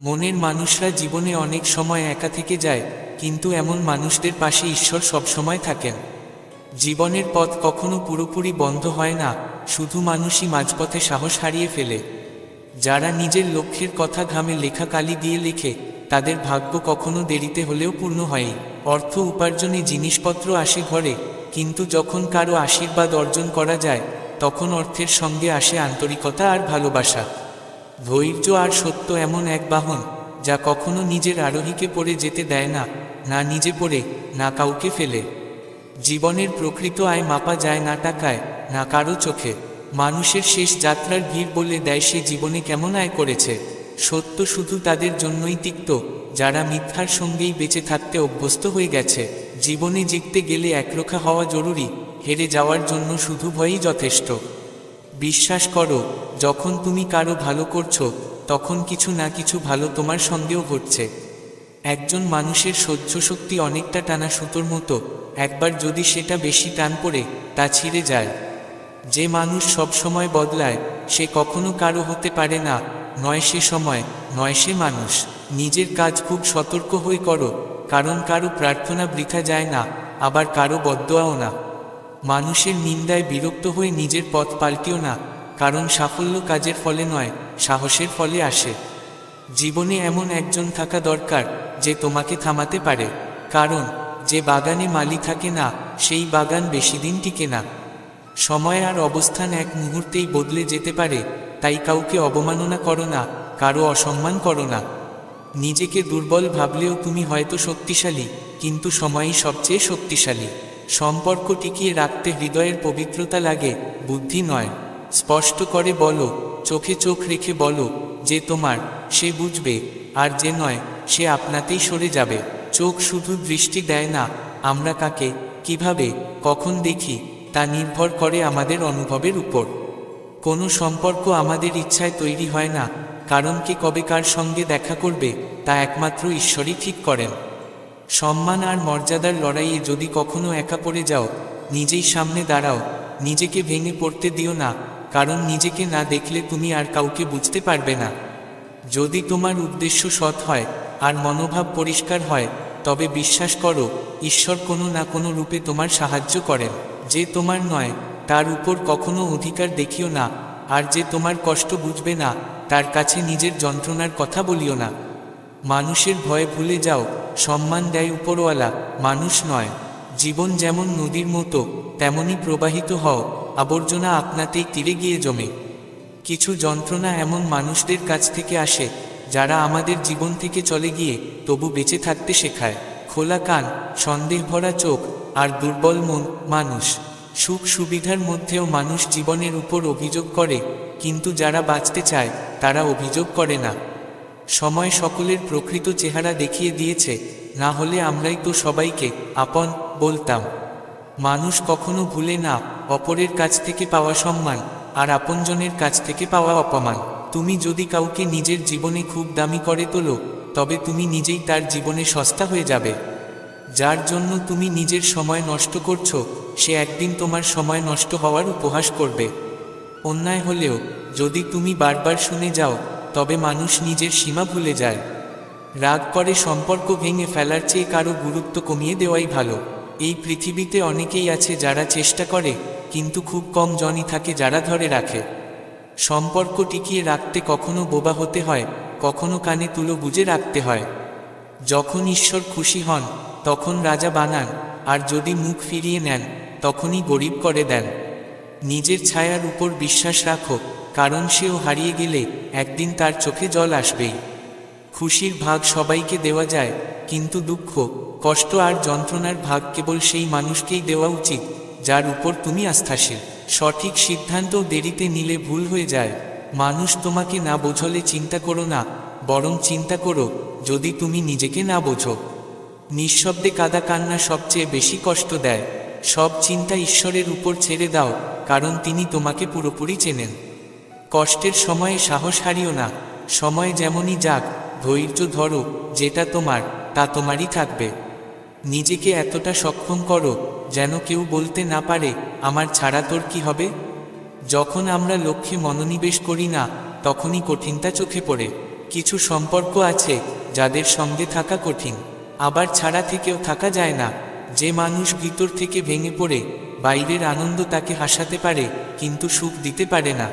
মনের মানুষরা জীবনে অনেক সময় একা থেকে যায়, কিন্তু এমন মানুষদের পাশে ঈশ্বর সবসময় থাকেন। জীবনের পথ কখনো পুরোপুরি বন্ধ হয় না, শুধু মানুষই মাঝপথে সাহস হারিয়ে ফেলে। যারা নিজের লক্ষ্যের কথা ঘামে লেখা কালি দিয়ে লেখে, তাদের ভাগ্য কখনো দেরিতে হলেও পূর্ণ হয়ই। অর্থ উপার্জনে জিনিসপত্র আসে ঘরে, কিন্তু যখন কারো আশীর্বাদ অর্জন করা যায়, তখন অর্থের সঙ্গে আসে আন্তরিকতা আর ভালোবাসা। ধৈর্য আর সত্য এমন এক বাহন, যা কখনো নিজের আরোহীকে পড়ে যেতে দেয় না, না নিজে পড়ে, না কাউকে ফেলে। জীবনের প্রকৃত আয় মাপা যায় না টাকায়, না কারো চোখে। মানুষের শেষ যাত্রার ভিড় বলে দেয় সে জীবনে কেমন আয় করেছে। সত্য শুধু তাদের জন্যই তিক্ত, যারা মিথ্যার সঙ্গেই বেঁচে থাকতে অভ্যস্ত হয়ে গেছে। জীবনে জিততে গেলে একরোখা হওয়া জরুরি, হেরে যাওয়ার জন্য শুধু ভয়ই যথেষ্ট। বিশ্বাস করো, যখন তুমি কারো ভালো করছো, তখন কিছু না কিছু ভালো তোমার সঙ্গেও ঘটছে। একজন মানুষের সহ্য শক্তি অনেকটা টানা সুতোর মতো, একবার যদি সেটা বেশি টান পড়ে, তা ছিঁড়ে যায়। যে মানুষ সব সময় বদলায়, সে কখনো কারো হতে পারে না। নয় সে সময়, নয় সে মানুষ। নিজের কাজ খুব সতর্ক হয়ে করো, কারণ কারো প্রার্থনা বৃথা যায় না, আবার কারো বদদোয়াও না। মানুষের নিন্দায় বিরক্ত হয়ে নিজের পথ পাল্টিও না, কারণ সাফল্য কাজের ফলে নয়, সাহসের ফলে আসে। জীবনে এমন একজন থাকা দরকার, যে তোমাকে থামাতে পারে, কারণ যে বাগানে মালি থাকে না, সেই বাগান বেশিদিন টিকে না। সময় আর অবস্থান এক মুহূর্তেই বদলে যেতে পারে, তাই কাউকে অবমাননা করো না, কারো অসম্মান করো না। নিজেকে দুর্বল ভাবলেও তুমি হয়তো শক্তিশালী, কিন্তু সময়ই সবচেয়ে শক্তিশালী। সম্পর্ক টিকিয়ে রাখতে হৃদয়ের পবিত্রতা লাগে, বুদ্ধি নয়। স্পষ্ট করে বলো, চোখে চোখ রেখে বলো, যে তোমার, সে বুঝবে, আর যে নয়, সে আপনাতেই সরে যাবে। চোখ শুধু দৃষ্টি দেয় না, আমরা কাকে, কিভাবে, কখন দেখি, তা নির্ভর করে আমাদের অনুভবের উপর। কোনো সম্পর্ক আমাদের ইচ্ছায় তৈরি হয় না, কারণ কে কবে কার সঙ্গে দেখা করবে, তা একমাত্র ঈশ্বরই ঠিক করেন। সম্মান আর মর্যাদার লড়াইয়ে যদি কখনো একা পড়ে যাও, নিজেই সামনে দাঁড়াও, নিজেকে ভেঙে পড়তে দিও না, কারণ নিজেকে না দেখলে তুমি আর কাউকে বুঝতে পারবে না। যদি তোমার উদ্দেশ্য সৎ হয়, আর মনোভাব পরিষ্কার হয়, তবে বিশ্বাস করো, ঈশ্বর কোনো না কোনো রূপে তোমার সাহায্য করেন। যে তোমার নয়, তার উপর কখনো অধিকার দেখিও না, আর যে তোমার কষ্ট বুঝবে না, তার কাছে নিজের যন্ত্রণার কথা বলিও না। মানুষের ভয়ে ভুলে যাও, সম্মান দেয় উপরওয়ালা, মানুষ নয়। জীবন যেমন নদীর মতো, তেমনি প্রবাহিত হও, আবর্জনা আপনাতেই তীরে গিয়ে জমে। কিছু যন্ত্রণা এমন মানুষদের কাছ থেকে আসে, যারা আমাদের জীবন থেকে চলে গিয়ে তবু বেঁচে থাকতে শেখায়। খোলা কান, সন্দেহ ভরা চোখ, আর দুর্বল মন। মানুষ সুখ সুবিধার মধ্যেও মানুষ জীবনের উপর অভিযোগ করে, কিন্তু যারা বাঁচতে চায়, তারা অভিযোগ করে না। সময় সকলের প্রকৃত চেহারা দেখিয়ে দিয়েছে, না হলে আমরাই তো সবাইকে আপন বলতাম। মানুষ কখনো ভুলে না অপরের কাছ থেকে পাওয়া সম্মান, আর আপনজনের কাছ থেকে পাওয়া অপমান। তুমি যদি কাউকে নিজের জীবনে খুব দামি করে তোলো, তবে তুমি নিজেই তার জীবনে সস্তা হয়ে যাবে। যার জন্য তুমি নিজের সময় নষ্ট করছো, সে একদিন তোমার সময় নষ্ট হওয়ার উপহাস করবে। অন্যায় হলেও যদি তুমি বারবার শুনে যাও, তবে মানুষ নিজের সীমা ভুলে যায়। রাগ করে সম্পর্ক ভেঙে ফেলার চেয়ে কারো গুরুত্ব কমিয়ে দেওয়াই ভালো। এই পৃথিবীতে অনেকেই আছে যারা চেষ্টা করে, কিন্তু খুব কম জনই থাকে যারা ধরে রাখে। সম্পর্ক টিকিয়ে রাখতে কখনো বোবা হতে হয়, কখনো কানে তুলো বুঝে রাখতে হয়। যখন ঈশ্বর খুশি হন, তখন রাজা বানান, আর যদি মুখ ফিরিয়ে নেন, তখনই গরিব করে দেন। নিজের ছায়ার উপর বিশ্বাস রাখো, কারণ সেও হারিয়ে গেলে একদিন তার চোখে জল আসবেই। খুশির ভাগ সবাইকে দেওয়া যায়, কিন্তু দুঃখ, কষ্ট আর যন্ত্রণার ভাগ কেবল সেই মানুষকেই দেওয়া উচিত, যার উপর তুমি আস্থাশীল। সঠিক সিদ্ধান্ত দেরিতে নিলে ভুল হয়ে যায়। মানুষ তোমাকে না বোঝলে চিন্তা করো না, বরং চিন্তা করো যদি তুমি নিজেকে না বোঝো। নিঃশব্দে কাঁদা কান্না সবচেয়ে বেশি কষ্ট দেয়। সব চিন্তা ঈশ্বরের উপর ছেড়ে দাও, কারণ তিনি তোমাকে পুরোপুরি চেনেন। কষ্টের সময়ে সাহস হারিও না, সময় যেমনই যাক, ধৈর্য ধরো, যেটা তোমার, তা তোমারই থাকবে। নিজেকে এতটা সক্ষম করো, যেন কেউ বলতে না পারে, আমার ছাড়া তোর কি হবে। যখন আমরা লক্ষ্যে মনোনিবেশ করি না, তখনই কঠিনতা চোখে পড়ে। কিছু সম্পর্ক আছে যাদের সঙ্গে থাকা কঠিন, আবার ছাড়া থেকেও থাকা যায় না। যে মানুষ ভিতর থেকে ভেঙে পড়ে, বাইরের আনন্দ তাকে হাসাতে পারে কিন্তু সুখ দিতে পারে না।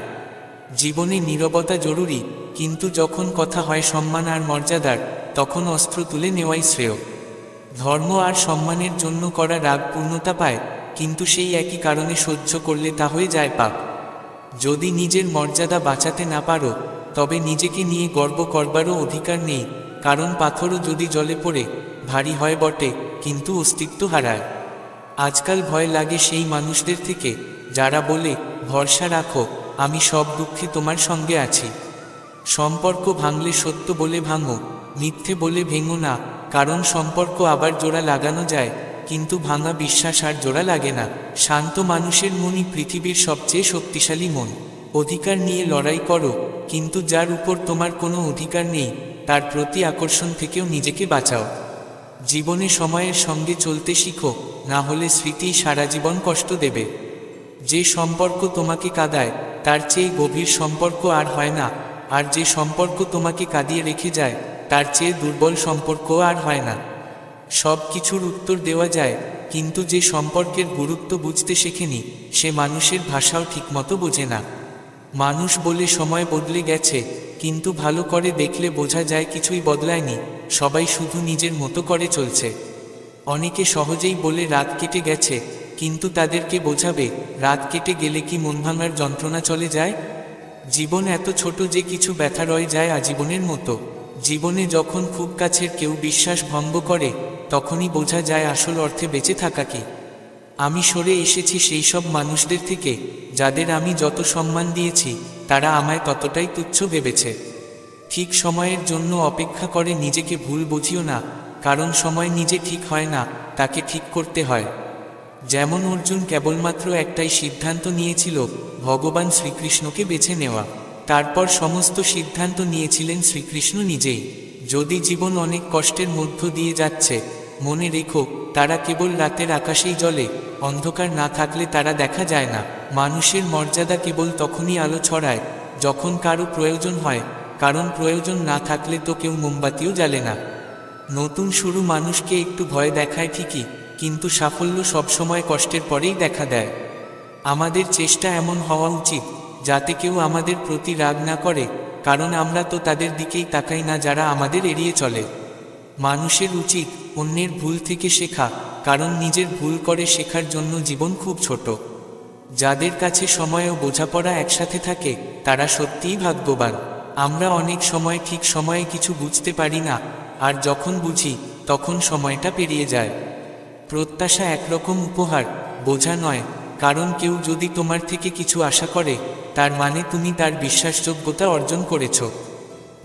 জীবনে নীরবতা জরুরি, কিন্তু যখন কথা হয় সম্মান আর মর্যাদার, তখন অস্ত্র তুলে নেওয়াই শ্রেয়। ধর্ম আর সম্মানের জন্য করা রাগ পূর্ণতা পায়, কিন্তু সেই একই কারণে সহ্য করলে তা হয়ে যায় পাপ। যদি নিজের মর্যাদা বাঁচাতে না পারো, তবে নিজেকে নিয়ে গর্ব করবারও অধিকার নেই, কারণ পাথরও যদি জলে পড়ে ভারী হয় বটে, কিন্তু অস্তিত্ব হারায়। আজকাল ভয় লাগে সেই মানুষদের থেকে যারা বলে, ভরসা রাখো, আমি সব দুঃখে তোমার সঙ্গে আছি। সম্পর্ক ভাঙলে সত্য বলে ভাঙো, মিথ্যে বলে ভেঙো না, কারণ সম্পর্ক আবার জোড়া লাগানো যায়, কিন্তু ভাঙা বিশ্বাস আর জোড়া লাগে না। শান্ত মানুষের মনই পৃথিবীর সবচেয়ে শক্তিশালী মন। অধিকার নিয়ে লড়াই করো, কিন্তু যার উপর তোমার কোনো অধিকার নেই তার প্রতি আকর্ষণ থেকেও নিজেকে বাঁচাও। জীবনে সময়ের সঙ্গে চলতে শিখো, না হলে স্মৃতি সারা জীবন কষ্ট দেবে। যে সম্পর্ক তোমাকে কাঁদায় তার চেয়ে গভীর সম্পর্ক আর হয় না, আর যে সম্পর্ক তোমাকে কাঁদিয়ে রেখে যায় তার চেয়ে দুর্বল সম্পর্ক আর হয় না। সব কিছুর উত্তর দেওয়া যায়, কিন্তু যে সম্পর্কের গুরুত্ব বুঝতে শেখেনি সে মানুষের ভাষাও ঠিকমতো বোঝে না। মানুষ বলে সময় বদলে গেছে, কিন্তু ভালো করে দেখলে বোঝা যায় কিছুই বদলায়নি, সবাই শুধু নিজের মতো করে চলছে। অনেকে সহজেই বলে রাত কেটে গেছে, কিন্তু তাদেরকে বোঝাবে রাত কেটে গেলে কি মন ভাঙার যন্ত্রণা চলে যায়? জীবন এত ছোট যে কিছু ব্যথা রয়ে যায় আজীবনের মতো। জীবনে যখন খুব কাছের কেউ বিশ্বাস ভঙ্গ করে, তখনই বোঝা যায় আসল অর্থে বেঁচে থাকা কি। আমি সরে এসেছি সেই সব মানুষদের থেকে যাদের আমি যত সম্মান দিয়েছি তারা আমায় ততটাই তুচ্ছ ভেবেছে। ঠিক সময়ের জন্য অপেক্ষা করে নিজেকে ভুল বুঝিও না, কারণ সময় নিজে ঠিক হয় না, তাকে ঠিক করতে হয়। যেমন অর্জুন কেবলমাত্র একটাই সিদ্ধান্ত নিয়েছিল, ভগবান শ্রীকৃষ্ণকে বেছে নেওয়া। তারপর সমস্ত সিদ্ধান্ত নিয়েছিলেন শ্রীকৃষ্ণ নিজেই। যদি জীবন অনেক কষ্টের মধ্য দিয়ে যাচ্ছে, মনে রেখো তারা কেবল রাতের আকাশেই জ্বলে, অন্ধকার না থাকলে তারা দেখা যায় না। মানুষের মর্যাদা কেবল তখনই আলো ছড়ায় যখন কারো প্রয়োজন হয়, কারণ প্রয়োজন না থাকলে তো কেউ মোমবাতিও জ্বালে না। নতুন শুরু মানুষকে একটু ভয় দেখায় ঠিকই, কিন্তু সাফল্য সবসময় কষ্টের পরেই দেখা দেয়। আমাদের চেষ্টা এমন হওয়া উচিত যাতে কেউ আমাদের প্রতি রাগ না করে, কারণ আমরা তো তাদের দিকেই তাকাই না যারা আমাদের এড়িয়ে চলে। মানুষের উচিত অন্যের ভুল থেকে শেখা, কারণ নিজের ভুল করে শেখার জন্য জীবন খুব ছোট। যাদের কাছে সময় ও বোঝাপড়া একসাথে থাকে তারা সত্যিই ভাগ্যবান। আমরা অনেক সময় ঠিক সময়ে কিছু বুঝতে পারি না, আর যখন বুঝি তখন সময়টা পেরিয়ে যায়। প্রত্যাশা একরকম উপহার, বোঝা নয়, কারণ কেউ যদি তোমার থেকে কিছু আশা করে তার মানে তুমি তার বিশ্বাসযোগ্যতা অর্জন করেছ।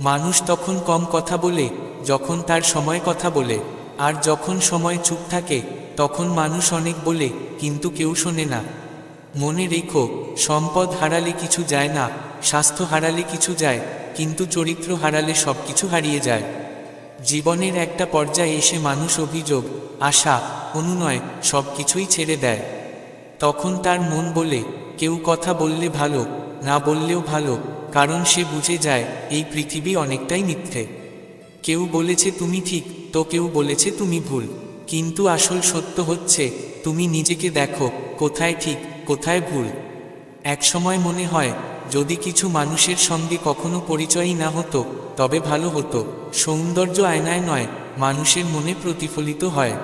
মানুষ তখন কম কথা বলে যখন তার সময় কথা বলে, আর যখন সময় চুপ থাকে তখন মানুষ অনেক বলে কিন্তু কেউ শোনে না। মনে রেখো, সম্পদ হারালে কিছু যায় না, স্বাস্থ্য হারালে কিছু যায়, কিন্তু চরিত্র হারালে সব কিছু হারিয়ে যায়। জীবনের একটা পর্যায়ে এসে মানুষ অভিযোগ, আশা, অনুনয় সব কিছুই ছেড়ে দেয়। তখন তার মন বলে, কেউ কথা বললে ভালো, না বললেও ভালো, কারণ সে বুঝে যায় এই পৃথিবী অনেকটাই মিথ্যে। কেউ বলেছে তুমি ঠিক, তো কেউ বলেছে তুমি ভুল, কিন্তু আসল সত্য হচ্ছে তুমি নিজেকে দেখো কোথায় ঠিক কোথায় ভুল। একসময় মনে হয় যদি কিছু মানুষের সঙ্গে কখনো পরিচয়ই না হতো তবে ভালো হতো। সৌন্দর্য আয়নায় নয়, মানুষের মনে প্রতিফলিত হয়।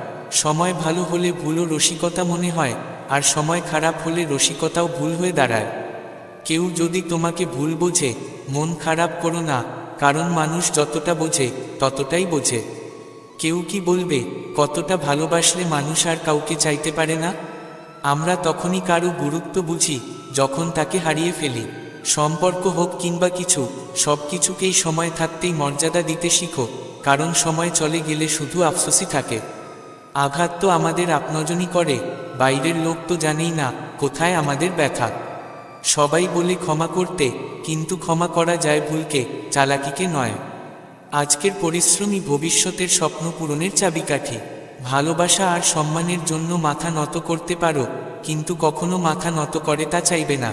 সময় ভালো হলে ভুলও রসিকতা মনে হয়, আর সময় খারাপ হলে রসিকতাও ভুল হয়ে দাঁড়ায়। কেউ যদি তোমাকে ভুল বোঝে, মন খারাপ করো না, কারণ মানুষ যতটা বোঝে ততটাই বোঝে। কেউ কি বলবে কতটা ভালোবাসলে মানুষ আর কাউকে চাইতে পারে না? আমরা তখনই কারো গুরুত্ব বুঝি যখন তাকে হারিয়ে ফেলি। সম্পর্ক হোক কিংবা কিছু, সব কিছুকেই সময় থাকতেই মর্যাদা দিতে শিখো, কারণ সময় চলে গেলে শুধু আফসোসই থাকে। আঘাত তো আমাদের আপনজনই করে, বাইরের লোক তো জানেই না কোথায় আমাদের ব্যথা। সবাই বলে ক্ষমা করতে, কিন্তু ক্ষমা করা যায় ভুলকে, চালাকিকে নয়। আজকের পরিশ্রমই ভবিষ্যতের স্বপ্ন পূরণের চাবিকাঠি। ভালোবাসা আর সম্মানের জন্য মাথা নত করতে পারো, কিন্তু কখনো মাথা নত করে তা চাইবে না।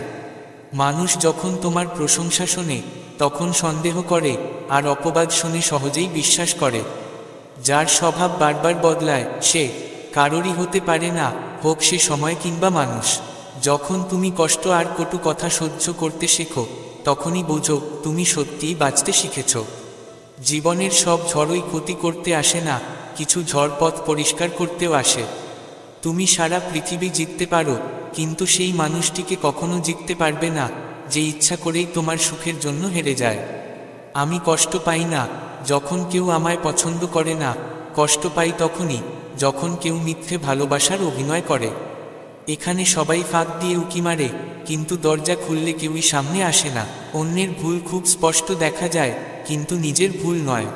মানুষ যখন তোমার প্রশংসা শোনে তখন সন্দেহ করে, আর অপবাদ শুনে সহজেই বিশ্বাস করে। যার স্বভাব বারবার বদলায় সে কারোরই হতে পারে না, হোক সে সময় কিংবা মানুষ। যখন তুমি কষ্ট আর কটু কথা সহ্য করতে শেখো, তখনই বোঝো তুমি সত্যিই বাঁচতে শিখেছ। জীবনের সব ঝড়ই ক্ষতি করতে আসে না, কিছু ঝড় পথ পরিষ্কার করতেও আসে। তুমি সারা পৃথিবী জিততে পারো, কিন্তু সেই মানুষটিকে কখনো জিততে পারবে না যে ইচ্ছা করেই তোমার সুখের জন্য হেরে যায়। আমি কষ্ট পাই না যখন কেউ আমায় পছন্দ করে না, কষ্ট পাই তখনই যখন কেউ মিথ্যে ভালোবাসার অভিনয় করে। এখানে সবাই ফাঁক দিয়ে উকি মারে, কিন্তু দরজা খুললে কেউই সামনে আসে না। অন্যের ভুল খুব স্পষ্ট দেখা যায়, কিন্তু নিজের ভুল নয়।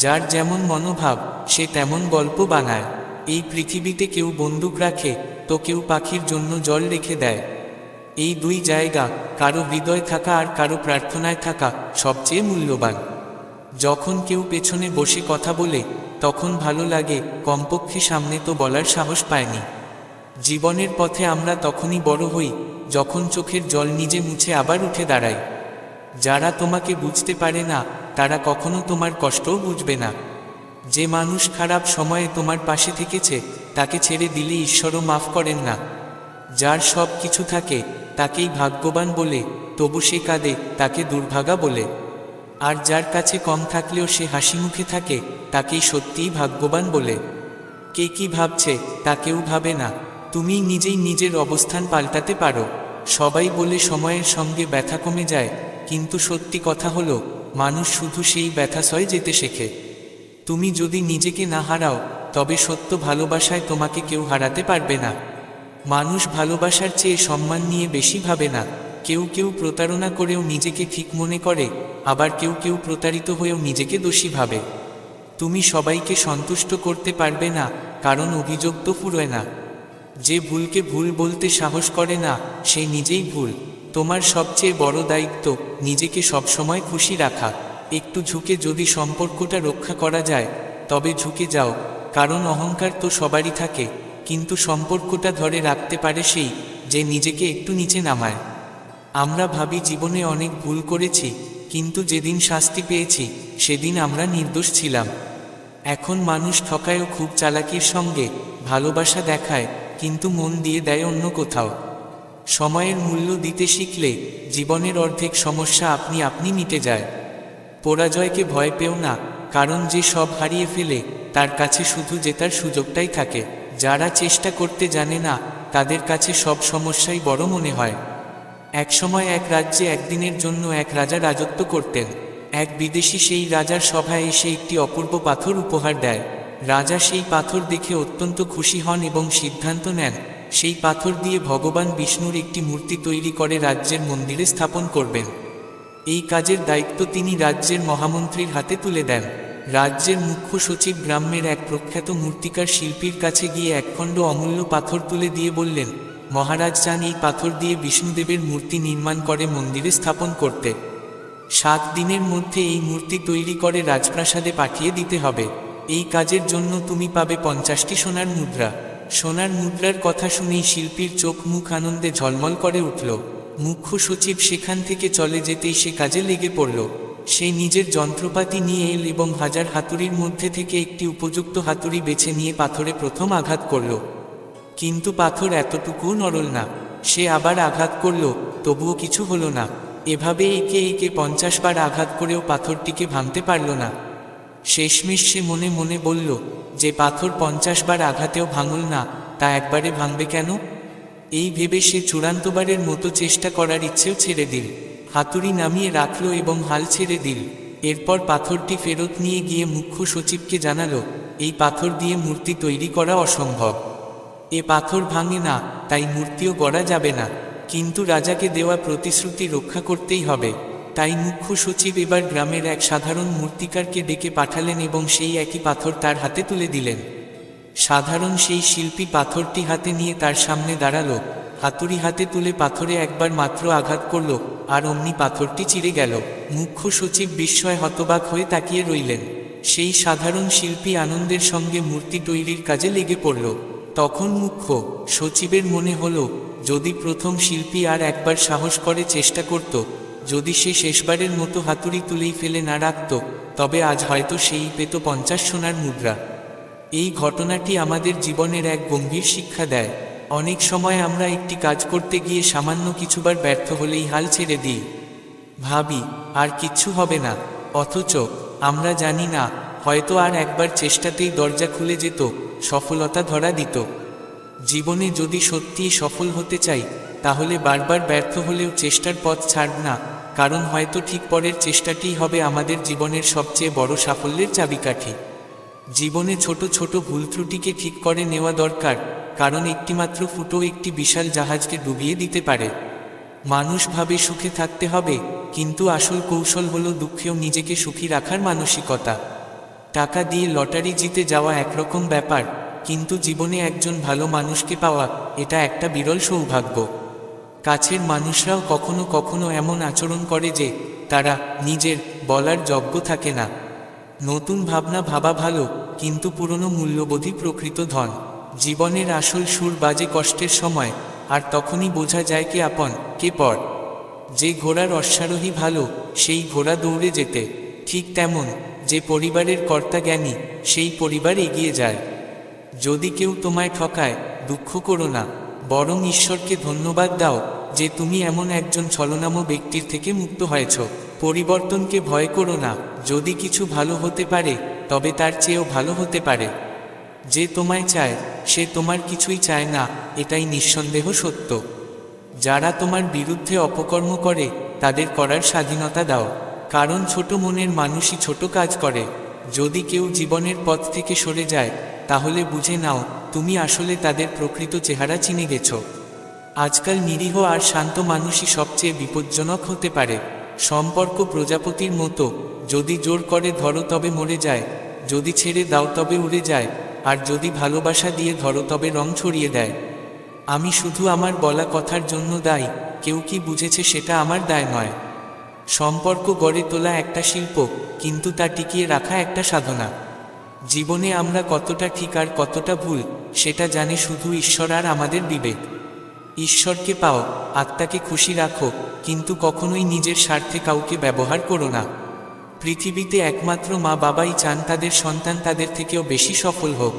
যার যেমন মনোভাব সে তেমন গল্প বানায়। এই পৃথিবীতে কেউ বন্দুক রাখে তো কেউ পাখির জন্য জল রেখে দেয়। এই দুই জায়গা, কারো হৃদয় থাকা আর কারো প্রার্থনায় থাকা, সবচেয়ে মূল্যবান। যখন কেউ পেছনে বসে কথা বলে তখন ভালো লাগে, কমপক্ষে সামনে তো বলার সাহস পায়নি। জীবনের পথে আমরা তখনই বড় হই যখন চোখের জল নিজে মুছে আবার উঠে দাঁড়াই। যারা তোমাকে বুঝতে পারে না তারা কখনো তোমার কষ্টও বুঝবে না। যে মানুষ খারাপ সময়ে তোমার পাশে থেকেছে তাকে ছেড়ে দিলে ঈশ্বরও মাফ করেন না। যার সব কিছু থাকে তাকেই ভাগ্যবান বলে, তবু সে কাঁদে তাকে দুর্ভাগা বলে। আর যার কাছে কম থাকলেও সে হাসি মুখে থাকে তাকেই সত্যিই ভাগ্যবান বলে। কে কি ভাবছে তা কেউ ভাবে না, তুমি নিজেই নিজের অবস্থান পাল্টাতে পারো। সবাই বলে সময়ের সঙ্গে ব্যথা কমে যায়, কিন্তু সত্যি কথা হলো মানুষ শুধু সেই ব্যথা সয়ে যেতে শেখে। তুমি যদি নিজেকে না হারাও তবে সত্য ভালোবাসায় তোমাকে কেউ হারাতে পারবে না। মানুষ ভালোবাসার চেয়ে সম্মান নিয়ে বেশি ভাবে না। কেউ কেউ প্রতারণা করেও নিজেকে ঠিক মনে করে, আবার কেউ কেউ প্রতারিত হয়েও নিজেকে দোষী ভাবে। তুমি সবাইকে সন্তুষ্ট করতে পারবে না, কারণ অভিযোগ তো ফুরোয় না। যে ভুলকে ভুল বলতে সাহস করে না সে নিজেই ভুল। তোমার সবচেয়ে বড় দায়িত্ব নিজেকে সবসময় খুশি রাখা। একটু ঝুঁকে যদি সম্পর্কটা রক্ষা করা যায় তবে ঝুঁকে যাও, কারণ অহংকার তো সবারই থাকে, কিন্তু সম্পর্কটা ধরে রাখতে পারে সেই যে নিজেকে একটু নিচে নামায়। আমরা ভাবি জীবনে অনেক ভুল করেছি, কিন্তু যেদিন শাস্তি পেয়েছি সেদিন আমরা নির্দোষ ছিলাম। এখন মানুষ ঠকায়ও খুব চালাকির সঙ্গে, ভালোবাসা দেখায় কিন্তু মন দিয়ে দেয় অন্য কোথাও। সময়ের মূল্য দিতে শিখলে জীবনের অর্ধেক সমস্যা আপনি আপনি মিটে যায়। পরাজয়কে ভয় পেও না, কারণ যে সব হারিয়ে ফেলে তার কাছে শুধু জেতার সুযোগটাই থাকে। যারা চেষ্টা করতে জানে না তাদের কাছে সব সমস্যাই বড় মনে হয়। একসময় এক রাজ্যে একদিনের জন্য এক রাজা রাজত্ব করতেন। এক বিদেশি সেই রাজার সভায় এসে একটি অপূর্ব পাথর উপহার দেয়। রাজা সেই পাথর দেখে অত্যন্ত খুশি হন এবং সিদ্ধান্ত নেন সেই পাথর দিয়ে ভগবান বিষ্ণুর একটি মূর্তি তৈরি করে রাজ্যের মন্দিরে স্থাপন করবেন। এই কাজের দায়িত্ব তিনি রাজ্যের মহামন্ত্রীর হাতে তুলে দেন। রাজ্যের মুখ্য সচিব গ্রামের এক প্রখ্যাত মূর্তিকার শিল্পীর কাছে গিয়ে একখণ্ড অমূল্য পাথর তুলে দিয়ে বললেন, মহারাজ চান এই পাথর দিয়ে বিষ্ণুদেবের মূর্তি নির্মাণ করে মন্দিরে স্থাপন করতে। 7 দিনের মধ্যে এই মূর্তি তৈরি করে রাজপ্রাসাদে পাঠিয়ে দিতে হবে। এই কাজের জন্য তুমি পাবে 50টি সোনার মুদ্রা। সোনার মুদ্রার কথা শুনেই শিল্পীর চোখ মুখ আনন্দে ঝলমল করে উঠল। মুখ্য সচিব সেখান থেকে চলে যেতেই সে কাজে লেগে পড়ল। সে নিজের যন্ত্রপাতি নিয়ে এল এবং হাজার হাতুড়ির মধ্যে থেকে একটি উপযুক্ত হাতুড়ি বেছে নিয়ে পাথরে প্রথম আঘাত করল। কিন্তু পাথর এতটুকুও নড়ল না। সে আবার আঘাত করল, তবুও কিছু হলো না। এভাবে একে একে 50 বার আঘাত করেও পাথরটিকে ভাঙতে পারল না। শেষমেশ সে মনে মনে বলল, যে পাথর 50 বার আঘাতেও ভাঙল না তা একবারে ভাঙবে কেন? এই ভেবে সে চূড়ান্তবারের মতো চেষ্টা করার ইচ্ছেও ছেড়ে দিল। হাতুড়ি নামিয়ে রাখল এবং হাল ছেড়ে দিল। এরপর পাথরটি ফেরত নিয়ে গিয়ে মুখ্য সচিবকে জানালো, এই পাথর দিয়ে মূর্তি তৈরি করা অসম্ভব। এ পাথর ভাঙে না, তাই মূর্তিও গড়া যাবে না। কিন্তু রাজাকে দেওয়া প্রতিশ্রুতি রক্ষা করতেই হবে। তাই মুখ্য সচিব এবার গ্রামের এক সাধারণ মূর্তিকারকে ডেকে পাঠালেন এবং সেই একই পাথর তার হাতে তুলে দিলেন। সাধারণ সেই শিল্পী পাথরটি হাতে নিয়ে তার সামনে দাঁড়ালো। হাতুড়ি হাতে তুলে পাথরে একবার মাত্র আঘাত করল, আর অমনি পাথরটি চিরে গেল। মুখ্য সচিব বিস্ময়ে হতবাক হয়ে তাকিয়ে রইলেন। সেই সাধারণ শিল্পী আনন্দের সঙ্গে মূর্তি তৈরির কাজে লেগে পড়ল। তখন মুখ্য সচিবের মনে হলো, যদি প্রথম শিল্পী আর একবার সাহস করে চেষ্টা করত, যদি সে শেষবারের মতো হাতুড়ি তুলেই ফেলে না রাখত, তবে আজ হয়তো সেই পেত 50 সোনার মুদ্রা। এই ঘটনাটি আমাদের জীবনের এক গম্ভীর শিক্ষা দেয়। অনেক সময় আমরা একটি কাজ করতে গিয়ে সামান্য কিছুবার ব্যর্থ হলেই হাল ছেড়ে দিই, ভাবি আর কিচ্ছু হবে না। অথচ আমরা জানি না, হয়তো আর একবার চেষ্টাতেই দরজা খুলে যেত, সফলতা ধরা দিত। জীবনে যদি সত্যিই সফল হতে চাই, তাহলে বারবার ব্যর্থ হলেও চেষ্টার পথ ছাড়ব না, কারণ হয়তো ঠিক পরের চেষ্টাটিই হবে আমাদের জীবনের সবচেয়ে বড় সাফল্যের চাবিকাঠি। জীবনে ছোট ছোট ভুল ত্রুটিকে ঠিক করে নেওয়া দরকার, কারণ একটিমাত্র ফুটো একটি বিশাল জাহাজকে ডুবিয়ে দিতে পারে। মানুষ ভাবে সুখে থাকতে হবে, কিন্তু আসল কৌশল হলো দুঃখেও নিজেকে সুখী রাখার মানসিকতা। টাকা দিয়ে লটারি জিতে যাওয়া একরকম ব্যাপার, কিন্তু জীবনে একজন ভালো মানুষকে পাওয়া, এটা একটা বিরল সৌভাগ্য। কাছের মানুষরাও কখনো কখনো এমন আচরণ করে যে তারা নিজের বলার যোগ্য থাকে না। নতুন ভাবনা ভাবা ভালো, কিন্তু পুরনো মূল্যবোধই প্রকৃত ধন। জীবনের আসল সুর বাজে কষ্টের সময়, আর তখনই বোঝা যায় কে আপন কে পর। যে ঘোড়ার অশ্বারোহী ভালো, সেই ঘোড়া দৌড়ে যেতে। ঠিক তেমন, যে পরিবারের কর্তা জ্ঞানী, সেই পরিবার এগিয়ে যায়। যদি কেউ তোমায় ঠকায়, দুঃখ করো না, বরং ঈশ্বরকে ধন্যবাদ দাও যে তুমি এমন একজন ছলনাম ব্যক্তির থেকে মুক্ত হয়েছ। পরিবর্তনকে ভয় করো না, যদি কিছু ভালো হতে পারে, তবে তার চেয়েও ভালো হতে পারে। যে তোমায় চায়, সে তোমার কিছুই চায় না, এটাই নিঃসন্দেহ সত্য। যারা তোমার বিরুদ্ধে অপকর্ম করে, তাদের করার স্বাধীনতা দাও, কারণ ছোট মনের মানুষই ছোট কাজ করে। যদি কেউ জীবনের পথ থেকে সরে যায়, তাহলে বুঝে নাও তুমি আসলে তাদের প্রকৃত চেহারা চিনে গেছো। আজকাল নিরীহ আর শান্ত মানুষই সবচেয়ে বিপজ্জনক হতে পারে। সম্পর্ক প্রজাপতির মতো, যদি জোর করে ধরো তবে মরে যায়, যদি ছেড়ে দাও তবে উড়ে যায়, আর যদি ভালোবাসা দিয়ে ধরো তবে রং ছড়িয়ে দেয়। আমি শুধু আমার বলা কথার জন্য দায়ী, কেউ কি বুঝেছে সেটা আমার দায় নয়। সম্পর্ক গড়ে তোলা একটা শিল্প, কিন্তু তা টিকিয়ে রাখা একটা সাধনা। জীবনে আমরা কতটা ঠিক আর কতটা ভুল, সেটা জানে শুধু ঈশ্বর আর আমাদের বিবেক। ঈশ্বরকে পাও, আত্মাকে খুশি রাখো, কিন্তু কখনোই নিজের স্বার্থে কাউকে ব্যবহার করো না। পৃথিবীতে একমাত্র মা বাবাই চান তাদের সন্তান তাদের থেকেও বেশি সফল হোক।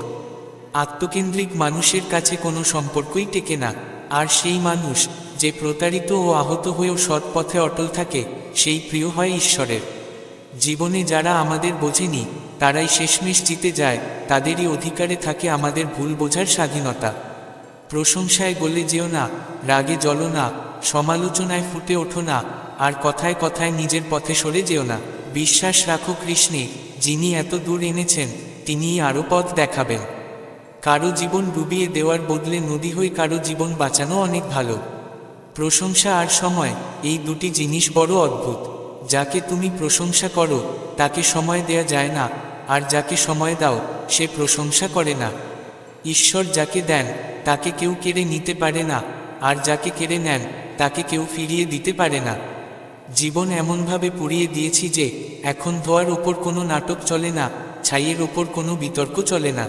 আত্মকেন্দ্রিক মানুষের কাছে কোনো সম্পর্কই টেকে না, আর সেই মানুষ যে প্রতারিত ও আহত হয়েও সৎ পথে অটল থাকে, সেই প্রিয় হয় ঈশ্বরের। জীবনে যারা আমাদের বোঝেনি, তারাই শেষমেশ জিতে যায়, তাদেরই অধিকারে থাকে আমাদের ভুল বোঝার স্বাধীনতা। প্রশংসায় গলে যেও না, রাগে জ্বলো না, সমালোচনায় ফুটে ওঠো না, আর কথায় কথায় নিজের পথে সরে যেও না। বিশ্বাস রাখো কৃষ্ণে, যিনি এত দূর এনেছেন, তিনিই আরও পথ দেখাবেন। কারো জীবন ডুবিয়ে দেওয়ার বদলে নদী হয়ে কারো জীবন বাঁচানো অনেক ভালো। প্রশংসা আর সময়, এই দুটি জিনিস বড় অদ্ভুত। যাকে তুমি প্রশংসা করো, তাকে সময় দেয়া যায় না, আর যাকে সময় দাও, সে প্রশংসা করে না। ঈশ্বর যাকে দেন, তাকে কেউ কেড়ে নিতে পারে না, আর যাকে কেড়ে নেন, তাকে কেউ ফিরিয়ে দিতে পারে না। জীবন এমনভাবে পুড়িয়ে দিয়েছি যে এখন ধোয়ার ওপর কোনো নাটক চলে না, ছাইয়ের ওপর কোনো বিতর্ক চলে না।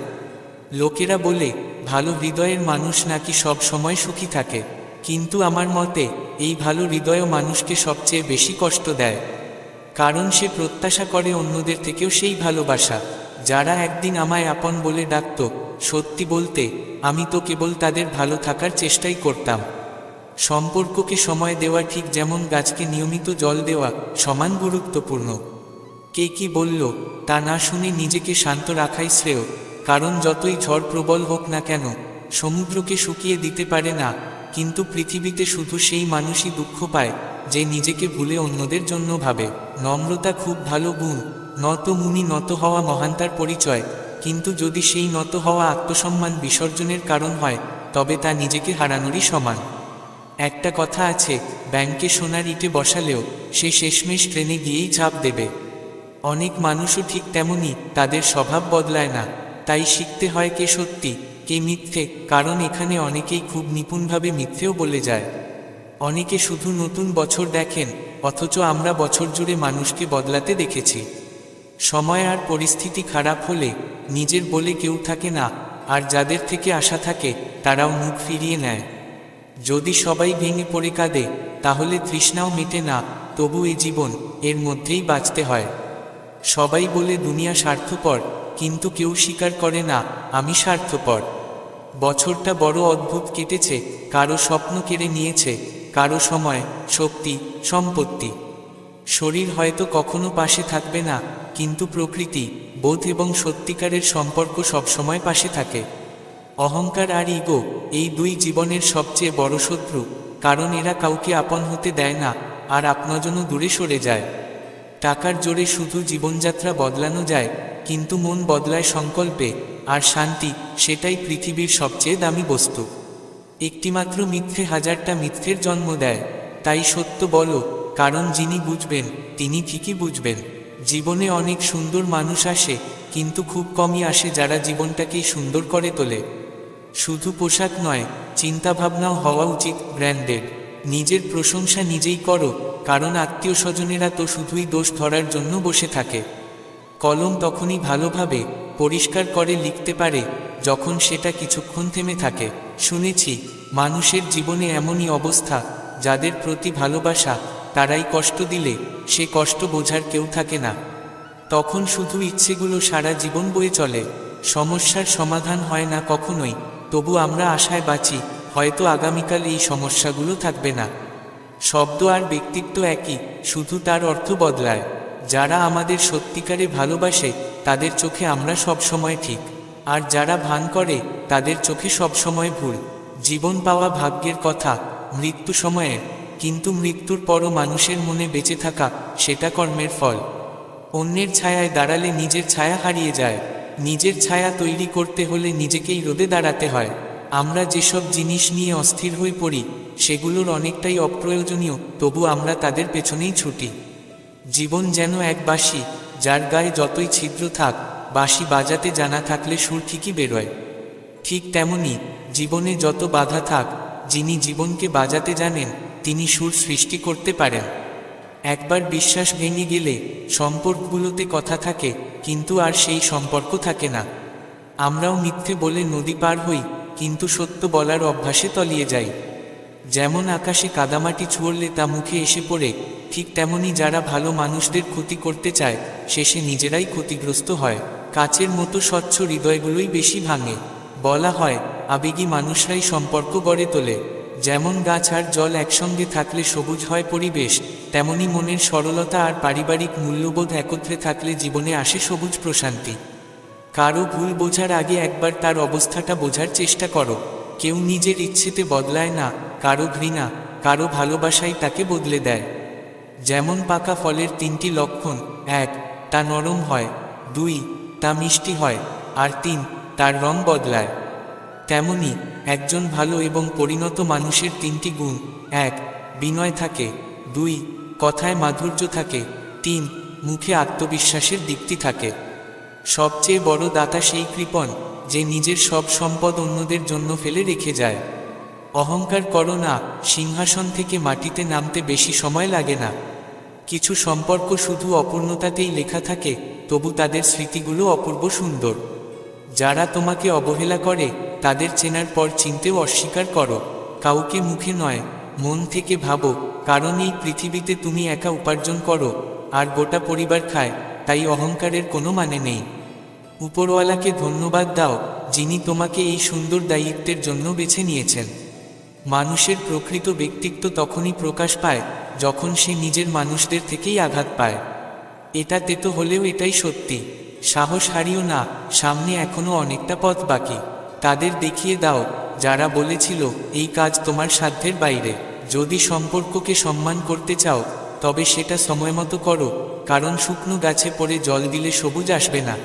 লোকেরা বলে ভালো হৃদয়ের মানুষ নাকি সব সময় সুখী থাকে, কিন্তু আমার মতে এই ভালো হৃদয় মানুষকে সবচেয়ে বেশি কষ্ট দেয়, কারণ সে প্রত্যাশা করে অন্যদের থেকেও সেই ভালোবাসা। যারা একদিন আমায় আপন বলে ডাকত, সত্যি বলতে আমি তো কেবল তাদের ভালো থাকার চেষ্টাই করতাম। সম্পর্ককে সময় দেওয়া ঠিক যেমন গাছকে নিয়মিত জল দেওয়া সমান গুরুত্বপূর্ণ। কে কি বলল তা না শুনে নিজেকে শান্ত রাখাই শ্রেয়, কারণ যতই ঝড় প্রবল হোক না কেন, সমুদ্রকে শুকিয়ে দিতে পারে না। কিন্তু পৃথিবীতে শুধু সেই মানুষই দুঃখ পায় যে নিজেকে ভুলে অন্যদের জন্য ভাবে। নম্রতা খুব ভালো গুণ, নত মুনি নত হওয়া মহানতার পরিচয়, কিন্তু যদি সেই নত হওয়া আত্মসম্মান বিসর্জনের কারণ হয়, তবে তা নিজেকে হারানোরই সমান। একটা কথা আছে, ব্যাংকে সোনার ইটে বসালেও সে শেষমেশ ট্রেনে গিয়েই ঝাঁপ দেবে। অনেক মানুষও ঠিক তেমনই, তাদের স্বভাব বদলায় না। তাই শিখতে হয় কে সত্যি কে মিথ্যে, কারণ এখানে অনেকেই খুব নিপুণভাবে মিথ্যেও বলে যায়। অনেকে শুধু নতুন বছর দেখেন, অথচ আমরা বছর জুড়ে মানুষকে বদলাতে দেখেছি। সময় আর পরিস্থিতি খারাপ হলে নিজের বলে কেউ থাকে না, আর যাদের থেকে আশা থাকে তারাও মুখ ফিরিয়ে নেয়। যদি সবাই ভেঙে পড়ে কাঁদে, তাহলে তৃষ্ণাও মেটে না। তবু এ জীবন, এর মধ্যেই বাঁচতে হয়। সবাই বলে দুনিয়া স্বার্থপর, কিন্তু কেউ স্বীকার করে না আমি স্বার্থপর। বছরটা বড় অদ্ভুত কেটেছে, কারো স্বপ্ন কেড়ে নিয়েছে, কারো সময়, শক্তি, সম্পত্তি। শরীর হয়তো কখনো পাশে থাকবে না, কিন্তু প্রকৃতি, বোধ এবং সত্যিকারের সম্পর্ক সবসময় পাশে থাকে। অহংকার আর ইগো, এই দুই জীবনের সবচেয়ে বড় শত্রু, কারণ এরা কাউকে আপন হতে দেয় না, আর আপনজনও দূরে সরে যায়। টাকার জোরে শুধু জীবনযাত্রা বদলানো যায়, কিন্তু মন বদলায় সংকল্পে, আর শান্তি, সেটাই পৃথিবীর সবচেয়ে দামি বস্তু। একটিমাত্র মিথ্যে হাজারটা মিথ্যের জন্ম দেয়। তাই সত্য বলো, কারণ যিনি বুঝবেন তিনি ঠিকই বুঝবেন। জীবনে অনেক সুন্দর মানুষ আসে, কিন্তু খুব কমই আসে যারা জীবনটাকেই সুন্দর করে তোলে। শুধু পোশাক নয়, চিন্তাভাবনাও হওয়া উচিত ব্র্যান্ডেড। নিজের প্রশংসা নিজেই করো, কারণ আত্মীয় স্বজনেরা তো শুধুই দোষ ধরার জন্য বসে থাকে। কলম তখনই ভালোভাবে পরিষ্কার করে লিখতে পারে যখন সেটা কিছুক্ষণ থেমে থাকে। শুনেছি মানুষের জীবনে এমনই অবস্থা, যাদের প্রতি ভালোবাসা, তারাই কষ্ট দিলে সে কষ্ট বোঝার কেউ থাকে না। তখন শুধু ইচ্ছেগুলো সারা জীবন বয়ে চলে। সমস্যার সমাধান হয় না কখনোই, তবু আমরা আশায় বাঁচি, হয়তো আগামীকাল এই সমস্যাগুলো থাকবে না। শব্দ আর ব্যক্তিত্ব একই, শুধু তার অর্থ বদলায়। যারা আমাদের সত্যিকারে ভালোবাসে তাদের চোখে আমরা সব সময় ঠিক, আর যারা ভান করে তাদের চোখে সব সময় ভুল। জীবন পাওয়া ভাগ্যের কথা, মৃত্যু সময়ের, কিন্তু মৃত্যুর পরও মানুষের মনে বেঁচে থাকা, সেটা কর্মের ফল। অন্যের ছায়ায় দাঁড়ালে নিজের ছায়া হারিয়ে যায়। নিজের ছায়া তৈরি করতে হলে নিজেকেই রোদে দাঁড়াতে হয়। আমরা যেসব জিনিস নিয়ে অস্থির হয়ে পড়ি, সেগুলোর অনেকটাই অপ্রয়োজনীয়, তবু আমরা তাদের পেছনেই ছুটি। জীবন যেন এক বাঁশি, যার গায়ে যতই ছিদ্র থাক, বাঁশি বাজাতে জানা থাকলে সুর ঠিকই বেরোয়। ঠিক তেমনি জীবনে যত বাধা থাক, যিনি জীবনকে বাজাতে জানেন তিনি সুর সৃষ্টি করতে পারেন। একবার বিশ্বাস ভেঙে গেলে সম্পর্কগুলোতে কথা থাকে, কিন্তু আর সেই সম্পর্ক থাকে না। আমরাও মিথ্যে বলে নদী পার হই, কিন্তু সত্য বলার অভ্যাসে তলিয়ে যাই। যেমন আকাশে কাদামাটি ছুঁড়লে তা মুখে এসে পড়ে, ঠিক তেমনি যারা ভালো মানুষদের ক্ষতি করতে চায় শেষে নিজেরাই ক্ষতিগ্রস্ত হয়। কাচের মতো স্বচ্ছ হৃদয়গুলোই বেশি ভাঙে। বলা হয় আবেগী মানুষরাই সম্পর্ক গড়ে তোলে। যেমন গাছ আর জল একসঙ্গে থাকলে সবুজ হয় পরিবেশ, তেমনি মনের সরলতা আর পারিবারিক মূল্যবোধ একত্রে থাকলে জীবনে আসে সবুজ প্রশান্তি। কারো ভুল বোঝার আগে একবার তার অবস্থাটা বোঝার চেষ্টা করো। কেউ নিজের ইচ্ছেতে বদলায় না, কারো ঘৃণা, কারো ভালোবাসাই তাকে বদলে দেয়। যেমন পাকা ফলের তিনটি লক্ষণ: 1, তা নরম হয়; 2, তা মিষ্টি হয়; আর 3, তার রং বদলায়। তেমনি একজন ভালো এবং পরিণত মানুষের তিনটি গুণ: 1, বিনয় থাকে; 2, কথায় মাধুর্য থাকে; 3, মুখে আত্মবিশ্বাসের দীপ্তি থাকে। সবচেয়ে বড় দাতা সেই কৃপণ যে নিজের সব সম্পদ অন্যদের জন্য ফেলে রেখে যায়। অহংকার করো না, সিংহাসন থেকে মাটিতে নামতে বেশি সময় লাগে না। কিছু সম্পর্ক শুধু অপূর্ণতাতেই লেখা থাকে, তবু তাদের স্মৃতিগুলো অপূর্ব সুন্দর। যারা তোমাকে অবহেলা করে তাদের চেনার পর চিনতেও অস্বীকার করো। কাউকে মুখে নয়, মন থেকে ভাবো, কারণ এই পৃথিবীতে তুমি একা উপার্জন করো আর গোটা পরিবার খায়, তাই অহংকারের কোনো মানে নেই। উপরওয়ালাকে ধন্যবাদ দাও যিনি তোমাকে এই সুন্দর দায়িত্বের জন্য বেছে নিয়েছেন। মানুষের প্রকৃত ব্যক্তিত্ব তখনই প্রকাশ পায় যখন সে নিজের মানুষদের থেকেই আঘাত পায়। এটা তেতো হলেও এটাই সত্যি। সাহস হারিও না, সামনে এখনো অনেকটা পথ বাকি। তাদের দেখিয়ে দাও যারা বলেছিল এই কাজ তোমার সাধ্যের বাইরে। যদি সম্পর্ককে সম্মান করতে চাও তবে সেটা সময়মতো করো, কারণ শুকনো গাছে পড়ে জল দিলে সবুজ আসবে না।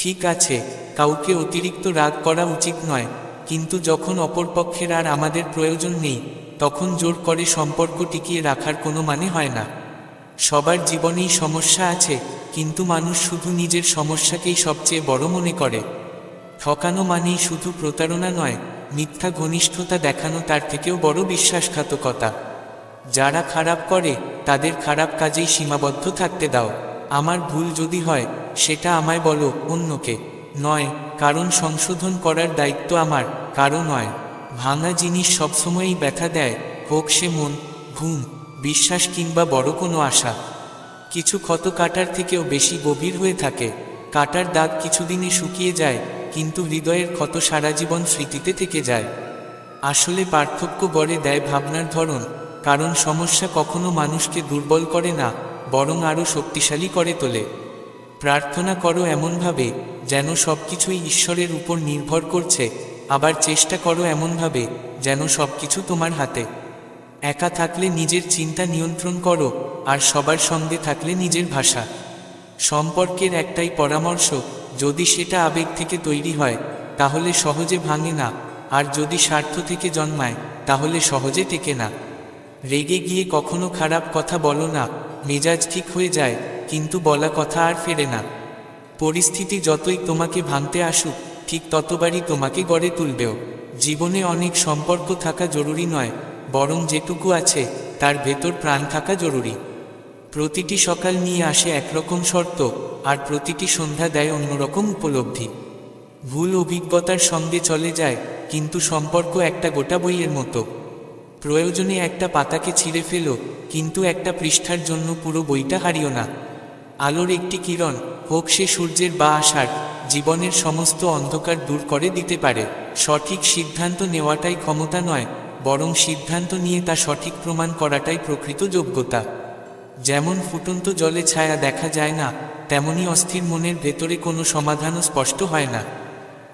ঠিক আছে, কাউকে অতিরিক্ত রাগ করা উচিত নয়, কিন্তু যখন অপরপক্ষের আর আমাদের প্রয়োজন নেই তখন জোর করে সম্পর্ক টিকিয়ে রাখার কোনো মানে হয় না। সবার জীবনেই সমস্যা আছে, কিন্তু মানুষ শুধু নিজের সমস্যাকেই সবচেয়ে বড় মনে করে। ঠকানো মানেই শুধু প্রতারণা নয়, মিথ্যা ঘনিষ্ঠতা দেখানো তার থেকেও বড় বিশ্বাসঘাতকতা। যারা খারাপ করে তাদের খারাপ কাজেই সীমাবদ্ধ থাকতে দাও। আমার ভুল যদি হয় সেটা আমায় বলো, অন্যকে নয়, কারণ সংশোধন করার দায়িত্ব আমার, কারো নয়। ভাঙা জিনিস সবসময়ই ব্যথা দেয়, হোক সে মন, ঘুম, বিশ্বাস কিংবা বড় কোনো আশা। কিছু ক্ষত কাটার থেকেও বেশি গভীর হয়ে থাকে। কাটার দাগ কিছুদিনে শুকিয়ে যায়, কিন্তু হৃদয়ের ক্ষত সারা জীবন স্মৃতিতে থেকে যায়। আসলে পার্থক্য গড়ে দেয় ভাবনার ধরন, কারণ সমস্যা কখনো মানুষকে দুর্বল করে না, বরং আরও শক্তিশালী করে তোলে। প্রার্থনা করো এমনভাবে যেন সবকিছুই ঈশ্বরের উপর নির্ভর করছে, আবার চেষ্টা করো এমনভাবে যেন সবকিছু তোমার হাতে। একা থাকলে নিজের চিন্তা নিয়ন্ত্রণ করো, আর সবার সঙ্গে থাকলে নিজের ভাষা। সম্পর্কের একটাই পরামর্শ, যদি সেটা আবেগ থেকে তৈরি হয় তাহলে সহজে ভাঙে না, আর যদি স্বার্থ থেকে জন্মায় তাহলে সহজে টেকে না। রেগে গিয়ে কখনো খারাপ কথা বলো না, মেজাজ ঠিক হয়ে যায় কিন্তু বলা কথা আর ফেরে না। পরিস্থিতি যতই তোমাকে ভাঙতে আসুক, ঠিক ততবারই তোমাকে গড়ে তুলবেও। জীবনে অনেক সম্পর্ক থাকা জরুরি নয়, বরং যেটুকু আছে তার ভেতর প্রাণ থাকা জরুরি। প্রতিটি সকাল নিয়ে আসে একরকম শর্ত, আর প্রতিটি সন্ধ্যা দেয় অন্যরকম উপলব্ধি। ভুল অভিজ্ঞতার সঙ্গে চলে যায়, কিন্তু সম্পর্ক একটা গোটা বইয়ের মতো। প্রয়োজনে একটা পাতাকে ছিঁড়ে ফেলো, কিন্তু একটা পৃষ্ঠার জন্য পুরো বইটা হারিও না। আলোর একটি কিরণ, হোক সে সূর্যের বা আশার, জীবনের সমস্ত অন্ধকার দূর করে দিতে পারে। সঠিক সিদ্ধান্ত নেওয়াটাই ক্ষমতা নয়, বরং সিদ্ধান্ত নিয়ে তা সঠিক প্রমাণ করাটাই প্রকৃত যোগ্যতা। যেমন ফুটন্ত জলে ছায়া দেখা যায় না, তেমনি অস্থির মনের ভেতরে কোনো সমাধানও স্পষ্ট হয় না।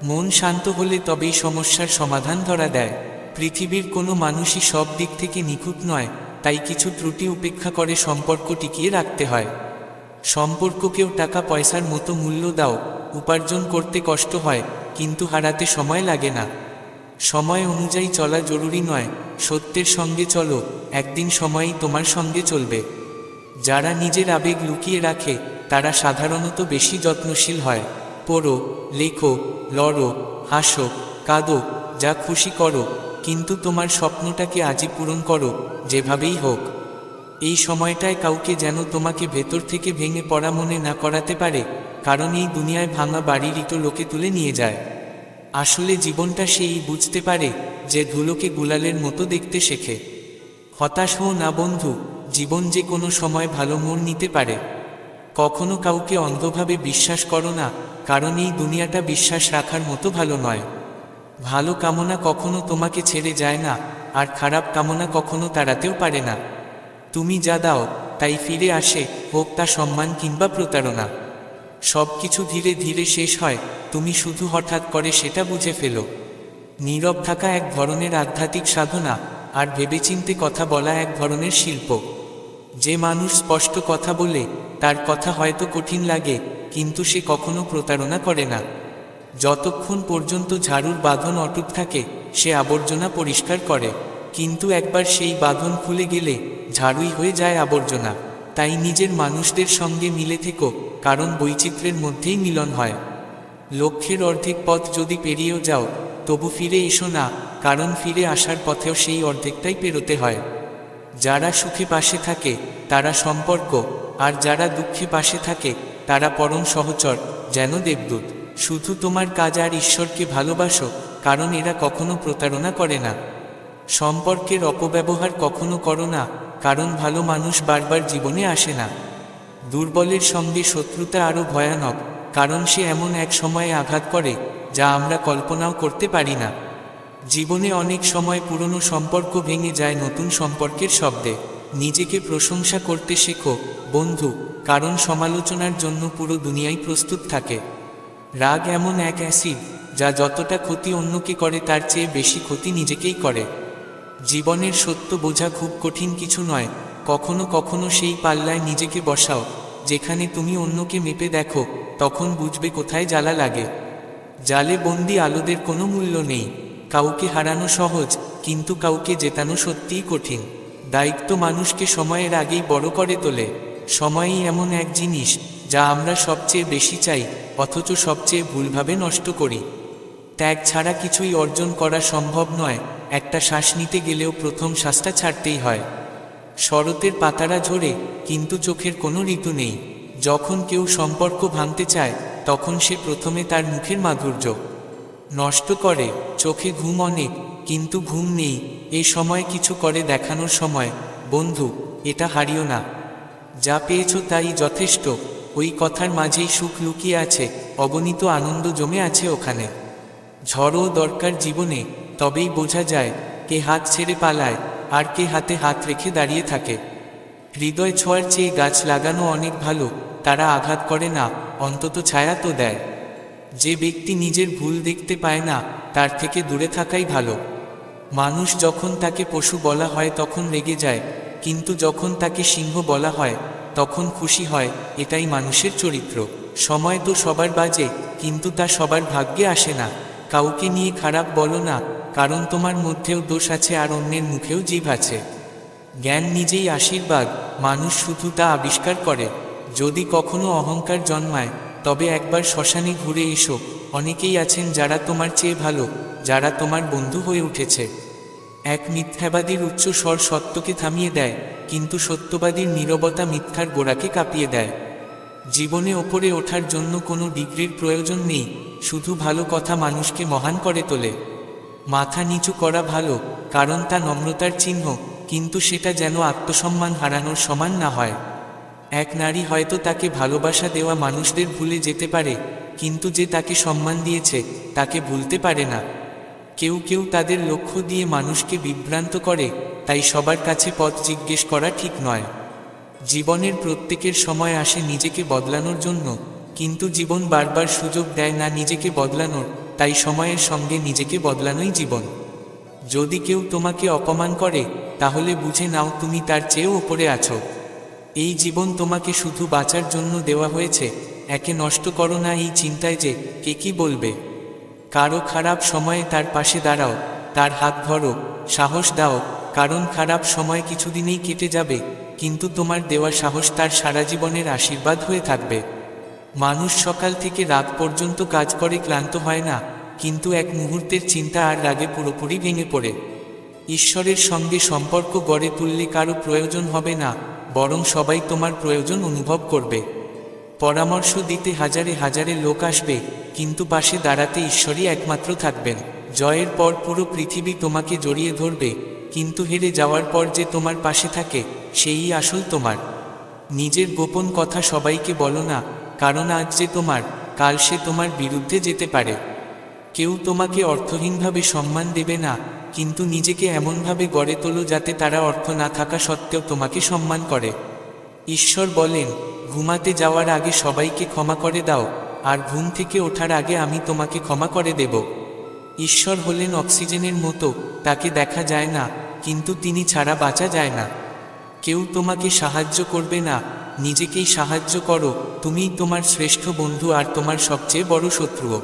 মন শান্ত হলে তবেই সমস্যার সমাধান ধরা দেয়। পৃথিবীর কোনো মানুষই সব দিক থেকে নিখুঁত নয়, তাই কিছু ত্রুটি উপেক্ষা করে সম্পর্ক টিকিয়ে রাখতে হয়। সম্পর্ককেও টাকা পয়সার মতো মূল্য দাও, উপার্জন করতে কষ্ট হয় কিন্তু হারাতে সময় লাগে না। সময় অনুযায়ী চলা জরুরি নয়, সত্যের সঙ্গে চলো, একদিন সময়ই তোমার সঙ্গে চলবে। যারা নিজের আবেগ লুকিয়ে রাখে তারা সাধারণত বেশি যত্নশীল হয়। পড়ো, লেখো, লড়ো, হাসো, কাঁদো, যা খুশি করো, কিন্তু তোমার স্বপ্নটাকে আজই পূরণ করো, যেভাবেই হোক। এই সময়টায় কাউকে যেন তোমাকে ভেতর থেকে ভেঙে পড়া মনে না করাতে পারে, কারণ এই দুনিয়ায় ভাঙা বাড়ির ইটো লোকে তুলে নিয়ে যায়। আসলে জীবনটা সেই বুঝতে পারে যে ধুলোকে গুলালের মতো দেখতে শেখে। হতাশ হও না বন্ধু, জীবন যে কোনো সময় ভালো মোড় নিতে পারে। কখনো কাউকে অন্ধভাবে বিশ্বাস করো না, কারণ এই দুনিয়াটা বিশ্বাস রাখার মতো ভালো নয়। ভালো কামনা কখনো তোমাকে ছেড়ে যায় না, আর খারাপ কামনা কখনো তাড়াতেও পারে না। তুমি যা দাও তাই ফিরে আসে, হোক তা সম্মান কিংবা প্রতারণা। সব কিছু ধীরে ধীরে শেষ হয়, তুমি শুধু হঠাৎ করে সেটা বুঝে ফেলো। নীরব থাকা এক ধরনের আধ্যাত্মিক সাধনা, আর ভেবেচিন্তে কথা বলা এক ধরনের শিল্প। যে মানুষ স্পষ্ট কথা বলে তার কথা হয়তো কঠিন লাগে, কিন্তু সে কখনো প্রতারণা করে না। যতক্ষণ পর্যন্ত ঝাড়ুর বাঁধন অটুট থাকে সে আবর্জনা পরিষ্কার করে, কিন্তু একবার সেই বাঁধন খুলে গেলে ঝাড়ুই হয়ে যায় আবর্জনা। তাই নিজের মানুষদের সঙ্গে মিলে থেকো, কারণ বৈচিত্র্যের মধ্যেই মিলন হয়। লক্ষ্যের অর্ধেক পথ যদি পেরিয়েও যাও তবু ফিরে এসো না, কারণ ফিরে আসার পথেও সেই অর্ধেকটাই পেরোতে হয়। যারা সুখে পাশে থাকে তারা সম্পর্ক, আর যারা দুঃখে পাশে থাকে তারা পরম সহচর, যেন দেবদূত। শুধু তোমার কাজ আর ঈশ্বরকে ভালোবাসো, কারণ এরা কখনো প্রতারণা করে না। সম্পর্কের অপব্যবহার কখনো করো না, কারণ ভালো মানুষ বারবার জীবনে আসে না। দুর্বলের সঙ্গে শত্রুতা আরও ভয়ানক, কারণ সে এমন এক সময়ে আঘাত করে যা আমরা কল্পনাও করতে পারি না। জীবনে অনেক সময় পুরনো সম্পর্ক ভেঙে যায় নতুন সম্পর্কের শব্দে। নিজেকে প্রশংসা করতে শেখো বন্ধু, কারণ সমালোচনার জন্য পুরো দুনিয়াই প্রস্তুত থাকে। রাগ এমন এক অ্যাসিড যা যতটা ক্ষতি অন্যকে করে তার চেয়ে বেশি ক্ষতি নিজেকেই করে। জীবনের সত্য বোঝা খুব কঠিন কিছু নয়, কখনো কখনো সেই পাল্লায় নিজেকে বসাও যেখানে তুমি অন্যকে মেপে দেখো, তখন বুঝবে কোথায় জ্বালা লাগে। জালে বন্দি আলোদের কোনো মূল্য নেই। কাউকে হারানো সহজ, কিন্তু কাউকে জেতানো সত্যিই কঠিন। দায়িত্ব মানুষকে সময়ের আগেই বড় করে তোলে। সময়ই এমন এক জিনিস যা আমরা সবচেয়ে বেশি চাই, অথচ সবচেয়ে ভুলভাবে নষ্ট করি। ত্যাগ ছাড়া কিছুই অর্জন করা সম্ভব নয়, একটা শ্বাস নিতে গেলেও প্রথম শ্বাসটা ছাড়তেই হয়। শরতের পাতারা ঝরে, কিন্তু চোখের কোনো ঋতু নেই। যখন কেউ সম্পর্ক ভাঙতে চায় তখন সে প্রথমে তার মুখের মাধুর্য নষ্ট করে। চোখে ঘুম অনেক, কিন্তু ঘুম নেই। এ সময় কিছু করে দেখানোর সময় বন্ধু, এটা হারিও না। যা পেয়েছ তাই যথেষ্ট, ওই কথার মাঝেই সুখ লুকিয়ে আছে, অগণিত আনন্দ জমে আছে ওখানে। ঝড়ও দরকার জীবনে, তবেই বোঝা যায় কে হাত ছেড়ে পালায় আর কে হাতে হাত রেখে দাঁড়িয়ে থাকে। হৃদয় ছোঁয়ার চেয়ে গাছ লাগানো অনেক ভালো, তারা আঘাত করে না, অন্তত ছায়া তো দেয়। যে ব্যক্তি নিজের ভুল দেখতে পায় না, তার থেকে দূরে থাকাই ভালো। মানুষ যখন তাকে পশু বলা হয় তখন রেগে যায়, কিন্তু যখন তাকে সিংহ বলা হয় তখন খুশি হয়। এটাই মানুষের চরিত্র। সময় তো সবার বাজে, কিন্তু তা সবার ভাগ্যে আসে না। কাউকে নিয়ে খারাপ বলো না, কারণ তোমার মধ্যেও দোষ আছে আর অন্যের মুখেও জিভ আছে। জ্ঞান নিজেই আশীর্বাদ, মানুষ শুধু তা আবিষ্কার করে। যদি কখনো অহংকার জন্মায়, তবে একবার শ্মশানে ঘুরে এসো। অনেকেই আছেন যারা তোমার চেয়ে ভালো, যারা তোমার বন্ধু হয়ে উঠেছে। এক মিথ্যাবাদীর উচ্চ স্বর সত্যকে থামিয়ে দেয়, কিন্তু সত্যবাদীর নীরবতা মিথ্যার গোড়াকে কাঁপিয়ে দেয়। জীবনে ওপরে ওঠার জন্য কোনো ডিগ্রির প্রয়োজন নেই, শুধু ভালো কথা মানুষকে মহান করে তোলে। মাথা নিচু করা ভালো, কারণ তা নম্রতার চিহ্ন, কিন্তু সেটা যেন আত্মসম্মান হারানোর সমান না হয়। এক নারী হয়তো তাকে ভালোবাসা দেওয়া মানুষদের ভুলে যেতে পারে, কিন্তু যে তাকে সম্মান দিয়েছে তাকে ভুলতে পারে না। কেউ কেউ তাদের লক্ষ্য দিয়ে মানুষকে বিভ্রান্ত করে, তাই সবার কাছে পথ জিজ্ঞেস করা ঠিক নয়। জীবনের প্রত্যেকের সময় আসে নিজেকে বদলানোর জন্য, কিন্তু জীবন বারবার সুযোগ দেয় না নিজেকে বদলানোর, তাই সময়ের সঙ্গে নিজেকে বদলানোই জীবন। যদি কেউ তোমাকে অপমান করে, তাহলে বুঝে নাও তুমি তার চেয়েও ওপরে আছো। এই জীবন তোমাকে শুধু বাঁচার জন্য দেওয়া হয়েছে, একে নষ্ট করো না এই চিন্তায় যে কে কি বলবে। কারো খারাপ সময়ে তার পাশে দাঁড়াও, তার হাত ধরো, সাহস দাও, কারণ খারাপ সময় কিছুদিনেই কেটে যাবে, কিন্তু তোমার দেওয়া সাহস তার সারা জীবনের আশীর্বাদ হয়ে থাকবে। মানুষ সকাল থেকে রাত পর্যন্ত কাজ করে ক্লান্ত হয় না, কিন্তু এক মুহূর্তের চিন্তা আর রাগে পুরোপুরি ভেঙে পড়ে। ঈশ্বরের সঙ্গে সম্পর্ক গড়ে তুললে কারো প্রয়োজন হবে না, বরং সবাই তোমার প্রয়োজন অনুভব করবে। পরামর্শ দিতে হাজারে হাজারে লোক আসবে, কিন্তু পাশে দাঁড়াতে ঈশ্বরই একমাত্র থাকবেন। জয়ের পর পুরো পৃথিবী তোমাকে জড়িয়ে ধরবে, কিন্তু হেরে যাওয়ার পর যে তোমার পাশে থাকে, সেই আসল তোমার। নিজের গোপন কথা সবাইকে বলো না, কারণ আজ যে তোমার, কাল সে তোমার বিরুদ্ধে যেতে পারে। কেউ তোমাকে অর্থহীনভাবে সম্মান দেবে না, কিন্তু নিজেকে এমনভাবে গড়ে তোলো যাতে তারা অর্থ না থাকা সত্ত্বেও তোমাকে সম্মান করে। ঈশ্বর বলেন, ঘুমাতে যাওয়ার আগে সবাইকে ক্ষমা করে দাও, আর ঘুম থেকে ওঠার আগে আমি তোমাকে ক্ষমা করে দেব। ঈশ্বর হলেন অক্সিজেনের মতো, তাকে দেখা যায় না, কিন্তু তিনি ছাড়া বাঁচা যায় না। কেউ তোমাকে সাহায্য করবে না, নিজেকেই সাহায্য করো, তুমিই তোমার শ্রেষ্ঠ বন্ধু আর তোমার সবচেয়ে বড় শত্রুও।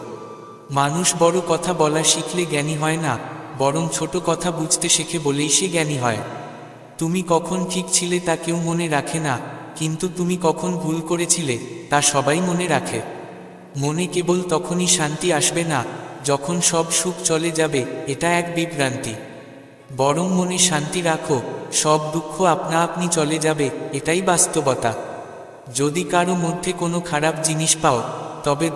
মানুষ বড় কথা বলা শিখলে জ্ঞানী হয় না, বরং ছোট কথা বুঝতে শেখে বলেই সে জ্ঞানী হয়। তুমি কখন ঠিক ছিলে তা কেউ মনে রাখে না, কিন্তু তুমি কখন ভুল করেছিলে তা সবাই মনে রাখে। মনে কেবল তখনই শান্তি আসবে না যখন সব সুখ চলে যাবে, এটা এক বিভ্রান্তি। বরং মনে শান্তি রাখো, সব দুঃখ আপনা আপনি চলে যাবে, এটাই বাস্তবতা। যদি কারো মধ্যে কোনো খারাপ জিনিস পাও, তবে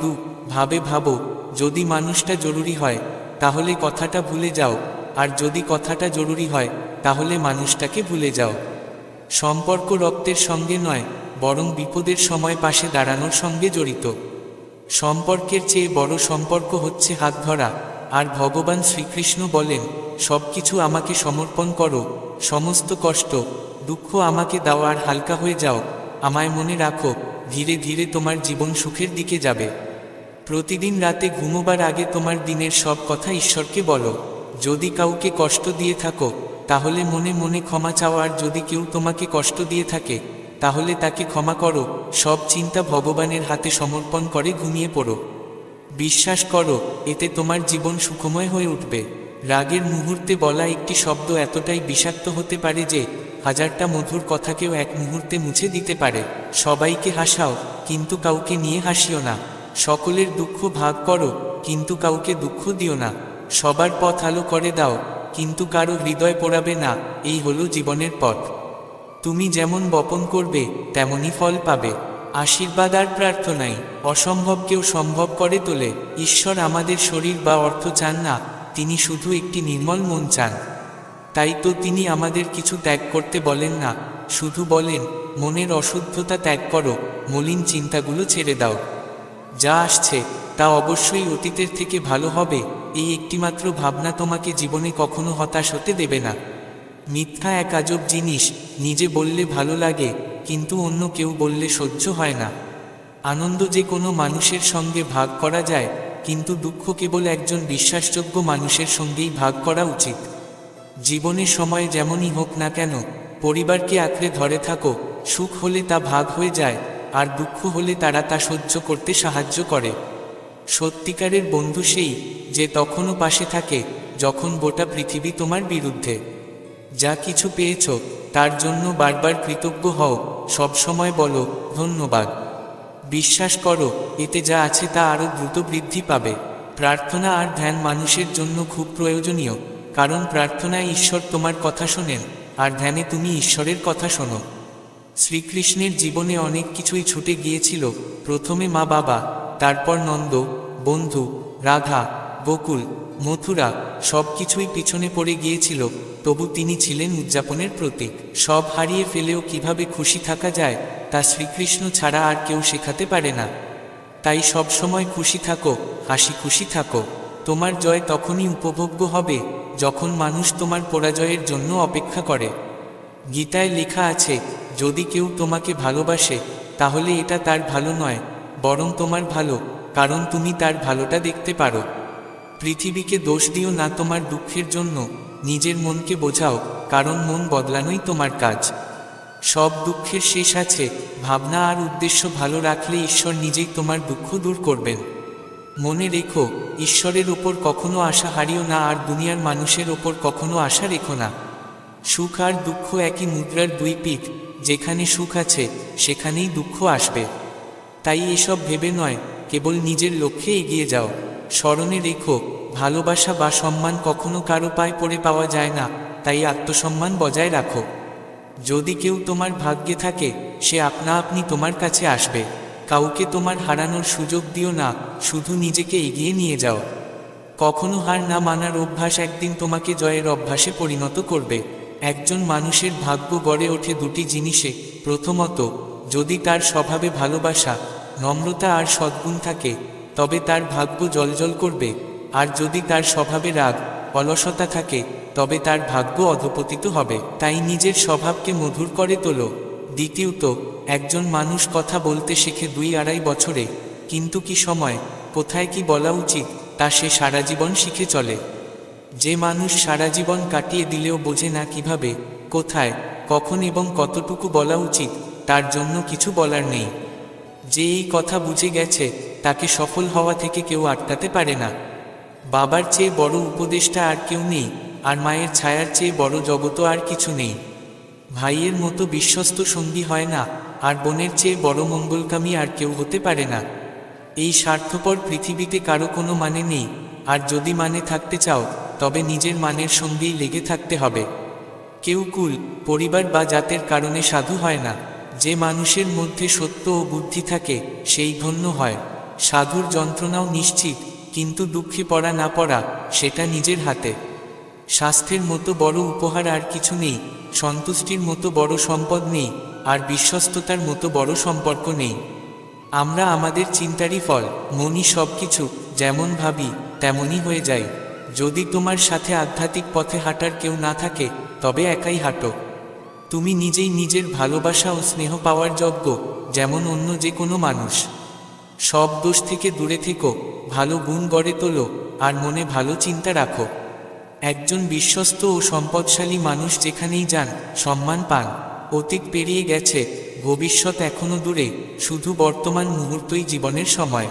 ভাবে ভাবো, যদি মানুষটা জরুরি হয় তাহলে কথাটা ভুলে যাও, আর যদি কথাটা জরুরি হয় তাহলে মানুষটাকে ভুলে যাও। সম্পর্ক রক্তের সঙ্গে নয়, বরং বিপদের সময় পাশে দাঁড়ানোর সঙ্গে জড়িত। সম্পর্কের চেয়ে বড় সম্পর্ক হচ্ছে হাত ধরা। আর ভগবান শ্রীকৃষ্ণ বলেন, সবকিছু আমাকে সমর্পণ করো, সমস্ত কষ্ট দুঃখ আমাকে দাও আর হালকা হয়ে যাও, আমায় মনে রাখো, ধীরে ধীরে তোমার জীবন সুখের দিকে যাবে। প্রতিদিন রাতে ঘুমোবার আগে তোমার দিনের সব কথা ঈশ্বরকে বলো। যদি কাউকে কষ্ট দিয়ে থাকো, তাহলে মনে মনে ক্ষমা চাও, আর যদি কেউ তোমাকে কষ্ট দিয়ে থাকে তাহলে তাকে ক্ষমা করো। সব চিন্তা ভগবানের হাতে সমর্পণ করে ঘুমিয়ে পড়ো। বিশ্বাস করো, এতে তোমার জীবন সুখময় হয়ে উঠবে। রাগের মুহূর্তে বলা একটি শব্দ এতটাই বিষাক্ত হতে পারে যে হাজারটা মধুর কথাকেও এক মুহূর্তে মুছে দিতে পারে। সবাইকে হাসাও, কিন্তু কাউকে নিয়ে হাসিও না। সকলের দুঃখ ভাগ করো, কিন্তু কাউকে দুঃখ দিও না। সবার পথ আলো করে দাও, কিন্তু কারো হৃদয় পোড়াবে না। এই হলো জীবনের পথ। তুমি যেমন বপন করবে তেমনই ফল পাবে। আশীর্বাদ আর প্রার্থনাই অসম্ভবকেও সম্ভব করে তোলে। ঈশ্বর আমাদের শরীর বা অর্থ চান না, তিনি শুধু একটি নির্মল মন চান। তাই তো তিনি আমাদের কিছু ত্যাগ করতে বলেন না, শুধু বলেন, মনের অশুদ্ধতা ত্যাগ করো, মলিন চিন্তাগুলো ছেড়ে দাও। যা আসছে তা অবশ্যই অতীতের থেকে ভালো হবে, এই একটিমাত্র ভাবনা তোমাকে জীবনে কখনো হতাশ হতে দেবে না। মিথ্যা এক আজব জিনিস, নিজে বললে ভালো লাগে কিন্তু অন্য কেউ বললে সহ্য হয় না। আনন্দ যে কোনো মানুষের সঙ্গে ভাগ করা যায়, কিন্তু দুঃখ কেবল একজন বিশ্বাসযোগ্য মানুষের সঙ্গেই ভাগ করা উচিত। জীবনের সময় যেমনই হোক না কেন, পরিবারকে আঁকড়ে ধরে থাকো, সুখ হলে তা ভাগ হয়ে যায়, আর দুঃখ হলে তারা তা সহ্য করতে সাহায্য করে। সত্যিকারের বন্ধু সেই যে তখনও পাশে থাকে যখন গোটা পৃথিবী তোমার বিরুদ্ধে। যা কিছু পেয়েছ তার জন্য বারবার কৃতজ্ঞ হও, সবসময় বলো ধন্যবাদ। বিশ্বাস করো, এতে যা আছে তা আরও দ্রুত বৃদ্ধি পাবে। প্রার্থনা আর ধ্যান মানুষের জন্য খুব প্রয়োজনীয়, কারণ প্রার্থনায় ঈশ্বর তোমার কথা শোনেন, আর ধ্যানে তুমি ঈশ্বরের কথা শোনো। শ্রীকৃষ্ণের জীবনে অনেক কিছুই ছুটে গিয়েছিল, প্রথমে মা বাবা, তারপর নন্দ, বন্ধু, রাধা, গোকুল, মথুরা, সব কিছুই পিছনে পড়ে গিয়েছিল, তবু তিনি ছিলেন উদযাপনের প্রতীক। সব হারিয়ে ফেলেও কিভাবে খুশি থাকা যায় তা শ্রীকৃষ্ণ ছাড়া আর কেউ শেখাতে পারে না। তাই সব সময় খুশি থাকো, হাসি খুশি থাকো। তোমার জয় তখনই উপভোগ্য হবে যখন মানুষ তোমার পরাজয়ের জন্য অপেক্ষা করে। গীতায় লেখা আছে, যদি কেউ তোমাকে ভালোবাসে তাহলে এটা তার ভালো নয়, বরং তোমার ভালো, কারণ তুমি তার ভালোটা দেখতে পারো। পৃথিবীকে দোষ দিও না তোমার দুঃখের জন্য, নিজের মনকে বোঝাও, কারণ মন বদলানোই তোমার কাজ। সব দুঃখের শেষ আছে, ভাবনা আর উদ্দেশ্য ভালো রাখলে ঈশ্বর নিজেই তোমার দুঃখ দূর করবেন। মনে রেখো, ঈশ্বরের ওপর কখনো আশা হারিও না, আর দুনিয়ার মানুষের ওপর কখনো আশা রেখো না। সুখ আর দুঃখ একই মুদ্রার দুই পিঠ, যেখানে সুখ আছে সেখানেই দুঃখ আসবে। তাই এসব ভেবে নয়, কেবল নিজের লক্ষ্যে এগিয়ে যাও। স্মরণে রেখো, ভালোবাসা বা সম্মান কখনো কারো পায়ে পড়ে পাওয়া যায় না, তাই আত্মসম্মান বজায় রাখো। যদি কেউ তোমার ভাগ্যে থাকে সে আপনা আপনি তোমার কাছে আসবে। কাউকে তোমার হারানোর সুযোগ দিও না, শুধু নিজেকে এগিয়ে নিয়ে যাও। কখনো হার না মানার অভ্যাস একদিন তোমাকে জয়ের অভ্যাসে পরিণত করবে। একজন মানুষের ভাগ্য গড়ে ওঠে দুটি জিনিসে, প্রথমত, যদি তার স্বভাবে ভালোবাসা, নম্রতা আর সদ্গুণ থাকে তবে তার ভাগ্য জ্বলজ্বল করবে, আর যদি তার স্বভাবে রাগ, অলসতা থাকে তবে তার ভাগ্য অধপতিত হবে। তাই নিজের স্বভাবকে মধুর করে তোলো। দ্বিতীয়ত, একজন মানুষ কথা বলতে শেখে 2-2.5 বছরে, কিন্তু কি সময়, কোথায় কি বলা উচিত তা সে সারা জীবন শিখে চলে। যে মানুষ সারা জীবন কাটিয়ে দিলেও বোঝে না কিভাবে, কোথায়, কখন এবং কতটুকু বলা উচিত, তার জন্য কিছু বলার নেই। যে এই কথা বুঝে গেছে তাকে সফল হওয়া থেকে কেউ আটকাতে পারে না। বাবার চেয়ে বড় উপদেষ্টা আর কেউ নেই, আর মায়ের ছায়ার চেয়ে বড় জগত আর কিছু নেই। ভাইয়ের মতো বিশ্বস্ত সঙ্গী হয় না, আর বোনের চেয়ে বড় মঙ্গলকামী আর কেউ হতে পারে না। এই স্বার্থপর পৃথিবীতে কারো কোনো মানে নেই, আর যদি মানে থাকতে চাও তবে নিজের মানের সঙ্গেই লেগে থাকতে হবে। কেউ কুল, পরিবার বা জাতের কারণে সাধু হয় না। যে মানুষের মধ্যে সত্য ও বুদ্ধি থাকে সেই ধন্য হয়। সাধুর যন্ত্রণাও নিশ্চিত, কিন্তু দুঃখে পড়া না পড়া সেটা নিজের হাতে। স্বাস্থ্যের মতো বড় উপহার আর কিছু নেই, সন্তুষ্টির মতো বড় সম্পদ নেই, আর বিশ্বস্ততার মতো বড় সম্পর্ক নেই। আমরা আমাদের চিন্তারই ফল। মনই সব কিছু, যেমন ভাবি তেমনই হয়ে যায়। যদি তোমার সাথে আধ্যাত্মিক পথে হাঁটার কেউ না থাকে তবে একাই হাঁটো। তুমি নিজেই নিজের ভালোবাসা ও স্নেহ পাওয়ার যোগ্য, যেমন অন্য যে কোনো মানুষ। সব দোষ থেকে দূরে থেকো, ভালো গুণ গড়ে তোলো, আর মনে ভালো চিন্তা রাখো। একজন বিশ্বস্ত ও সম্পদশালী মানুষ যেখানেই যান সম্মান পান। অতীত পেরিয়ে গেছে, ভবিষ্যৎ এখনো দূরে, শুধু বর্তমান মুহূর্তই জীবনের সময়।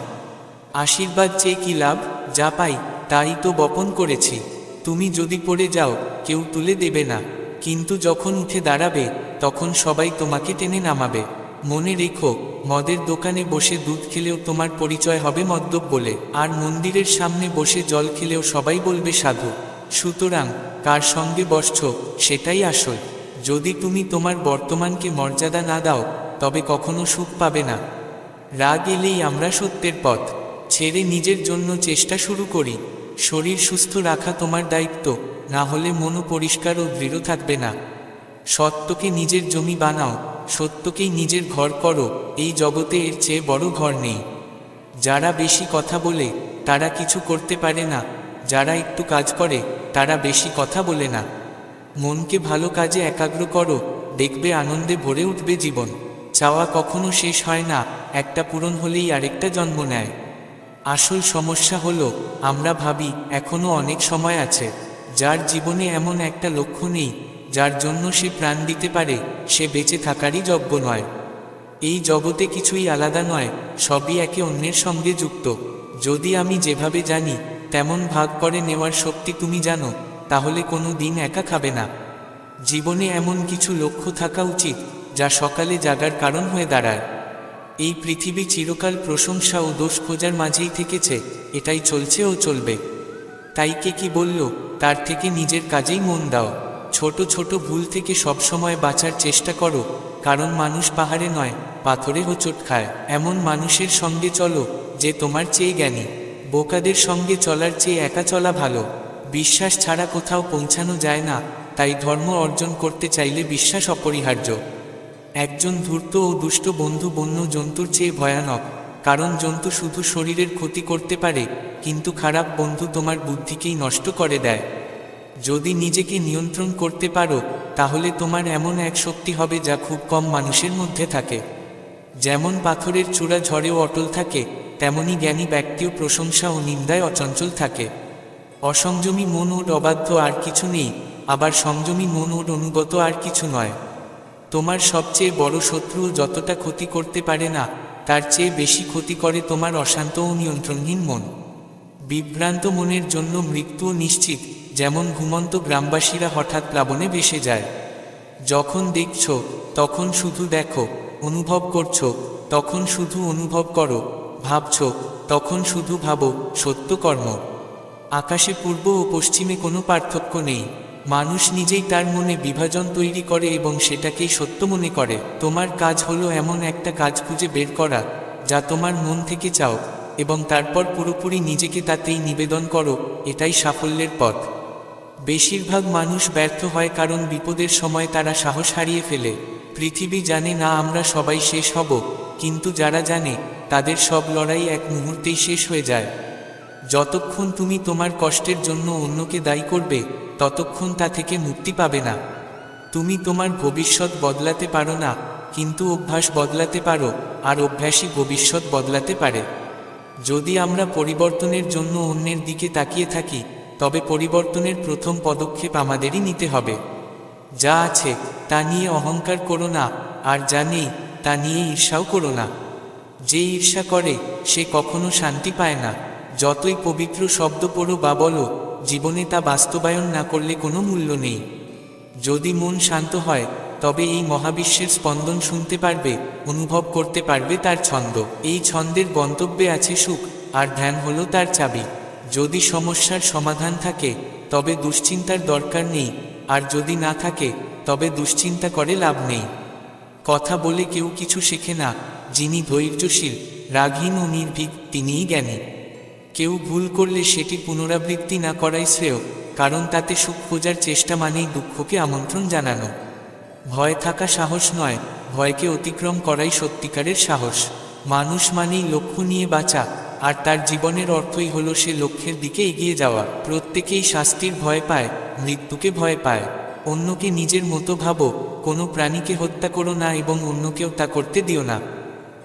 আশীর্বাদ চেয়ে কি লাভ, যা পাই তাই তো বপন করেছি। তুমি যদি পড়ে যাও কেউ তুলে দেবে না, কিন্তু যখন উঠে দাঁড়াবে তখন সবাই তোমাকে টেনে নামাবে। মনে রেখো, মদের দোকানে বসে দুধ খেলেও তোমার পরিচয় হবে মদ্যপ বলে, আর মন্দিরের সামনে বসে জল খেলেও সবাই বলবে সাধু। সুতরাং কার সঙ্গে বসছ সেটাই আসল। যদি তুমি তোমার বর্তমানকে মর্যাদা না দাও তবে কখনো সুখ পাবে না। রাগ এলেই আমরা সত্যের পথ ছেড়ে নিজের জন্য চেষ্টা শুরু করি। শরীর সুস্থ রাখা তোমার দায়িত্ব, না হলে মনও পরিষ্কার ও দৃঢ় থাকবে না। সত্যকে নিজের জমি বানাও, সত্যকেই নিজের ঘর করো, এই জগতে এর চেয়ে বড় ঘর নেই। যারা বেশি কথা বলে তারা কিছু করতে পারে না, যারা একটু কাজ করে তারা বেশি কথা বলে না। মনকে ভালো কাজে একাগ্র করো, দেখবে আনন্দে ভরে উঠবে জীবন। চাওয়া কখনো শেষ হয় না, একটা পূরণ হলেই আরেকটা জন্ম নেয়। আসল সমস্যা হলো আমরা ভাবি এখনো অনেক সময় আছে। যার জীবনে এমন একটা লক্ষ্য নেই যার জন্য সে প্রাণ দিতে পারে, সে বেঁচে থাকারই যোগ্য নয়। এই জগতে কিছুই আলাদা নয়, সবই একে অন্যের সঙ্গে যুক্ত। যদি আমি যেভাবে জানি তেমন ভাগ করে নেওয়ার শক্তি তুমি জানো, তাহলে কোনো দিন একা খাবে না। জীবনে এমন কিছু লক্ষ্য থাকা উচিত যা সকালে জাগার কারণ হয়ে দাঁড়ায়। এই পৃথিবী চিরকাল প্রশংসা ও দোষ খোঁজার মাঝেই থেকেছে, এটাই চলছে ও চলবে। তাই কে কি বলল তার থেকে নিজের কাজেই মন দাও। ছোট ছোট ভুল থেকে সবসময় বাঁচার চেষ্টা করো, কারণ মানুষ পাহাড়ে নয় পাথরে হোঁচট খায়। এমন মানুষের সঙ্গে চলো যে তোমার চেয়ে জ্ঞানী। বোকাদের সঙ্গে চলার চেয়ে একা চলা ভালো। বিশ্বাস ছাড়া কোথাও পৌঁছানো যায় না, তাই ধর্ম অর্জন করতে চাইলে বিশ্বাস অপরিহার্য। একজন ধূর্ত ও দুষ্ট বন্ধু বন্য জন্তুর চেয়ে ভয়ানক, কারণ জন্তু শুধু শরীরের ক্ষতি করতে পারে, কিন্তু খারাপ বন্ধু তোমার বুদ্ধিকেই নষ্ট করে দেয়। যদি নিজেকে নিয়ন্ত্রণ করতে পারো তাহলে তোমার এমন এক শক্তি হবে যা খুব কম মানুষের মধ্যে থাকে। যেমন পাথরের চূড়া ঝড়েও অটল থাকে, তেমনি জ্ঞানী ব্যক্তিও প্রশংসা ও নিন্দায় অচঞ্চল থাকে। অসংযমী মন ওর অবাধ্য আর কিছু নেই, আবার সংযমী মন ওর অনুগত আর কিছু নয়। তোমার সবচেয়ে বড় শত্রু যতটা ক্ষতি করতে পারে না, তার চেয়ে বেশি ক্ষতি করে তোমার অশান্ত ও নিয়ন্ত্রণহীন মন। বিভ্রান্ত মনের জন্য মৃত্যুও নিশ্চিত, যেমন ঘুমন্ত গ্রামবাসীরা হঠাৎ প্লাবনে ভেসে যায়। যখন দেখছো তখন শুধু দেখো, অনুভব করছো তখন শুধু অনুভব করো, ভাবছো তখন শুধু ভাবো সত্য কর্ম। আকাশে পূর্ব ও পশ্চিমে কোনো পার্থক্য নেই। মানুষ নিজেই তার মনে বিভাজন তৈরি করে এবং সেটাকেই সত্য মনে করে। তোমার কাজ হলো এমন একটা কাজ খুঁজে বের করা যা তোমার মন থেকে চাও, এবং তারপর পুরোপুরি নিজেকে তাতেই নিবেদন করো। এটাই সাফল্যের পথ। বেশিরভাগ মানুষ ব্যর্থ হয় কারণ বিপদের সময় তারা সাহস হারিয়ে ফেলে। পৃথিবী জানে না আমরা সবাই শেষ হব, কিন্তু যারা জানে তাদের সব লড়াই এক মুহূর্তেই শেষ হয়ে যায়। যতক্ষণ তুমি তোমার কষ্টের জন্য অন্যকে দায়ী করবে, ততক্ষণ তা থেকে মুক্তি পাবে না। তুমি তোমার ভবিষ্যৎ বদলাতে পারো না, কিন্তু অভ্যাস বদলাতে পারো, আর অভ্যাসই ভবিষ্যৎ বদলাতে পারে। যদি আমরা পরিবর্তনের জন্য অন্যের দিকে তাকিয়ে থাকি, তবে পরিবর্তনের প্রথম পদক্ষেপ আমাদেরই নিতে হবে। যা আছে তা নিয়ে অহংকার করো না, আর যা নেই তা নিয়ে ঈর্ষাও করো না। যে ঈর্ষা করে সে কখনো শান্তি পায় না। যতই পবিত্র শব্দ পড়ো বা বলো, জীবনে তা বাস্তবায়ন না করলে কোনো মূল্য নেই। যদি মন শান্ত হয়, তবে এই মহাবিশ্বের স্পন্দন শুনতে পারবে, অনুভব করতে পারবে তার ছন্দ। এই ছন্দের গন্তব্যে আছে সুখ, আর ধ্যান হলো তার চাবি। যদি সমস্যার সমাধান থাকে তবে দুশ্চিন্তার দরকার নেই, আর যদি না থাকে তবে দুশ্চিন্তা করে লাভ নেই। কথা বলে কেউ কিছু শেখে না, যিনি ধৈর্যশীল, রাগহীন ও নির্ভীক তিনিই জ্ঞানী। কেউ ভুল করলে সেটি পুনরাবৃত্তি না করাই শ্রেয়, কারণ তাতে সুখ খোঁজার চেষ্টা মানেই দুঃখকে আমন্ত্রণ জানানো। ভয় থাকা সাহস নয়, ভয়কে অতিক্রম করাই সত্যিকারের সাহস। মানুষ মানেই লক্ষ্য নিয়ে বাঁচা, আর তার জীবনের অর্থই হলো সে লক্ষ্যের দিকে এগিয়ে যাওয়া। প্রত্যেকেই শাস্তির ভয় পায়, মৃত্যুকে ভয় পায়। অন্যকে নিজের মতো ভাবো, কোনো প্রাণীকে হত্যা করো না এবং অন্যকেও তা করতে দিও না।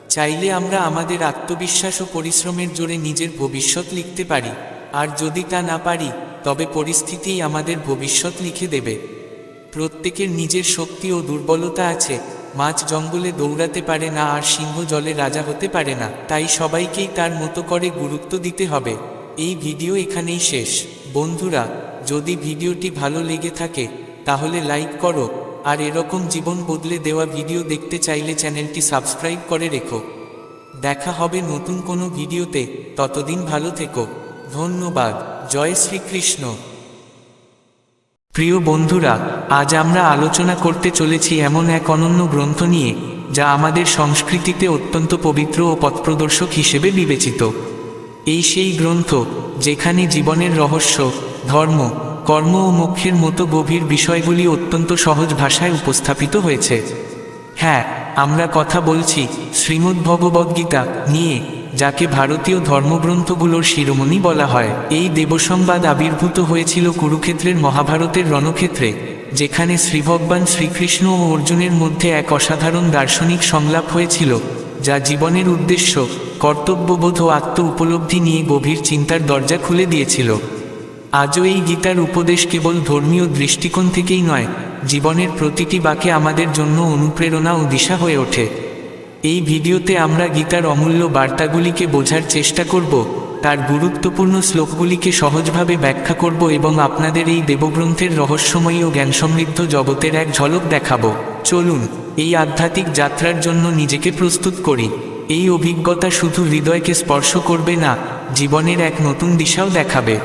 চাইলে আমরা আমাদের আত্মবিশ্বাস ও পরিশ্রমের জোরে নিজের ভবিষ্যৎ লিখতে পারি, আর যদি তা না পারি তবে পরিস্থিতিই আমাদের ভবিষ্যৎ লিখে দেবে। প্রত্যেকের নিজের শক্তি ও দুর্বলতা আছে। মাছ জঙ্গলে দৌড়াতে পারে না, আর সিংহ জলে রাজা হতে পারে না। তাই সবাইকেই তার মতো করে গুরুত্ব দিতে হবে। এই ভিডিও এখানেই শেষ। বন্ধুরা, যদি ভিডিওটি ভালো লেগে থাকে তাহলে লাইক করো, আর এরকম জীবন বদলে দেওয়া ভিডিও দেখতে চাইলে চ্যানেলটি সাবস্ক্রাইব করে রেখো। দেখা হবে নতুন কোনো ভিডিওতে, ততদিন ভালো থেকো। ধন্যবাদ। জয় শ্রীকৃষ্ণ। প্রিয় বন্ধুরা, আজ আমরা আলোচনা করতে চলেছি এমন এক অনন্য গ্রন্থ নিয়ে যা আমাদের সংস্কৃতিতে অত্যন্ত পবিত্র ও পথপ্রদর্শক হিসেবে বিবেচিত। এই সেই গ্রন্থ যেখানে জীবনের রহস্য, ধর্ম, কর্ম ও মোক্ষের মতো গভীর বিষয়গুলি অত্যন্ত সহজ ভাষায় উপস্থাপিত হয়েছে। হ্যাঁ, আমরা কথা বলছি শ্রীমদ্ভগবদ্গীতা নিয়ে, যাকে ভারতীয় ধর্মগ্রন্থগুলোর শিরোমণি বলা হয়। এই দেবসংবাদ আবির্ভূত হয়েছিল কুরুক্ষেত্রের মহাভারতের রণক্ষেত্রে, যেখানে শ্রীভগবান শ্রীকৃষ্ণ ও অর্জুনের মধ্যে এক অসাধারণ দার্শনিক সংলাপ হয়েছিল, যা জীবনের উদ্দেশ্য, কর্তব্যবোধ ও আত্ম উপলব্ধি নিয়ে গভীর চিন্তার দরজা খুলে দিয়েছিল। আজও এই গীতার উপদেশ কেবল ধর্মীয় দৃষ্টিকোণ থেকেই নয়, জীবনের প্রতিটি বাঁকে আমাদের জন্য অনুপ্রেরণা ও দিশা হয়ে ওঠে। এই ভিডিওতে আমরা গীতার অমূল্য বার্তাগুলিকে বোঝার চেষ্টা করব, তার গুরুত্বপূর্ণ শ্লোকগুলিকে সহজভাবে ব্যাখ্যা করব এবং আপনাদের এই দেবগ্রন্থের রহস্যময়ী ও জ্ঞানসমৃদ্ধ জগতের এক ঝলক দেখাব। চলুন এই আধ্যাত্মিক যাত্রার জন্য নিজেকে প্রস্তুত করি। এই অভিজ্ঞতা শুধু হৃদয়কে স্পর্শ করবে না, জীবনের এক নতুন দিশাও দেখাবে।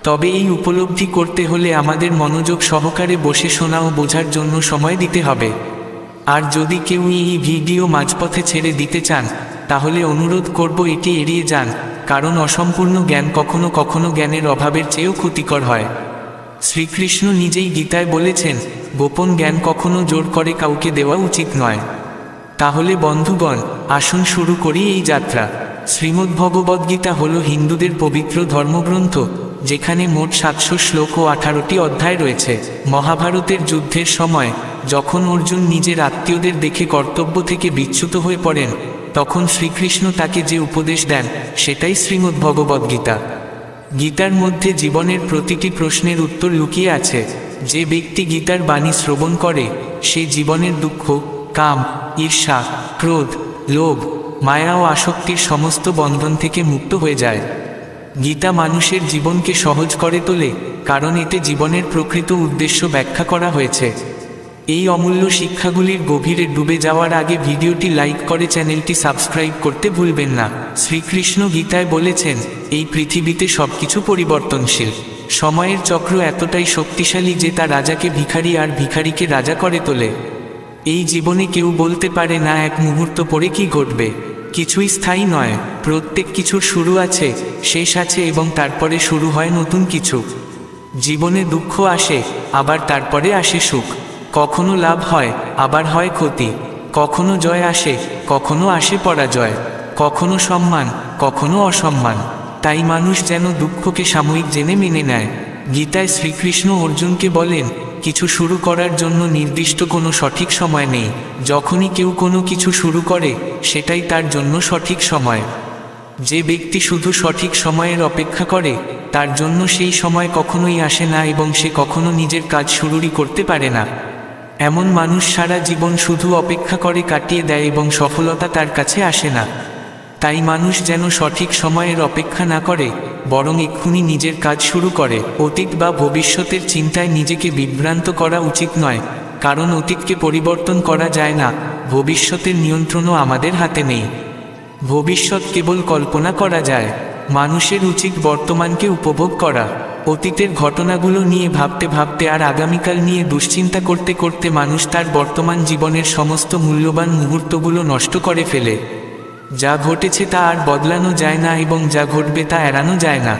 তবে এই উপলব্ধি করতে হলে আমাদের মনোযোগ সহকারে বসে শোনা ও বোঝার জন্য সময় দিতে হবে। আর যদি কেউ এই ভিডিও মাঝপথে ছেড়ে দিতে চান, তাহলে অনুরোধ করব এটি এড়িয়ে যান, কারণ অসম্পূর্ণ জ্ঞান কখনো কখনো জ্ঞানের অভাবের চেয়েও ক্ষতিকর হয়। শ্রীকৃষ্ণ নিজেই গীতায় বলেছেন, গোপন জ্ঞান কখনো জোর করে কাউকে দেওয়া উচিত নয়। তাহলে বন্ধুগণ, আসুন শুরু করি এই যাত্রা। শ্রীমদ্ভগবদ্গীতা হল হিন্দুদের পবিত্র ধর্মগ্রন্থ, যেখানে মোট 700 শ্লোক ও 18টি অধ্যায় রয়েছে। মহাভারতের যুদ্ধের সময় যখন অর্জুন নিজের আত্মীয়দের দেখে কর্তব্য থেকে বিচ্যুত হয়ে পড়েন, তখন শ্রীকৃষ্ণ তাকে যে উপদেশ দেন, সেটাই শ্রীমদ্ভগবদ্গীতা। গীতার মধ্যে জীবনের প্রতিটি প্রশ্নের উত্তর লুকিয়ে আছে। যে ব্যক্তি গীতার বাণী শ্রবণ করে, সে জীবনের দুঃখ, কাম, ঈর্ষা, ক্রোধ, লোভ, মায়া ও আসক্তির সমস্ত বন্ধন থেকে মুক্ত হয়ে যায়। গীতা মানুষের জীবনকে সহজ করে তোলে, কারণ এতে জীবনের প্রকৃত উদ্দেশ্য ব্যাখ্যা করা হয়েছে। এই অমূল্য শিক্ষাগুলির গভীরে ডুবে যাওয়ার আগে ভিডিওটি লাইক করে চ্যানেলটি সাবস্ক্রাইব করতে ভুলবেন না। শ্রীকৃষ্ণ গীতায় বলেছেন, এই পৃথিবীতে সবকিছু পরিবর্তনশীল। সময়ের চক্র এতটাই শক্তিশালী যে তা রাজাকে ভিখারি আর ভিখারিকে রাজা করে তোলে। এই জীবনে কেউ বলতে পারে না এক মুহূর্ত পরে কি ঘটবে। কিছুই স্থায়ী নয়, প্রত্যেক কিছুর শুরু আছে, শেষ আছে এবং তারপরে শুরু হয় নতুন কিছু। জীবনে দুঃখ আসে, আবার তারপরে আসে সুখ। কখনো লাভ হয়, আবার হয় ক্ষতি। কখনো জয় আসে, কখনো আসে পরাজয়। কখনো সম্মান, কখনো অসম্মান। তাই মানুষ যেন দুঃখকে সাময়িক জেনে মেনে নেয়। গীতায় শ্রীকৃষ্ণ অর্জুনকে বলেন, কিছু শুরু করার জন্য নির্দিষ্ট কোনো সঠিক সময় নেই। যখনই কেউ কোনো কিছু শুরু করে, সেটাই তার জন্য সঠিক সময়। যে ব্যক্তি শুধু সঠিক সময়ের অপেক্ষা করে, তার জন্য সেই সময় কখনোই আসে না এবং সে কখনো নিজের কাজ শুরুই করতে পারে না। এমন মানুষ সারা জীবন শুধু অপেক্ষা করে কাটিয়ে দেয় এবং সফলতা তার কাছে আসে না। তাই মানুষ যেন সঠিক সময়ের অপেক্ষা না করে, বরং এক্ষুনি নিজের কাজ শুরু করে। অতীত বা ভবিষ্যতের চিন্তায় নিজেকে বিভ্রান্ত করা উচিত নয়, কারণ অতীতকে পরিবর্তন করা যায় না, ভবিষ্যতের নিয়ন্ত্রণও আমাদের হাতে নেই। ভবিষ্যৎ কেবল কল্পনা করা যায়। মানুষের উচিত বর্তমানকে উপভোগ করা। অতীতের ঘটনাগুলো নিয়ে ভাবতে ভাবতে আর আগামীকাল নিয়ে দুশ্চিন্তা করতে করতে মানুষ তার বর্তমান জীবনের সমস্ত মূল্যবান মুহূর্তগুলো নষ্ট করে ফেলে। যা ঘটেছে তা আর বদলানো যায় না এবং যা ঘটবে তা এড়ানো যায় না।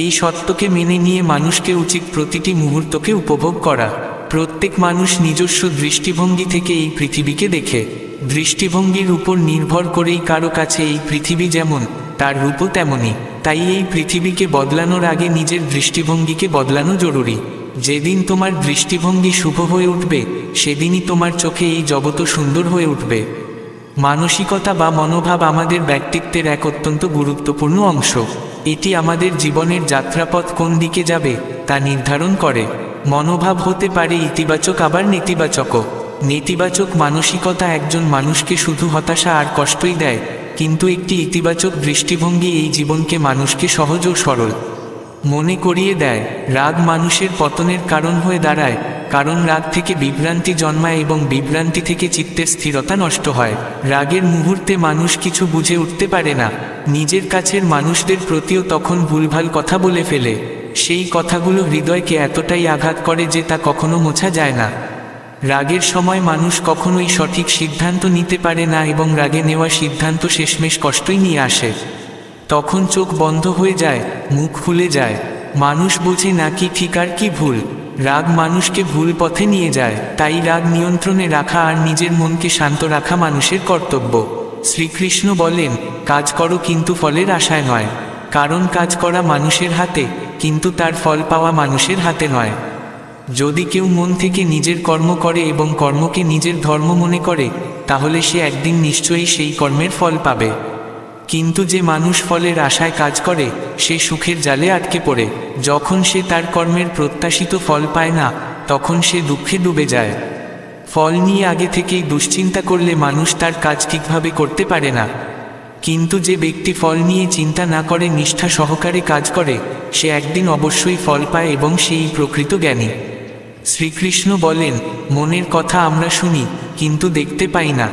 এই সত্যকে মেনে নিয়ে মানুষকে উচিত প্রতিটি মুহূর্তকে উপভোগ করা। প্রত্যেক মানুষ নিজস্ব দৃষ্টিভঙ্গি থেকে এই পৃথিবীকে দেখে। দৃষ্টিভঙ্গির উপর নির্ভর করেই কারো কাছে এই পৃথিবী যেমন, তার রূপও তেমনই। তাই এই পৃথিবীকে বদলানোর আগে নিজের দৃষ্টিভঙ্গিকে বদলানো জরুরি। যেদিন তোমার দৃষ্টিভঙ্গি শুভ হয়ে উঠবে, সেদিনই তোমার চোখে এই জগৎ সুন্দর হয়ে উঠবে। মানসিকতা বা মনোভাব আমাদের ব্যক্তিত্বের এক অত্যন্ত গুরুত্বপূর্ণ অংশ। এটি আমাদের জীবনের যাত্রাপথ কোন দিকে যাবে তা নির্ধারণ করে। মনোভাব হতে পারে ইতিবাচক আবার নেতিবাচকও। নেতিবাচক মানসিকতা একজন মানুষকে শুধু হতাশা আর কষ্টই দেয়, কিন্তু একটি ইতিবাচক দৃষ্টিভঙ্গি এই জীবনকে মানুষকে সহজ ও সরল মনে করিয়ে দেয়। রাগ মানুষের পতনের কারণ হয়ে দাঁড়ায়, কারণ রাগ থেকে বিভ্রান্তি জন্মায় এবং বিভ্রান্তি থেকে চিত্তের স্থিরতা নষ্ট হয়। রাগের মুহূর্তে মানুষ কিছু বুঝে উঠতে পারে না, নিজের কাছের মানুষদের প্রতিও তখন ভুলভাল কথা বলে ফেলে। সেই কথাগুলো হৃদয়কে এতটাই আঘাত করে যে তা কখনো মোছা যায় না। রাগের সময় মানুষ কখনোই সঠিক সিদ্ধান্ত নিতে পারে না এবং রাগে নেওয়া সিদ্ধান্ত শেষমেশ কষ্টই নিয়ে আসে। তখন চোখ বন্ধ হয়ে যায়, মুখ ফুলে যায়, মানুষ বোঝে না কি ঠিক আর কি ভুল। রাগ মানুষকে ভুল পথে নিয়ে যায়, তাই রাগ নিয়ন্ত্রণে রাখা আর নিজের মনকে শান্ত রাখা মানুষের কর্তব্য। শ্রীকৃষ্ণ বলেন, কাজ করো কিন্তু ফলের আশায় নয়, কারণ কাজ করা মানুষের হাতে, কিন্তু তার ফল পাওয়া মানুষের হাতে নয়। যদি কেউ মন থেকে নিজের কর্ম করে এবং কর্মকে নিজের ধর্ম মনে করে, তাহলে সে একদিন নিশ্চয়ই সেই কর্মের ফল পাবে। কিন্তু যে মানুষ ফলের আশায় কাজ করে, সে সুখের জালে আটকে পড়ে। যখন সে তার কর্মের প্রত্যাশিত ফল পায় না, তখন সে দুঃখে ডুবে যায়। ফল নিয়ে আগে থেকেই দুশ্চিন্তা করলে মানুষ তার কাজ ঠিকভাবে করতে পারে না। কিন্তু যে ব্যক্তি ফল নিয়ে চিন্তা না করে নিষ্ঠা সহকারে কাজ করে, সে একদিন অবশ্যই ফল পায় এবং সেই প্রকৃত জ্ঞানী। শ্রীকৃষ্ণ বলেন, মনের কথা আমরা শুনি কিন্তু দেখতে পাই না,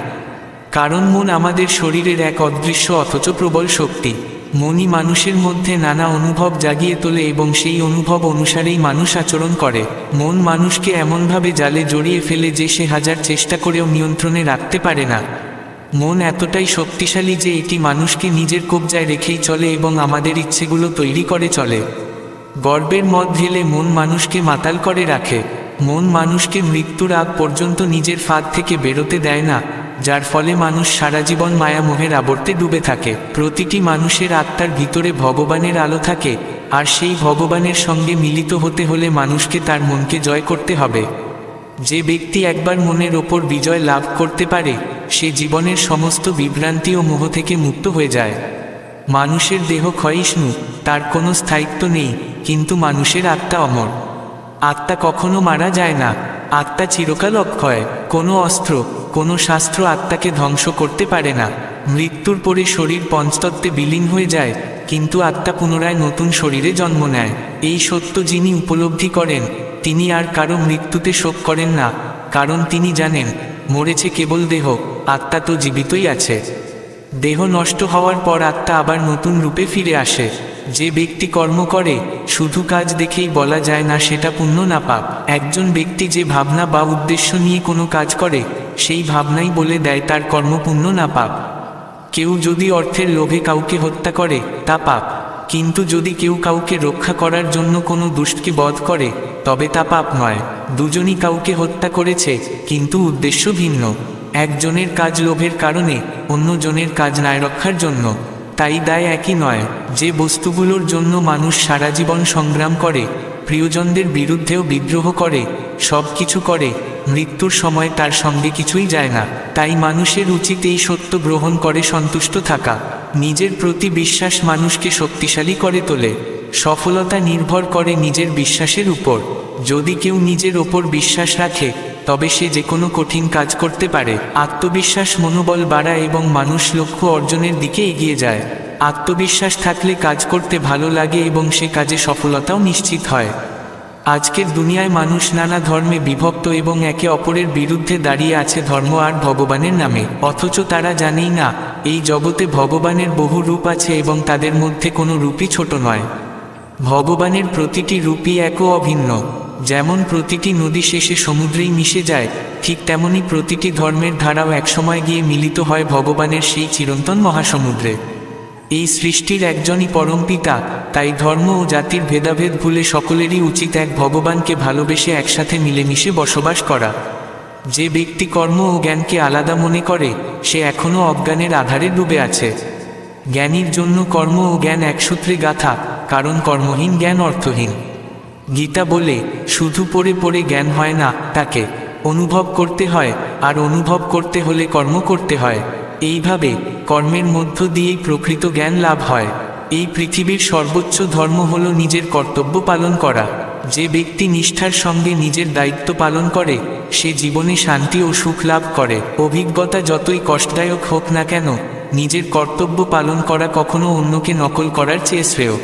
কারণ মন আমাদের শরীরের এক অদৃশ্য অথচ প্রবল শক্তি। মনই মানুষের মধ্যে নানা অনুভব জাগিয়ে তোলে এবং সেই অনুভব অনুসারেই মানুষ আচরণ করে। মন মানুষকে এমনভাবে জালে জড়িয়ে ফেলে যে সে হাজার চেষ্টা করেও নিয়ন্ত্রণে রাখতে পারে না। মন এতটাই শক্তিশালী যে এটি মানুষকে নিজের কবজায় রেখেই চলে এবং আমাদের ইচ্ছেগুলো তৈরি করে চলে। গর্বের মদ ঢেলে মন মানুষকে মাতাল করে রাখে। মন মানুষকে মৃত্যুর আগ পর্যন্ত নিজের ফাঁদ থেকে বেরোতে দেয় না, যার ফলে মানুষ সারা জীবন মায়া মোহের আবর্তে ডুবে থাকে। প্রতিটি মানুষের আত্মার ভিতরে ভগবানের আলো থাকে, আর সেই ভগবানের সঙ্গে মিলিত হতে হলে মানুষকে তার মনকে জয় করতে হবে। যে ব্যক্তি একবার মনের ওপর বিজয় লাভ করতে পারে, সে জীবনের সমস্ত বিভ্রান্তি ও মোহ থেকে মুক্ত হয়ে যায়। মানুষের দেহ ক্ষয়িষ্ণু, তার কোনো স্থায়িত্ব নেই, কিন্তু মানুষের আত্মা অমর। আত্মা কখনো মারা যায় না, আত্মা চিরকাল অক্ষয়। কোনো অস্ত্র, কোনো শাস্ত্র আত্মাকে ধ্বংস করতে পারে না। মৃত্যুর পরে শরীর পঞ্চতত্ত্বে বিলীন হয়ে যায়, কিন্তু আত্মা পুনরায় নতুন শরীরে জন্ম নেয়। এই সত্য যিনি উপলব্ধি করেন, তিনি আর কারো মৃত্যুতে শোক করেন না, কারণ তিনি জানেন, মরেছে কেবল দেহ, আত্মা তো জীবিতই আছে। দেহ নষ্ট হওয়ার পর আত্মা আবার নতুন রূপে ফিরে আসে। যে ব্যক্তি কর্ম করে, শুধু কাজ দেখেই বলা যায় না সেটা পুণ্য না পাপ। একজন ব্যক্তি যে ভাবনা বা উদ্দেশ্য নিয়ে কোনো কাজ করে, সেই ভাবনাই বলে দেয় তার কর্ম পুণ্য না পাপ। কেউ যদি অর্থের লোভে কাউকে হত্যা করে, তা পাপ, কিন্তু যদি কেউ কাউকে রক্ষা করার জন্য কোনো দুষ্টকে বধ করে, তবে তা পাপ নয়। দুজনই কাউকে হত্যা করেছে, কিন্তু উদ্দেশ্য ভিন্ন। একজনের কাজ লোভের কারণে, অন্যজনের কাজ ন্যায় রক্ষার জন্য, তাই দায় একই নয়। যে বস্তুগুলোর জন্য মানুষ সারা জীবন সংগ্রাম করে, প্রিয়জনদের বিরুদ্ধেও বিদ্রোহ করে, সব কিছু করে, মৃত্যুর সময় তার সঙ্গে কিছুই যায় না। তাই মানুষের উচিত এই সত্য গ্রহণ করে সন্তুষ্ট থাকা। নিজের প্রতি বিশ্বাস মানুষকে শক্তিশালী করে তোলে। সফলতা নির্ভর করে নিজের বিশ্বাসের উপর। যদি কেউ নিজের ওপর বিশ্বাস রাখে, তবে সে যে কোনো কঠিন কাজ করতে পারে। আত্মবিশ্বাস মনোবল বাড়ায় এবং মানুষ লক্ষ্য অর্জনের দিকে এগিয়ে যায়। আত্মবিশ্বাস থাকলে কাজ করতে ভালো লাগে এবং সে কাজে সফলতাও নিশ্চিত হয়। আজকের দুনিয়ায় মানুষ নানা ধর্মে বিভক্ত এবং একে অপরের বিরুদ্ধে দাঁড়িয়ে আছে ধর্ম আর ভগবানের নামে। অথচ তারা জানেই না, এই জগতে ভগবানের বহু রূপ আছে এবং তাদের মধ্যে কোনো রূপই ছোট নয়। ভগবানের প্রতিটি রূপই এক ও অভিন্ন। যেমন প্রতিটি নদী শেষে সমুদ্রেই মিশে যায়, ঠিক তেমনি প্রতিটি ধর্মের ধারাও একসময় গিয়ে মিলিত হয় ভগবানের সেই চিরন্তন মহাসমুদ্রে। এই সৃষ্টির একজনই পরম পিতা, তাই ধর্ম ও জাতির ভেদাভেদ ভুলে সকলেরই উচিত এক ভগবানকে ভালোবেসে একসাথে মিলেমিশে বসবাস করা। যে ব্যক্তি কর্ম ও জ্ঞানকে আলাদা মনে করে, সে এখনও অজ্ঞানের আধারে ডুবে আছে। জ্ঞানীর জন্য কর্ম ও জ্ঞান এক সূত্রে গাঁথা, কারণ কর্মহীন জ্ঞান অর্থহীন। গীতা বলে, শুধু পড়ে পড়ে জ্ঞান হয় না, তাকে অনুভব করতে হয়, আর অনুভব করতে হলে কর্ম করতে হয়। এইভাবে কর্মের মধ্য দিয়েই প্রকৃত জ্ঞান লাভ হয়। এই পৃথিবীর সর্বোচ্চ ধর্ম হলো নিজের কর্তব্য পালন করা। যে ব্যক্তি নিষ্ঠার সঙ্গে নিজের দায়িত্ব পালন করে, সে জীবনে শান্তি ও সুখ লাভ করে। অভিজ্ঞতা যতই কষ্টদায়ক হোক না কেন, নিজের কর্তব্য পালন করা কখনো অন্যকে নকল করার চেয়ে শ্রেয়।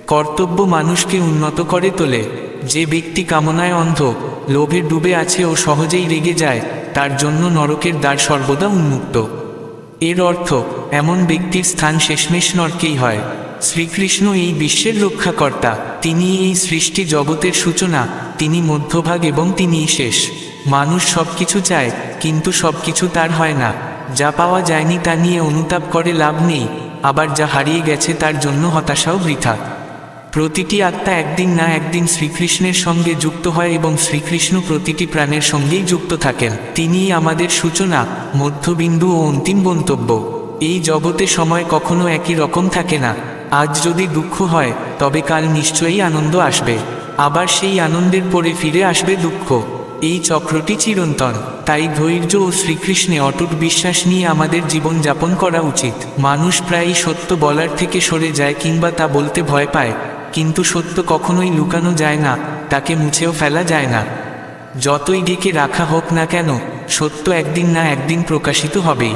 কর্তব্য মানুষকে উন্নত করে তোলে। যে ব্যক্তি কামনায় অন্ধ, লোভে ডুবে আছে ও সহজেই রেগে যায়, তার জন্য নরকের দ্বার সর্বদা উন্মুক্ত। এর অর্থ, এমন ব্যক্তির স্থান শেষমেশ নরকেই হয়। শ্রীকৃষ্ণ এই বিশ্বের রক্ষাকর্তা। তিনি এই সৃষ্টি জগতের সূচনা, তিনি মধ্যভাগ এবং তিনিই শেষ। মানুষ সবকিছু চায়, কিন্তু সবকিছু তার হয় না। যা পাওয়া যায়নি তা নিয়ে অনুতাপ করে লাভ নেই, আবার যা হারিয়ে গেছে তার জন্য হতাশাও বৃথা। প্রতিটি আত্মা একদিন না একদিন শ্রীকৃষ্ণের সঙ্গে যুক্ত হয় এবং শ্রীকৃষ্ণ প্রতিটি প্রাণের সঙ্গেই যুক্ত থাকেন। তিনিই আমাদের সূচনা, মধ্যবিন্দু ও অন্তিম গন্তব্য। এই জগতে সময় কখনো একই রকম থাকে না। আজ যদি দুঃখ হয় তবে কাল নিশ্চয়ই আনন্দ আসবে, আবার সেই আনন্দের পরে ফিরে আসবে দুঃখ। এই চক্রটি চিরন্তন। তাই ধৈর্য ও শ্রীকৃষ্ণে অটুট বিশ্বাস নিয়ে আমাদের জীবন যাপন করা উচিত। মানুষ প্রায়ই সত্য বলার থেকে সরে যায় কিংবা তা বলতে ভয় পায়, কিন্তু সত্য কখনোই লুকানো যায় না, তাকে মুছেও ফেলা যায় না। যতই ঢেকে রাখা হোক না কেন, সত্য একদিন না একদিন প্রকাশিত হবেই।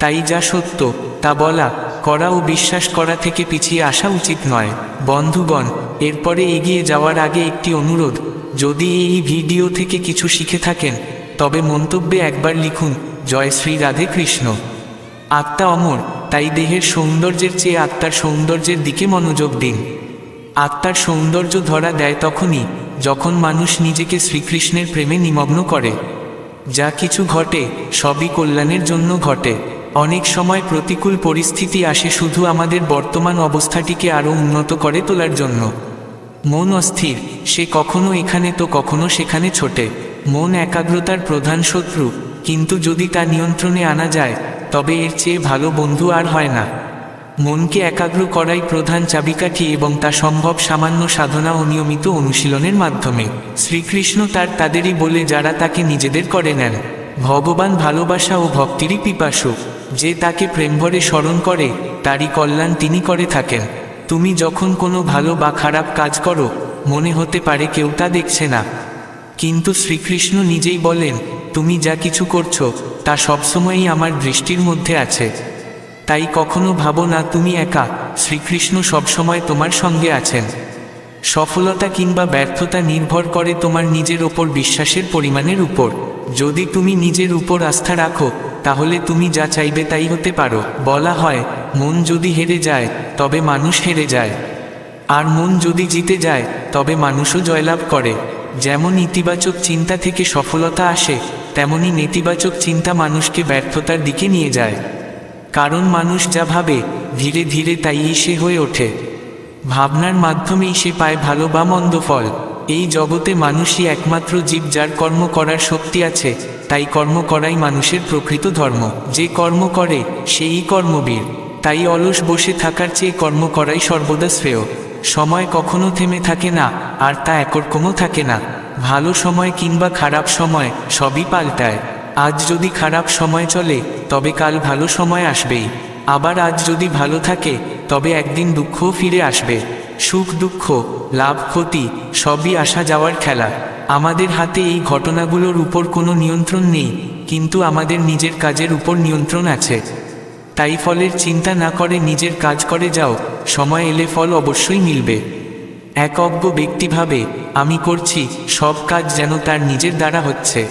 তাই যা সত্য তা বলা, করা ও বিশ্বাস করা থেকে পিছিয়ে আসা উচিত নয়। বন্ধুগণ, এরপরে এগিয়ে যাওয়ার আগে একটি অনুরোধ, যদি এই ভিডিও থেকে কিছু শিখে থাকেন তবে মন্তব্যে একবার লিখুন, জয় শ্রী রাধে কৃষ্ণ। আত্মা অমর, তাই দেহের সৌন্দর্যের চেয়ে আত্মার সৌন্দর্যের দিকে মনোযোগ দিন। আত্মার সৌন্দর্য ধরা দেয় তখনই যখন মানুষ নিজেকে শ্রীকৃষ্ণের প্রেমে নিমগ্ন করে। যা কিছু ঘটে সবই কল্যাণের জন্য ঘটে। অনেক সময় প্রতিকূল পরিস্থিতি আসে শুধু আমাদের বর্তমান অবস্থাটিকে আরও উন্নত করে তোলার জন্য। মন অস্থির, সে কখনো এখানে তো কখনো সেখানে ছোটে। মন একাগ্রতার প্রধান শত্রু, কিন্তু যদি তা নিয়ন্ত্রণে আনা যায় তবে এর চেয়ে ভালো বন্ধু আর হয় না। মনকে একাগ্র করাই প্রধান চাবিকাঠি এবং তা সম্ভব সামান্য সাধনা ও নিয়মিত অনুশীলনের মাধ্যমে। শ্রীকৃষ্ণ তাদেরই বলে যারা তাকে নিজেদের করে নেন। ভগবান ভালোবাসা ও ভক্তিরই পিপাসু। যে তাকে প্রেমভরে স্মরণ করে তারই কল্যাণ তিনি করে থাকেন। তুমি যখন কোনো ভালো বা খারাপ কাজ করো, মনে হতে পারে কেউ তা দেখছে না, কিন্তু শ্রীকৃষ্ণ নিজেই বলেন, তুমি যা কিছু করছো তা সবসময়ই আমার দৃষ্টির মধ্যে আছে। তাই কখনো ভাবো না তুমি একা, শ্রীকৃষ্ণ সবসময় তোমার সঙ্গে আছেন। সফলতা কিংবা ব্যর্থতা নির্ভর করে তোমার নিজের ওপর বিশ্বাসের পরিমাণের উপর। যদি তুমি নিজের উপর আস্থা রাখো তাহলে তুমি যা চাইবে তাই হতে পারো। বলা হয়, মন যদি হেরে যায় তবে মানুষ হেরে যায়, আর মন যদি জিতে যায় তবে মানুষও জয়লাভ করে। যেমন ইতিবাচক চিন্তা থেকে সফলতা আসে, তেমনি নেতিবাচক চিন্তা মানুষকে ব্যর্থতার দিকে নিয়ে যায়। কারণ মানুষ যা ভাবে ধীরে ধীরে তাই সে হয়ে ওঠে। ভাবনার মাধ্যমেই সে পায় ভালো বা মন্দ ফল। এই জগতে মানুষই একমাত্র জীব যার কর্ম করার শক্তি আছে, তাই কর্ম করাই মানুষের প্রকৃত ধর্ম। যে কর্ম করে সেই কর্মবীর। তাই অলস বসে থাকার চেয়ে কর্ম করাই সর্বদা শ্রেয়। সময় কখনো থেমে থাকে না, আর তা একরকমও থাকে না। ভালো সময় কিংবা খারাপ সময় সবই পাল্টায়। আজ যদি খারাপ সময় চলে তবে কাল ভালো সময় আসবেই। আবার আজ যদি ভালো থাকে তবে একদিন দুঃখও ফিরে আসবে। সুখ দুঃখ, লাভ ক্ষতি সবই আসা যাওয়ার খেলা। আমাদের হাতে এই ঘটনাগুলোর উপর কোনো নিয়ন্ত্রণ নেই, কিন্তু আমাদের নিজের কাজের উপর নিয়ন্ত্রণ আছে। তাই ফলের চিন্তা না করে নিজের কাজ করে যাও, সময় এলে ফল অবশ্যই মিলবে। এক অজ্ঞ ব্যক্তি ভাবে, আমি করছি সব কাজ যেন তার নিজের দ্বারা হচ্ছে।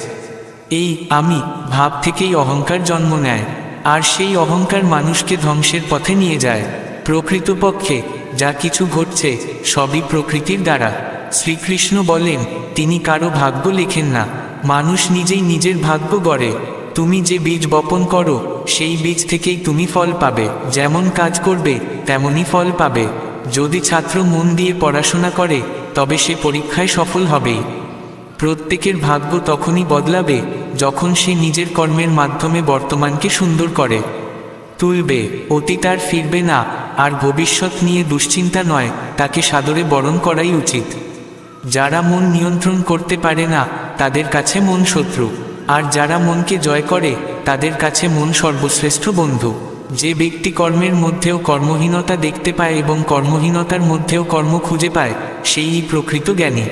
এই আমি ভাব থেকেই অহংকার জন্ম নেয়, আর সেই অহংকার মানুষকে ধ্বংসের পথে নিয়ে যায়। প্রকৃতপক্ষে যা কিছু ঘটছে সবই প্রকৃতির দ্বারা। শ্রীকৃষ্ণ বলেন, তিনি কারো ভাগ্য লেখেন না, মানুষ নিজেই নিজের ভাগ্য গড়ে। তুমি যে বীজ বপন করো সেই বীজ থেকেই তুমি ফল পাবে। যেমন কাজ করবে তেমনই ফল পাবে। যদি ছাত্র মন দিয়ে পড়াশোনা করে তবে সে পরীক্ষায় সফল হবেই। প্রত্যেকের ভাগ্য তখনই বদলাবে যখন সে নিজের কর্মের মাধ্যমে বর্তমানকে সুন্দর করে তুলবে। অতীত আর ফিরবে না, আর ভবিষ্যৎ নিয়ে দুশ্চিন্তা নয়, তাকে সাদরে বরণ করাই উচিত। যারা মন নিয়ন্ত্রণ করতে পারে না তাদের কাছে মন শত্রু, আর যারা মনকে জয় করে তাদের কাছে মন সর্বশ্রেষ্ঠ বন্ধু। যে ব্যক্তি কর্মের মধ্যেও কর্মহীনতা দেখতে পায় এবং কর্মহীনতার মধ্যেও কর্ম খুঁজে পায়, সেই প্রকৃত জ্ঞানী।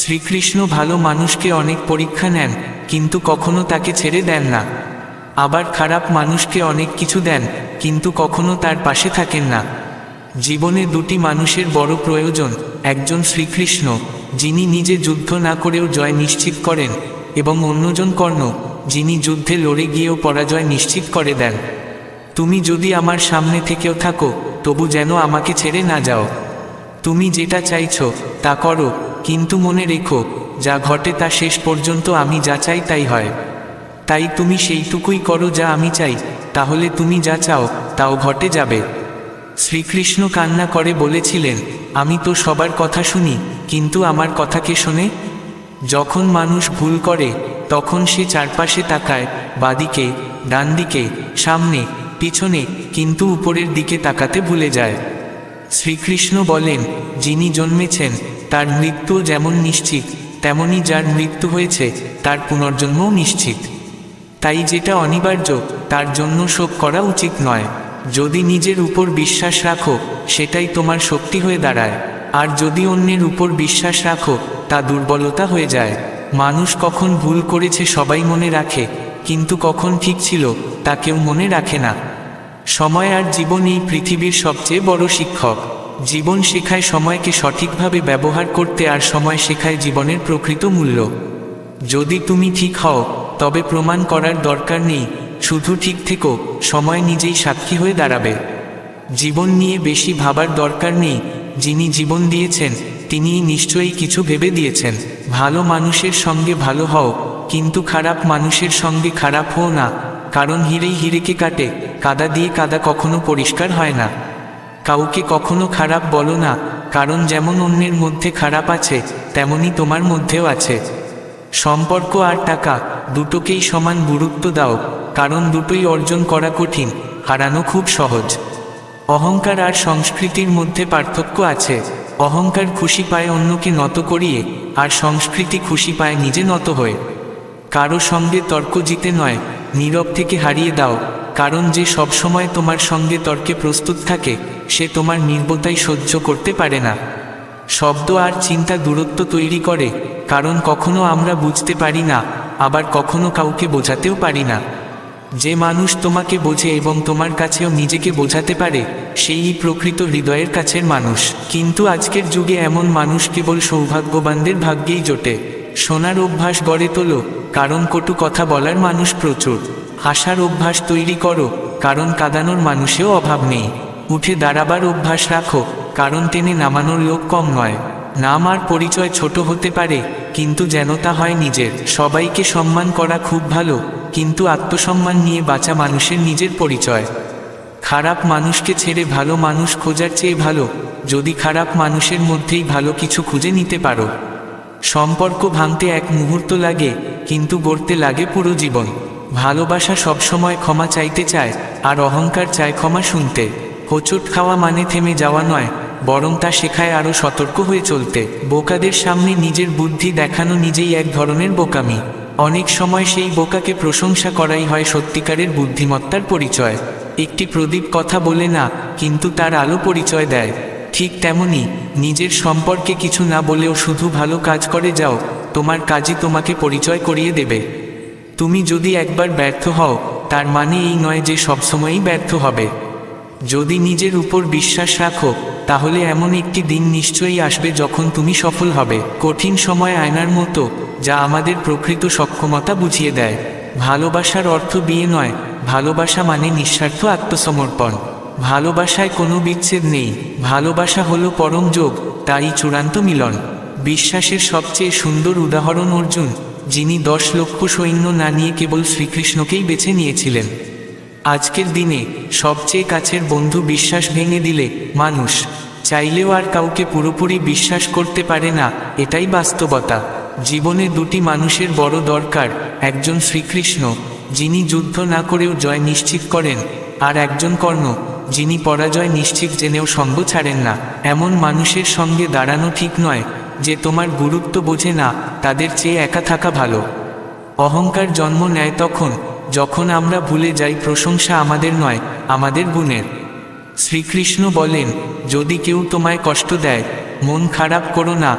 শ্রীকৃষ্ণ ভালো মানুষকে অনেক পরীক্ষা নেন, কিন্তু কখনো তাকে ছেড়ে দেন না। আবার খারাপ মানুষকে অনেক কিছু দেন, কিন্তু কখনো তার পাশে থাকেন না। জীবনে দুটি মানুষের বড় প্রয়োজন, একজন শ্রীকৃষ্ণ, যিনি নিজে যুদ্ধ না করেও জয় নিশ্চিত করেন, এবং অন্যজন কর্ণ, যিনি যুদ্ধে লড়ে গিয়েও পরাজয় নিশ্চিত করে দেন। তুমি যদি আমার সামনে থেকেও থাকো তবু যেন আমাকে ছেড়ে না যাও। তুমি যেটা চাইছো তা করো, কিন্তু মনে রেখো, যা ঘটে তা শেষ পর্যন্ত আমি যা চাই তাই হয়। তাই তুমি সেইটুকুই করো যা আমি চাই, তাহলে তুমি যা চাও তাও ঘটে যাবে। শ্রীকৃষ্ণ কান্না করে বলেছিলেন, আমি তো সবার কথা শুনি, কিন্তু আমার কথা কে শোনে? যখন মানুষ ভুল করে তখন সে চারপাশে তাকায়, বাদিকে, ডান দিকে, সামনে, পিছনে, কিন্তু উপরের দিকে তাকাতে ভুলে যায়। শ্রীকৃষ্ণ বলেন, যিনি জন্মেছেন তার মৃত্যু যেমন নিশ্চিত, তেমনি যার মৃত্যু হয়েছে তার পুনর্জন্মও নিশ্চিত। তাই যেটা অনিবার্য তার জন্য শোক করা উচিত নয়। যদি নিজের উপর বিশ্বাস রাখো সেটাই তোমার শক্তি হয়ে দাঁড়ায়, আর যদি অন্যের উপর বিশ্বাস রাখো তা দুর্বলতা হয়ে যায়। মানুষ কখন ভুল করেছে সবাই মনে রাখে, কিন্তু কখন ঠিক ছিল তা কেউ মনে রাখে না। সময় আর জীবন এই পৃথিবীর সবচেয়ে বড় শিক্ষক। জীবন শেখায় সময়কে সঠিকভাবে ব্যবহার করতে, আর সময় শেখায় জীবনের প্রকৃত মূল্য। যদি তুমি ঠিক হও তবে প্রমাণ করার দরকার নেই, শুধু ঠিক থেকো, সময় নিজেই সাক্ষী হয়ে দাঁড়াবে। জীবন নিয়ে বেশি ভাবার দরকার নেই, যিনি জীবন দিয়েছেন তিনিই নিশ্চয়ই কিছু ভেবে দিয়েছেন। ভালো মানুষের সঙ্গে ভালো হও, কিন্তু খারাপ মানুষের সঙ্গে খারাপ হও না, কারণ হিরেই হিরেকে কাটে, কাদা দিয়ে কাদা কখনো পরিষ্কার হয় না। কাউকে কখনো খারাপ বলো না, কারণ যেমন অন্যের মধ্যে খারাপ আছে তেমনি তোমার মধ্যেও আছে। সম্পর্ক আর টাকা দুটোকেই সমান গুরুত্ব দাও, কারণ দুটোই অর্জন করা কঠিন, হারানো খুব সহজ। অহংকার আর সংস্কৃতির মধ্যে পার্থক্য আছে। অহংকার খুশি পায় অন্যকে নত করিয়ে, আর সংস্কৃতি খুশি পায় নিজে নত হয়ে। কারো সঙ্গে তর্ক জিতে নয়, নীরব থেকে হারিয়ে দাও, কারণ যে সবসময় তোমার সঙ্গে তর্কে প্রস্তুত থাকে সে তোমার নীরবতাই সহ্য করতে পারে না। শব্দ আর চিন্তা দূরত্ব তৈরি করে, কারণ কখনো আমরা বুঝতে পারি না, আবার কখনো কাউকে বোঝাতেও পারি না। যে মানুষ তোমাকে বোঝে এবং তোমার কাছেও নিজেকে বোঝাতে পারে সেই প্রকৃত হৃদয়ের কাছের মানুষ। কিন্তু আজকের যুগে এমন মানুষ কেবল সৌভাগ্যবানদের ভাগ্যেই জোটে। শোনার অভ্যাস গড়ে তোলো, কারণ কটু কথা বলার মানুষ প্রচুর। হাসার অভ্যাস তৈরি করো, কারণ কাঁদানোর মানুষেও অভাব নেই। উঠে দাঁড়াবার অভ্যাস রাখো, কারণ টেনে নামানোর লোক কম নয়। নাম আর পরিচয় ছোট হতে পারে, কিন্তু যেন তা হয় নিজের। সবাইকে সম্মান করা খুব ভালো, কিন্তু আত্মসম্মান নিয়ে বাঁচা মানুষের নিজের পরিচয়। খারাপ মানুষকে ছেড়ে ভালো মানুষ খোঁজার চেয়ে ভালো যদি খারাপ মানুষের মধ্যেই ভালো কিছু খুঁজে নিতে পারো। সম্পর্ক ভাঙতে এক মুহূর্ত লাগে, কিন্তু গড়তে লাগে পুরো জীবন। ভালোবাসা সবসময় ক্ষমা চাইতে চায়, আর অহংকার চায় ক্ষমা শুনতে। হোঁচট খাওয়া মানে থেমে যাওয়া নয়, বরং তা শেখায় আরও সতর্ক হয়ে চলতে। বোকাদের সামনে নিজের বুদ্ধি দেখানো নিজেই এক ধরনের বোকামি। অনেক সময় সেই বোকাকে প্রশংসা করাই হয় সত্যিকারের বুদ্ধিমত্তার পরিচয়। একটি প্রদীপ কথা বলে না, কিন্তু তার আলো পরিচয় দেয়। ঠিক তেমনি নিজের সম্পর্কে কিছু না বলেও শুধু ভালো কাজ করে যাও, তোমার কাজই তোমাকে পরিচয় করিয়ে দেবে। তুমি যদি একবার ব্যর্থ হও তার মানে এই নয় যে সবসময়ই ব্যর্থ হবে। যদি নিজের উপর বিশ্বাস রাখো তাহলে এমন একটি দিন নিশ্চয়ই আসবে যখন তুমি সফল হবে। কঠিন সময় আয়নার মতো, যা আমাদের প্রকৃত সক্ষমতা বুঝিয়ে দেয়। ভালোবাসার অর্থ বিয়ে নয়, ভালোবাসা মানে নিঃস্বার্থ আত্মসমর্পণ। ভালোবাসায় কোনো বিচ্ছেদ নেই, ভালোবাসা হলো পরম যোগ, তাই চূড়ান্ত মিলন। বিশ্বাসের সবচেয়ে সুন্দর উদাহরণ অর্জুন, যিনি 10 লক্ষ সৈন্য না নিয়ে কেবল শ্রীকৃষ্ণকেই বেছে নিয়েছিলেন। আজকের দিনে সবচেয়ে কাছের বন্ধু বিশ্বাস ভেঙে দিলে মানুষ চাইলেও আর কাউকে পুরোপুরি বিশ্বাস করতে পারে না, এটাই বাস্তবতা। জীবনে দুটি মানুষের বড় দরকার, একজন শ্রীকৃষ্ণ যিনি যুদ্ধ না করেও জয় নিশ্চিত করেন, আর একজন কর্ণ যিনি পরাজয় নিশ্চিত জেনেও সঙ্গ ছাড়েন না। এমন মানুষের সঙ্গে দাঁড়ানো ঠিক নয় যে তোমার গুরুত্ব বোঝে না, তাদের চেয়ে একা থাকা ভালো। অহংকার জন্ম নেয় তখন যখন আমরা ভুলে যাই প্রশংসা আমাদের নয়, আমাদের গুণের। শ্রীকৃষ্ণ বলেন, যদি কেউ তোমায় কষ্ট দেয় মন খারাপ করো না,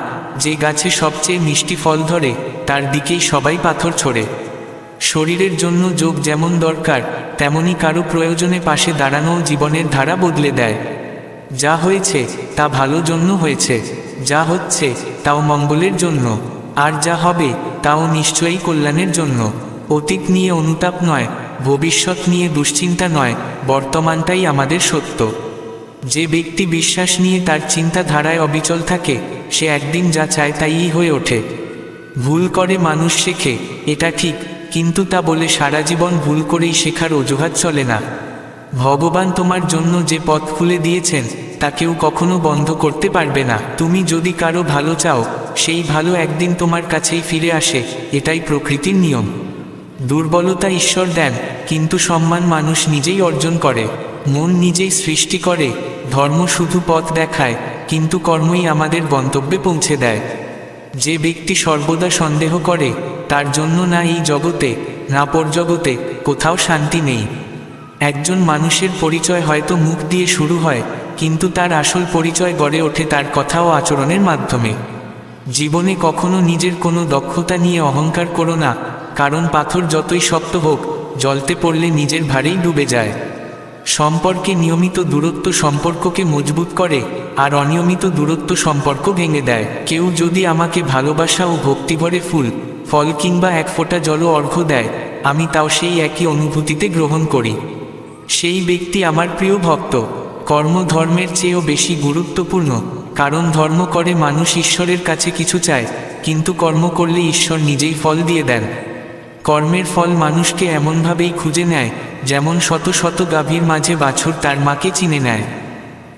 যে গাছে সবচেয়ে মিষ্টি ফল ধরে তার দিকেই সবাই পাথর ছোড়ে। শরীরের জন্য যোগ যেমন দরকার, তেমনি কারো প্রয়োজনে পাশে দাঁড়ানোও জীবনের ধারা বদলে দেয়। যা হয়েছে তা ভালো জন্য হয়েছে, যা হচ্ছে তাও মঙ্গলের জন্য, আর যা হবে তাও নিশ্চয়ই কল্যাণের জন্য। অতীত নিয়ে অনুতাপ নয়, ভবিষ্যৎ নিয়ে দুশ্চিন্তা নয়, বর্তমানটাই আমাদের সত্য। যে ব্যক্তি বিশ্বাস নিয়ে তার চিন্তাধারায় অবিচল থাকে সে একদিন যা চায় তাইই হয়ে ওঠে। ভুল করে মানুষ শেখে, এটা ঠিক, কিন্তু তা বলে সারা জীবন ভুল করেই শেখার অজুহাত চলে না। ভগবান তোমার জন্য যে পথ খুলে দিয়েছেন তা কেউ কখনো বন্ধ করতে পারবে না। তুমি যদি কারো ভালো চাও, সেই ভালো একদিন তোমার কাছেই ফিরে আসে, এটাই প্রকৃতির নিয়ম। দুর্বলতা ঈশ্বর দেন, কিন্তু সম্মান মানুষ নিজেই অর্জন করে। মন নিজেই সৃষ্টি করে, ধর্ম শুধু পথ দেখায়, কিন্তু কর্মই আমাদের গন্তব্যে পৌঁছে দেয়। যে ব্যক্তি সর্বদা সন্দেহ করে, তার জন্য না এই জগতে না পরজগতে কোথাও শান্তি নেই। একজন মানুষের পরিচয় হয়তো মুখ দিয়ে শুরু হয়, কিন্তু তার আসল পরিচয় গড়ে ওঠে তার কথা ও আচরণের মাধ্যমে। জীবনে কখনো নিজের কোনো দক্ষতা নিয়ে অহংকার করো না, কারণ পাথর যতই শক্ত হোক, জলতে পড়লে নিজের ভারেই ডুবে যায়। সম্পর্কে নিয়মিত দূরত্ব সম্পর্ককে মজবুত করে, আর অনিয়মিত দূরত্ব সম্পর্ক ভেঙে দেয়। কেউ যদি আমাকে ভালোবাসা ও ভক্তিভরে ফুল, ফল কিংবা এক ফোঁটা জলও অর্ঘ্য দেয়, আমি তাও সেই একই অনুভূতিতে গ্রহণ করি। সেই ব্যক্তি আমার প্রিয় ভক্ত। কর্ম ধর্মের চেয়েও বেশি গুরুত্বপূর্ণ, কারণ ধর্ম করে মানুষ ঈশ্বরের কাছে কিছু চায়, কিন্তু কর্ম করলে ঈশ্বর নিজেই ফল দিয়ে দেন। কর্মের ফল মানুষকে এমনভাবেই খুঁজে নেয়, যেমন শত শত গাভীর মাঝে বাছুর তার মাকে চিনে নেয়।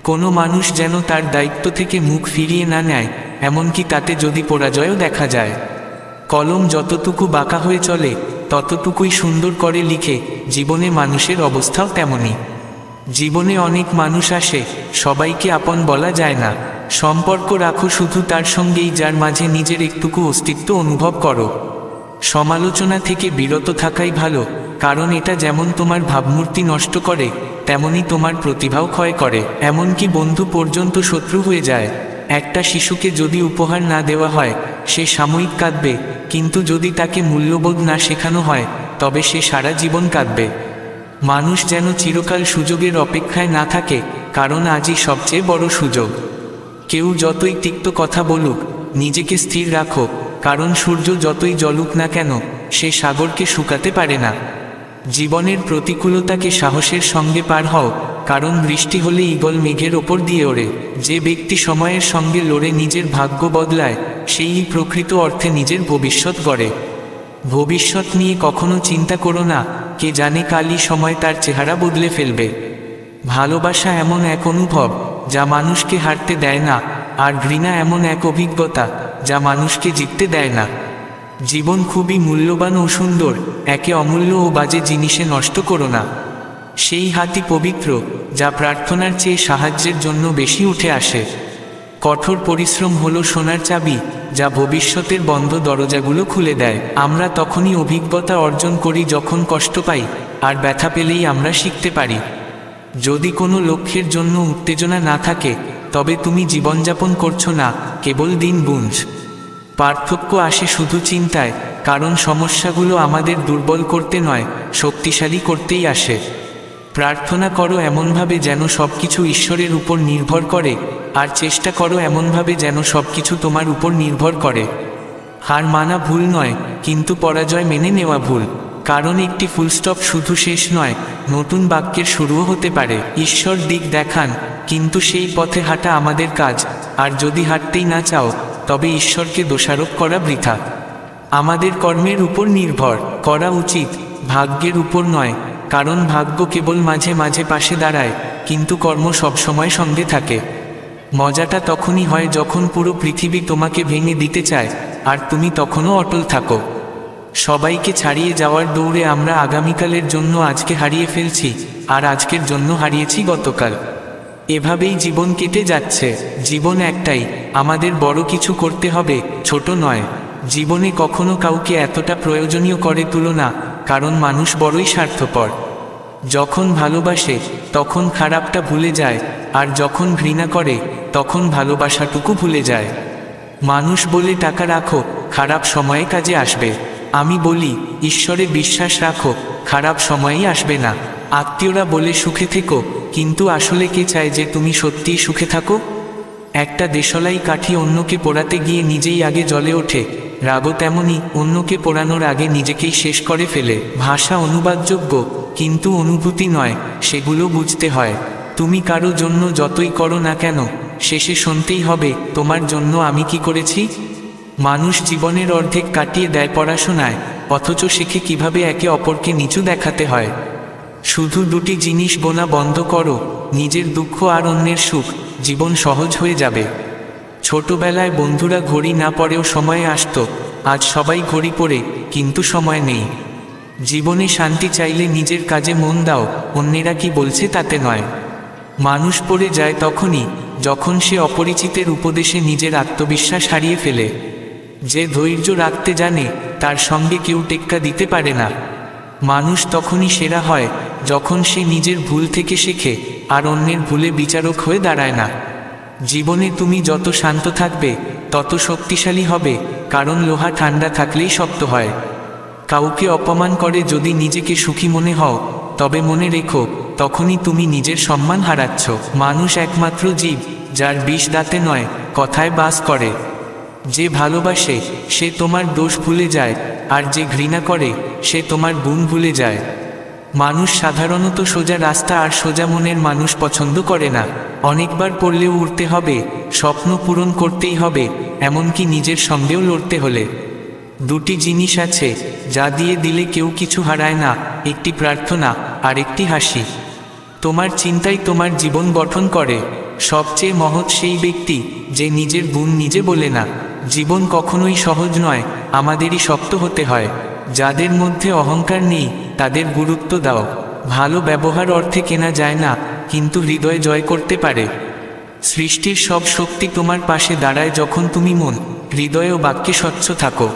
কোনো মানুষ যেন তার দায়িত্ব থেকে মুখ ফিরিয়ে না নেয়, এমনকি তাতে যদি পরাজয়ও দেখা যায়। কলম যতটুকু বাঁকা হয়ে চলে, ততটুকুই সুন্দর করে লিখে। জীবনে মানুষের অবস্থাও তেমনই। জীবনে অনেক মানুষ আসে, সবাইকে আপন বলা যায় না। সম্পর্ক রাখো শুধু তার সঙ্গেই যার মাঝে নিজের একটুকু অস্তিত্ব অনুভব করো। সমালোচনা থেকে বিরত থাকাই ভালো, কারণ এটা যেমন তোমার ভাবমূর্তি নষ্ট করে, তেমনি তোমার প্রতিভাও ক্ষয় করে। এমনকি বন্ধু পর্যন্ত শত্রু হয়ে যায়। একটা শিশুকে যদি উপহার না দেওয়া হয়, সে সাময়িক কাঁদবে, কিন্তু যদি তাকে মূল্যবোধ না শেখানো হয়, তবে সে সারা জীবন কাঁদবে। মানুষ যেন চিরকাল সুযোগের অপেক্ষায় না থাকে, কারণ আজই সবচেয়ে বড় সুযোগ। কেউ যতই তিক্ত কথা বলুক, নিজেকে স্থির রাখো, কারণ সূর্য যতই জ্বলুক না কেন, সে সাগরকে শুকাতে পারে না। জীবনের প্রতিকূলতাকে সাহসের সঙ্গে পার হও, কারণ বৃষ্টি হলে ঈগল মেঘের ওপর দিয়ে ওড়ে। যে ব্যক্তি সময়ের সঙ্গে লড়ে নিজের ভাগ্য বদলায়, সেই প্রকৃত অর্থে নিজের ভবিষ্যৎ গড়ে। ভবিষ্যৎ নিয়ে কখনো চিন্তা করো না, কে জানে কালই সময় তার চেহারা বদলে ফেলবে। ভালোবাসা এমন এক অনুভব যা মানুষকে হারতে দেয় না, আর ঘৃণা এমন এক অভিজ্ঞতা যা মানুষকে জিততে দেয় না। জীবন খুবই মূল্যবান ও সুন্দর, একে অমূল্য ও বাজে জিনিসে নষ্ট করো না। সেই হাতই পবিত্র যা প্রার্থনার চেয়ে সাহায্যের জন্য বেশি উঠে আসে। কঠোর পরিশ্রম হলো সোনার চাবি, যা ভবিষ্যতের বন্ধ দরজাগুলো খুলে দেয়। আমরা তখনই অভিজ্ঞতা অর্জন করি যখন কষ্ট পাই, আর ব্যথা পেলেই আমরা শিখতে পারি। যদি কোনো লক্ষ্যের জন্য উত্তেজনা না থাকে, তবে তুমি জীবনযাপন করছো না, কেবল দিন গুঞ্জ। পার্থক্য আসে শুধু চিন্তায়, কারণ সমস্যাগুলো আমাদের দুর্বল করতে নয়, শক্তিশালী করতেই আসে। প্রার্থনা করো এমনভাবে যেন সব কিছু ঈশ্বরের উপর নির্ভর করে, আর চেষ্টা করো এমনভাবে যেন সব কিছু তোমার উপর নির্ভর করে। হার মানা ভুল নয়, কিন্তু পরাজয় মেনে নেওয়া ভুল। কারণ একটি ফুলস্টপ শুধু শেষ নয়, নতুন বাক্যের শুরুও হতে পারে। ঈশ্বর দিক দেখান, কিন্তু সেই পথে হাঁটা আমাদের কাজ। আর যদি হাঁটতেই না চাও, তবে ঈশ্বরকে দোষারোপ করা বৃথা। আমাদের কর্মের উপর নির্ভর করা উচিত, ভাগ্যের উপর নয়, কারণ ভাগ্য কেবল মাঝে মাঝে পাশে দাঁড়ায়, কিন্তু কর্ম সবসময় সঙ্গে থাকে। মজাটা তখনই হয় যখন পুরো পৃথিবী তোমাকে ভেঙে দিতে চায়, আর তুমি তখনও অটল থাকো। সবাইকে ছাড়িয়ে যাওয়ার দৌড়ে আমরা আগামীকালের জন্য আজকে হারিয়ে ফেলছি, আর আজকের জন্য হারিয়েছি গতকাল। এভাবেই জীবন কেটে যাচ্ছে। জীবন একটাই, আমাদের বড় কিছু করতে হবে, ছোট নয়। জীবনে কখনো কাউকে এতটা প্রয়োজনীয় করে তুলো না, কারণ মানুষ বড়ই স্বার্থপর। যখন ভালোবাসে, তখন খারাপটা ভুলে যায়, আর যখন ঘৃণা করে, তখন ভালোবাসাটুকু ভুলে যায়। মানুষ বলে টাকা রাখো, খারাপ সময়ে কাজে আসবে। আমি বলি, ঈশ্বরে বিশ্বাস রাখো, খারাপ সময়েই আসবে না। আত্মীয়রা বলে সুখে থেকো, কিন্তু আসলে কে চায় যে তুমি সত্যিই সুখে থাকো? একটা দেশলাই কাঠি অন্যকে পোড়াতে গিয়ে নিজেই আগে জ্বলে ওঠে, রাগও তেমনই, অন্যকে পোড়ানোর আগে নিজেকেই শেষ করে ফেলে। ভাষা অনুবাদযোগ্য, কিন্তু অনুভূতি নয়, সেগুলো বুঝতে হয়। তুমি কারো জন্য যতই করো না কেন, শেষে শুনতেই হবে, তোমার জন্য আমি কি করেছি। মানুষ জীবনের অর্ধেক কাটিয়ে দেয় পড়াশোনায়, অথচ শেখে কিভাবে একে অপরকে নিচু দেখাতে হয়। শুধু দুটি জিনিস গোনা বন্ধ করো, নিজের দুঃখ আর অন্যের সুখ, জীবন সহজ হয়ে যাবে। ছোটবেলায় বন্ধুরা ঘড়ি না পড়েও সময়ে আসতো, আজ সবাই ঘড়ি পড়ে কিন্তু সময় নেই। জীবনে শান্তি চাইলে নিজের কাজে মন দাও, অন্যেরা কি বলছে তাতে নয়। মানুষ পড়ে যায় তখনই যখন সে অপরিচিতের উপদেশে নিজের আত্মবিশ্বাস হারিয়ে ফেলে। যে ধৈর্য রাখতে জানে তার সঙ্গে কেউ টেক্কা দিতে পারে না। মানুষ তখনই সেরা হয় যখন সে নিজের ভুল থেকে শেখে আর অন্যের ভুলে বিচারক হয়ে দাঁড়ায় না। জীবনে তুমি যত শান্ত থাকবে তত শক্তিশালী হবে, কারণ লোহা ঠান্ডা থাকলেই শক্ত হয়। কাউকে অপমান করে যদি নিজেকে সুখী মনে হও, তবে মনে রেখো তখনই তুমি নিজের সম্মান হারাচ্ছ। মানুষ একমাত্র জীব যার বিষ দাঁতে নয়, কথায় বাস করে। যে ভালোবাসে সে তোমার দোষ ভুলে যায়, আর যে ঘৃণা করে সে তোমার গুণ ভুলে যায়। মানুষ সাধারণত সোজা রাস্তা আর সোজা মনের মানুষ পছন্দ করে না। অনেকবার পড়লেও উঠতে হবে, স্বপ্ন পূরণ করতেই হবে, এমনকি নিজের সঙ্গেও লড়তে হলে। দুটি জিনিস আছে যা দিয়ে দিলে কেউ কিছু হারায় না, একটি প্রার্থনা আর একটি হাসি। তোমার চিন্তাই তোমার জীবন গঠন করে। সবচেয়ে মহৎ সেই ব্যক্তি যে নিজের গুণ নিজে বলে না। জীবন কখনোই সহজ নয়, আমাদেরই শক্ত হতে হয়। যাদের মধ্যে অহংকার নেই তাদের গুরুত্ব দাও। ভালো ব্যবহার অর্থে কেনা যায় না, কিন্তু হৃদয় জয় করতে পারে। সৃষ্টির সব শক্তি তোমার পাশে দাঁড়ায় যখন তুমি মন, হৃদয় ও বাক্যে স্বচ্ছ থাকো।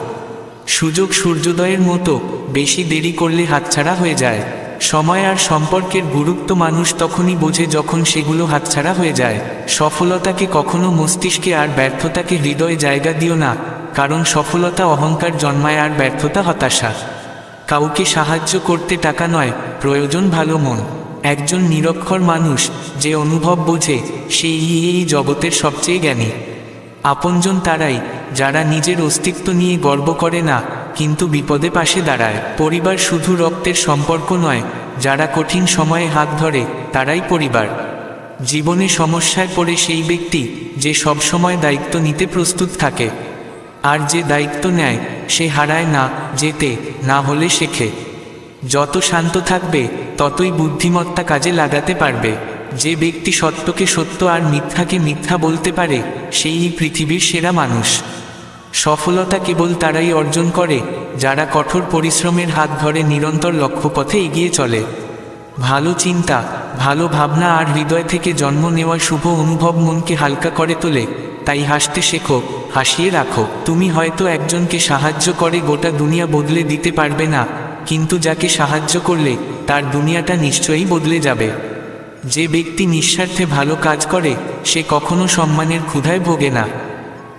সুযোগ সূর্যোদয়ের মতো, বেশি দেরি করলে হাতছাড়া হয়ে যায়। সময় আর সম্পর্কের গুরুত্ব মানুষ তখনই বোঝে যখন সেগুলো হাতছাড়া হয়ে যায়। সফলতাকে কখনো মস্তিষ্কে আর ব্যর্থতাকে হৃদয়ে জায়গা দিও না, কারণ সফলতা অহংকার জন্মায় আর ব্যর্থতা হতাশা। কাউকে সাহায্য করতে টাকা নয়, প্রয়োজন ভালো মন। একজন নিরক্ষর মানুষ যে অনুভব বোঝে সেই এই জগতের সবচেয়ে জ্ঞানী। আপনজন তারাই যারা নিজের অস্তিত্ব নিয়ে গর্ব করে না, কিন্তু বিপদে পাশে দাঁড়ায়। পরিবার শুধু রক্তের সম্পর্ক নয়, যারা কঠিন সময়ে হাত ধরে তারাই পরিবার। জীবনে সমস্যায় পড়ে সেই ব্যক্তি যে সবসময় দায়িত্ব নিতে প্রস্তুত থাকে। আর যে দায়িত্ব নেয় সে হারায় না, যেতে না হলে শেখে। যত শান্ত থাকবে ততই বুদ্ধিমত্তা কাজে লাগাতে পারবে। যে ব্যক্তি সত্যকে সত্য আর মিথ্যাকে মিথ্যা বলতে পারে সেই পৃথিবীর সেরা মানুষ। সফলতা কেবল তারাই অর্জন করে যারা কঠোর পরিশ্রমের হাত ধরে নিরন্তর লক্ষ্যপথে এগিয়ে চলে। ভালো চিন্তা, ভালো ভাবনা আর হৃদয় থেকে জন্ম নেওয়া শুভ অনুভব মনকে হালকা করে তোলে। তাই হাসতে শেখো, হাসিয়ে রাখো। তুমি হয়তো একজনকে সাহায্য করে গোটা দুনিয়া বদলে দিতে পারবে না, কিন্তু যাকে সাহায্য করলে তার দুনিয়াটা নিশ্চয়ই বদলে যাবে। যে ব্যক্তি নিঃস্বার্থে ভালো কাজ করে সে কখনো সম্মানের ক্ষুধায় ভোগে না।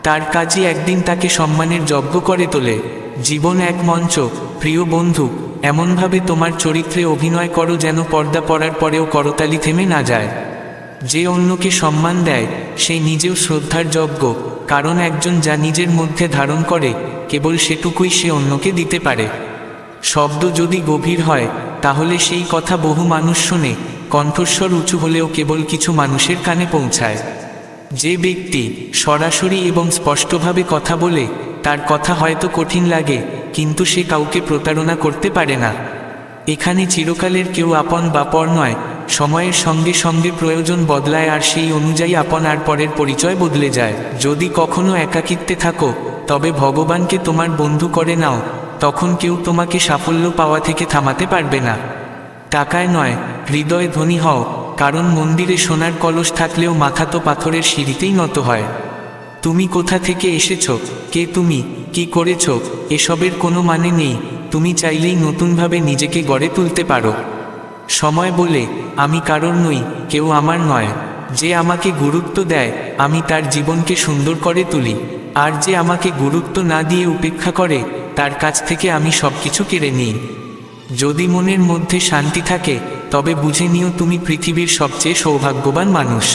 তার কাজই একদিন তাকে সম্মানের যজ্ঞ করে তোলে। জীবন এক মঞ্চ, প্রিয় বন্ধু, এমনভাবে তোমার চরিত্রে অভিনয় করো যেন পর্দা পড়ার পরেও করতালি থেমে না যায়। যে অন্যকে সম্মান দেয় সে নিজেও শ্রদ্ধার যোগ্য, কারণ একজন যা নিজের মধ্যে ধারণ করে কেবল সেটুকুই সে অন্যকে দিতে পারে। শব্দ যদি গভীর হয় তাহলে সেই কথা বহু মানুষ শোনে, কণ্ঠস্বর উঁচু হলেও কেবল কিছু মানুষের কানে পৌঁছায়। যে ব্যক্তি সরাসরি এবং স্পষ্টভাবে কথা বলে তার কথা হয়তো কঠিন লাগে, কিন্তু সে কাউকে প্রতারণা করতে পারে না। এখানে চিরকালের কেউ আপন বা পর নয়, সময়ের সঙ্গে সঙ্গে প্রয়োজন বদলায় আর সেই অনুযায়ী আপন আর পরের পরিচয় বদলে যায়। যদি কখনো একাকিত্বে থাকো তবে ভগবানকে তোমার বন্ধু করে নাও, তখন কেউ তোমাকে সাফল্য পাওয়া থেকে থামাতে পারবে না। টাকায় নয়, হৃদয়ে ধনী হও, কারণ মন্দিরে সোনার কলস থাকলেও মাথা তো পাথরের সিঁড়িতেই নত হয়। তুমি কোথা থেকে এসেছ, কে তুমি, কি করেছ, এসবের কোনো মানে নেই। তুমি চাইলেই নতুনভাবে নিজেকে গড়ে তুলতে পারো। সময় বলে আমি কারোর নই, কেউ আমার নয়। যে আমাকে গুরুত্ব দেয় আমি তার জীবনকে সুন্দর করে তুলি, আর যে আমাকে গুরুত্ব না দিয়ে উপেক্ষা করে তার কাছ থেকে আমি সবকিছু কেড়ে নিই। যদি মনের মধ্যে শান্তি থাকে তবে বুঝে নিও তুমি পৃথিবীর সবচেয়ে সৌভাগ্যবান মানুষ।